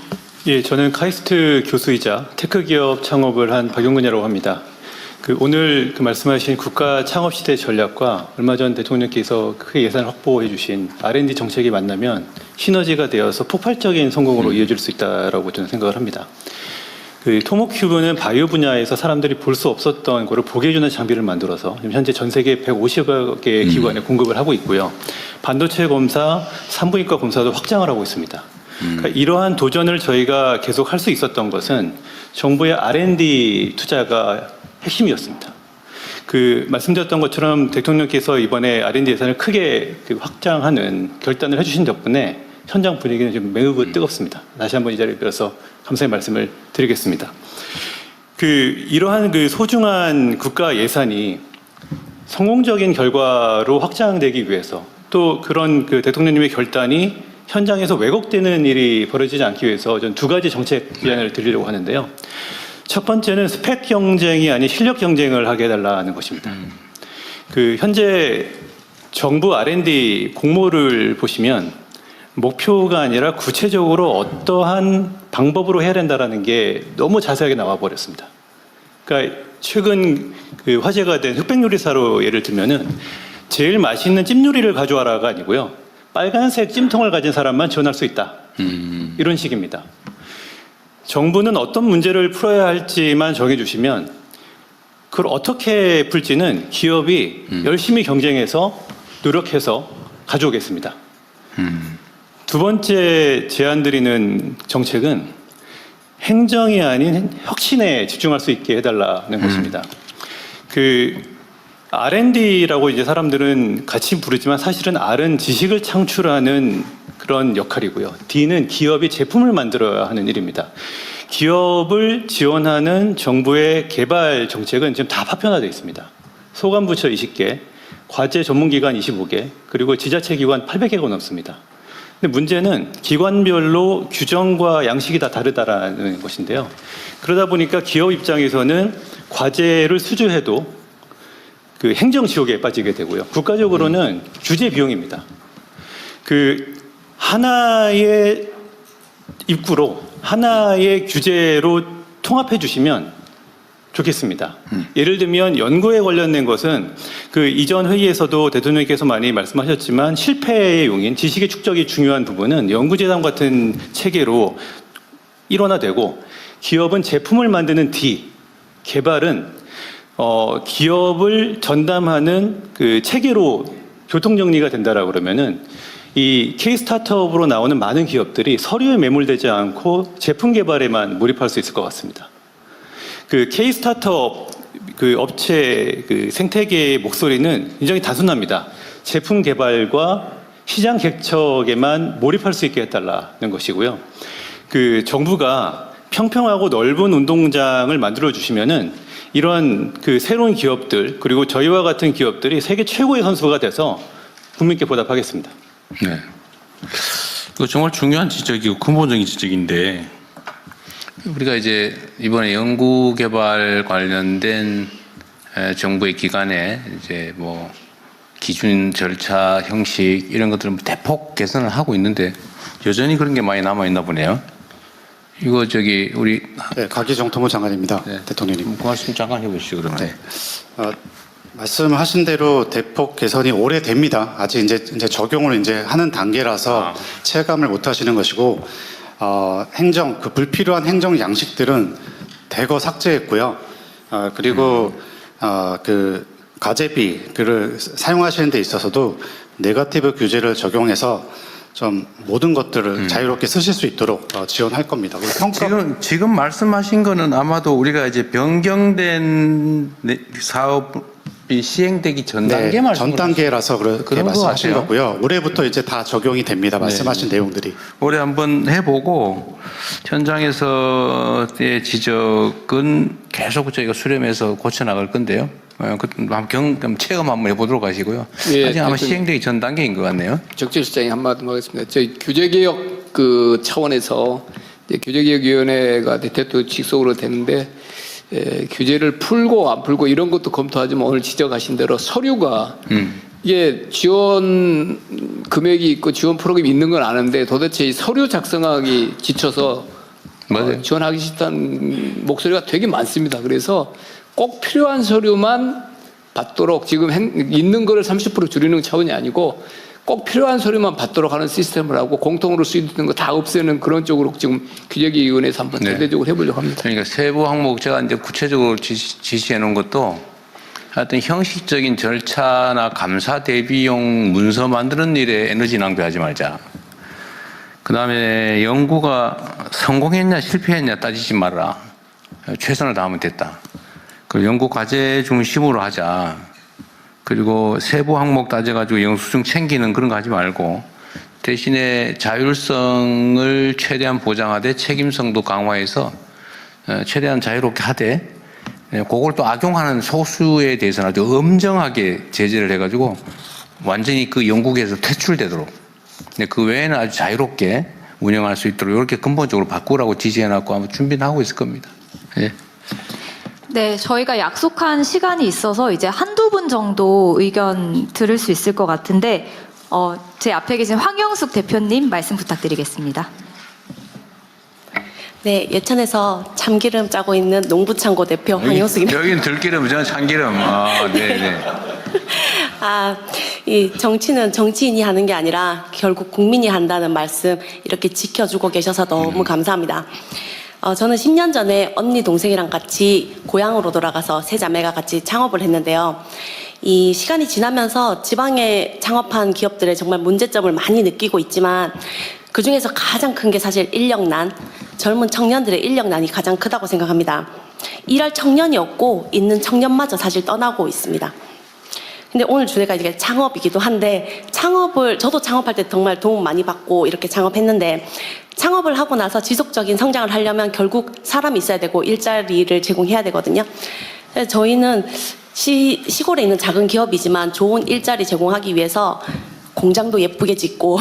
예, 저는 카이스트 교수이자 테크기업 창업을 한 박용근이라고 합니다. 오늘 말씀하신 국가 창업 시대 전략과 얼마 전 대통령께서 크게 예산을 확보해 주신 R&D 정책이 만나면 시너지가 되어서 폭발적인 성공으로 이어질 수 있다고 저는 생각을 합니다. 토모큐브는 바이오 분야에서 사람들이 볼 수 없었던 거를 보게 해주는 장비를 만들어서 현재 전 세계 150여 개의 기관에 공급을 하고 있고요. 반도체 검사, 산부인과 검사도 확장을 하고 있습니다. 그러니까 이러한 도전을 저희가 계속 할 수 있었던 것은 정부의 R&D 투자가 핵심이었습니다. 말씀드렸던 것처럼 대통령께서 이번에 R&D 예산을 크게 확장하는 결단을 해주신 덕분에 현장 분위기는 지금 매우 뜨겁습니다. 다시 한번 이 자리를 빌어서 감사의 말씀을 드리겠습니다. 이러한 소중한 국가 예산이 성공적인 결과로 확장되기 위해서 또 그런 대통령님의 결단이 현장에서 왜곡되는 일이 벌어지지 않기 위해서 저는 두 가지 정책 제안을 드리려고 하는데요. 첫 번째는 스펙 경쟁이 아닌 실력 경쟁을 하게 해달라는 것입니다. 현재 정부 R&D 공모를 보시면 목표가 아니라 구체적으로 어떠한 방법으로 해야 된다는 게 너무 자세하게 나와 버렸습니다. 그러니까 최근 화제가 된 흑백요리사로 예를 들면은 제일 맛있는 찜요리를 가져와라가 아니고요. 빨간색 찜통을 가진 사람만 지원할 수 있다. 이런 식입니다. 정부는 어떤 문제를 풀어야 할지만 정해주시면 그걸 어떻게 풀지는 기업이 열심히 경쟁해서 노력해서 가져오겠습니다. 두 번째 제안드리는 정책은 행정이 아닌 혁신에 집중할 수 있게 해달라는 것입니다. R&D라고 이제 사람들은 같이 부르지만 사실은 R은 지식을 창출하는 그런 역할이고요. D는 기업이 제품을 만들어야 하는 일입니다. 기업을 지원하는 정부의 개발 정책은 지금 다 파편화되어 있습니다. 소관부처 20개, 과제 전문기관 25개, 그리고 지자체 기관 800개가 넘습니다. 근데 문제는 기관별로 규정과 양식이 다 다르다라는 것인데요. 그러다 보니까 기업 입장에서는 과제를 수주해도 행정 지옥에 빠지게 되고요. 국가적으로는 규제 비용입니다. 하나의 입구로 하나의 규제로 통합해 주시면 좋겠습니다. 예를 들면 연구에 관련된 것은 이전 회의에서도 대통령께서 많이 말씀하셨지만 실패의 용인, 지식의 축적이 중요한 부분은 연구재단 같은 체계로 일원화되고 기업은 제품을 만드는 D, 개발은 기업을 전담하는 체계로 교통정리가 된다라고 그러면은 이 K-스타트업으로 나오는 많은 기업들이 서류에 매몰되지 않고 제품 개발에만 몰입할 수 있을 것 같습니다. K-스타트업 업체 생태계의 목소리는 굉장히 단순합니다. 제품 개발과 시장 개척에만 몰입할 수 있게 해달라는 것이고요. 정부가 평평하고 넓은 운동장을 만들어 주시면은 이러한 새로운 기업들 그리고 저희와 같은 기업들이 세계 최고의 선수가 돼서 국민께 보답하겠습니다. 네, 이거 정말 중요한 지적이고 근본적인 지적인데 우리가 이제 이번에 연구개발 관련된 정부의 기관에 이제 뭐 기준, 절차, 형식 이런 것들은 대폭 개선을 하고 있는데 여전히 그런 게 많이 남아 있나 보네요. 이거 우리 가기정통부 장관입니다. 네. 대통령님. 말씀 잠깐 해보시죠 그러면. 네. 말씀하신 대로 대폭 개선이 오래됩니다. 아직 이제 적용을 하는 단계라서 체감을 못 하시는 것이고, 행정, 불필요한 행정 양식들은 대거 삭제했고요. 그리고, 가재비를 사용하시는 데 있어서도 네거티브 규제를 적용해서 좀 모든 것들을 자유롭게 쓰실 수 있도록 지원할 겁니다. 지금 말씀하신 거는 아마도 우리가 이제 변경된 사업이 시행되기 전 단계 네, 말씀 전 단계라서 그렇게 말씀하신 거고요. 올해부터 이제 다 적용이 됩니다. 말씀하신 내용들이. 올해 한번 해보고 현장에서의 지적은 계속 저희가 수렴해서 고쳐 나갈 건데요. 한번 체험 한번 해보도록 하시고요. 예, 아직 아마 시행되기 전 단계인 것 같네요. 적절 시장에 한마디 하겠습니다. 저희 규제개혁 차원에서 규제개혁위원회가 대통령 직속으로 되는데 규제를 풀고 안 풀고 이런 것도 검토하지만 오늘 지적하신 대로 서류가 이게 지원 금액이 있고 지원 프로그램이 있는 건 아는데 도대체 이 서류 작성하기 지쳐서 지원하기 싫다는 목소리가 되게 많습니다. 그래서 꼭 필요한 서류만 받도록 지금 있는 거를 30% 줄이는 차원이 아니고 꼭 필요한 서류만 받도록 하는 시스템을 하고 공통으로 수입되는 거 다 없애는 그런 쪽으로 지금 규제기위원회에서 한번 대대적으로 해보려고 합니다. 그러니까 세부 항목 제가 이제 구체적으로 지시해 놓은 것도 하여튼 형식적인 절차나 감사 대비용 문서 만드는 일에 에너지 낭비하지 말자. 그 다음에 연구가 성공했냐 실패했냐 따지지 말아라. 최선을 다하면 됐다. 그 연구 과제 중심으로 하자. 그리고 세부 항목 따져가지고 영수증 챙기는 그런 거 하지 말고 대신에 자율성을 최대한 보장하되 책임성도 강화해서 최대한 자유롭게 하되 그걸 또 악용하는 소수에 대해서는 아주 엄정하게 제재를 해가지고 완전히 그 영국에서 퇴출되도록 그 외에는 아주 자유롭게 운영할 수 있도록 이렇게 근본적으로 바꾸라고 지시해놨고 아마 준비는 하고 있을 겁니다. 예. 네, 저희가 약속한 시간이 있어서 이제 한두 분 정도 의견 들을 수 있을 것 같은데 제 앞에 계신 황영숙 대표님 말씀 부탁드리겠습니다. 네, 예천에서 참기름 짜고 있는 농부창고 대표 황영숙입니다. 여기는 들기름, 저는 참기름. 네네. 이 정치는 정치인이 하는 게 아니라 결국 국민이 한다는 말씀 이렇게 지켜주고 계셔서 너무 감사합니다. 저는 10년 전에 언니 동생이랑 같이 고향으로 돌아가서 세 자매가 같이 창업을 했는데요. 이 시간이 지나면서 지방에 창업한 기업들의 정말 문제점을 많이 느끼고 있지만 그 중에서 가장 큰 게 사실 인력난, 젊은 청년들의 인력난이 가장 크다고 생각합니다. 일할 청년이 없고 있는 청년마저 사실 떠나고 있습니다. 근데 오늘 주제가 이게 창업이기도 한데 저도 창업할 때 정말 도움 많이 받고 이렇게 창업했는데 창업을 하고 나서 지속적인 성장을 하려면 결국 사람이 있어야 되고 일자리를 제공해야 되거든요. 저희는 시골에 있는 작은 기업이지만 좋은 일자리 제공하기 위해서 공장도 예쁘게 짓고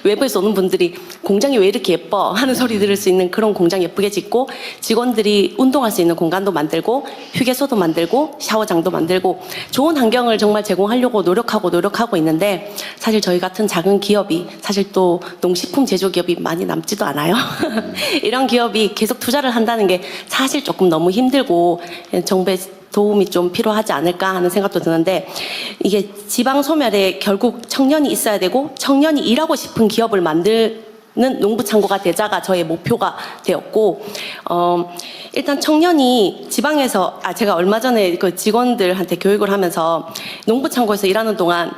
외부에서 오는 분들이 공장이 왜 이렇게 예뻐 하는 소리 들을 수 있는 그런 공장 예쁘게 짓고 직원들이 운동할 수 있는 공간도 만들고 휴게소도 만들고 샤워장도 만들고 좋은 환경을 정말 제공하려고 노력하고 있는데 사실 저희 같은 작은 기업이 사실 또 농식품 제조기업이 많이 남지도 않아요. 이런 기업이 계속 투자를 한다는 게 사실 조금 너무 힘들고 정부의 도움이 좀 필요하지 않을까 하는 생각도 드는데 이게 지방 소멸에 결국 청년이 있어야 되고 청년이 일하고 싶은 기업을 만드는 농부창고가 되자가 저의 목표가 되었고 일단 청년이 지방에서 제가 얼마 전에 그 직원들한테 교육을 하면서 농부창고에서 일하는 동안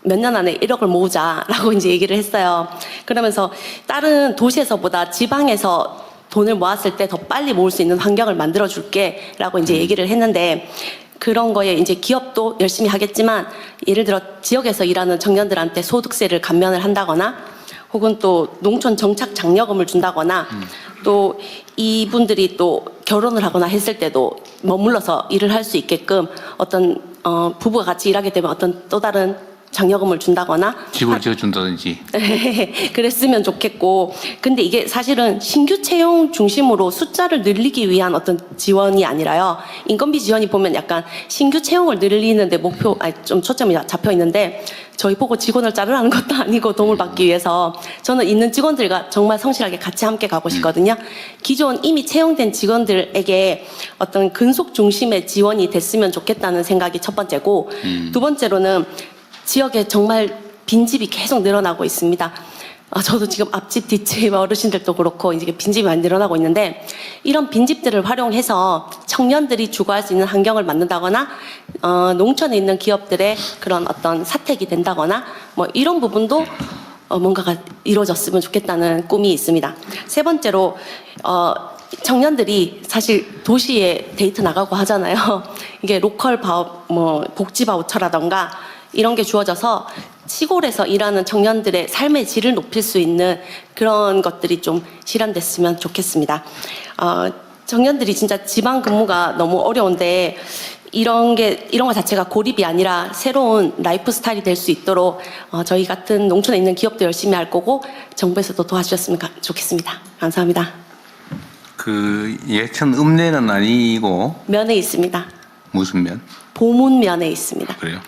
몇 년 안에 1억을 모으자라고 이제 얘기를 했어요. 그러면서 다른 도시에서보다 지방에서 돈을 모았을 때 더 빨리 모을 수 있는 환경을 만들어 줄게 라고 이제 얘기를 했는데 그런 거에 이제 기업도 열심히 하겠지만 예를 들어 지역에서 일하는 청년들한테 소득세를 감면을 한다거나 혹은 또 농촌 정착 장려금을 준다거나 또 이분들이 또 결혼을 하거나 했을 때도 머물러서 일을 할 수 있게끔 어떤 부부가 같이 일하게 되면 어떤 또 다른 장려금을 준다거나 집을 지어준다든지 그랬으면 좋겠고 근데 이게 사실은 신규 채용 중심으로 숫자를 늘리기 위한 어떤 지원이 아니라요. 인건비 지원이 보면 약간 신규 채용을 늘리는데 좀 초점이 잡혀 있는데 저희 보고 직원을 자르라는 것도 아니고 도움을 받기 위해서 저는 있는 직원들과 정말 성실하게 같이 함께 가고 싶거든요. 기존 이미 채용된 직원들에게 어떤 근속 중심의 지원이 됐으면 좋겠다는 생각이 첫 번째고 두 번째로는 지역에 정말 빈집이 계속 늘어나고 있습니다. 저도 지금 앞집, 뒷집 어르신들도 그렇고 이제 빈집이 많이 늘어나고 있는데 이런 빈집들을 활용해서 청년들이 주거할 수 있는 환경을 만든다거나 농촌에 있는 기업들의 그런 어떤 사택이 된다거나 뭐 이런 부분도 뭔가가 이루어졌으면 좋겠다는 꿈이 있습니다. 세 번째로 청년들이 사실 도시에 데이트 나가고 하잖아요. 이게 로컬 바우, 뭐 복지 바우처라던가 이런 게 주어져서 시골에서 일하는 청년들의 삶의 질을 높일 수 있는 그런 것들이 좀 실현됐으면 좋겠습니다. 청년들이 진짜 지방 근무가 너무 어려운데 이런 것 자체가 고립이 아니라 새로운 라이프 스타일이 될 수 있도록 저희 같은 농촌에 있는 기업도 열심히 할 거고 정부에서도 도와주셨으면 좋겠습니다. 감사합니다. 그 예천 읍내는 아니고 면에 있습니다. 무슨 면? 보문면에 있습니다. 그래요.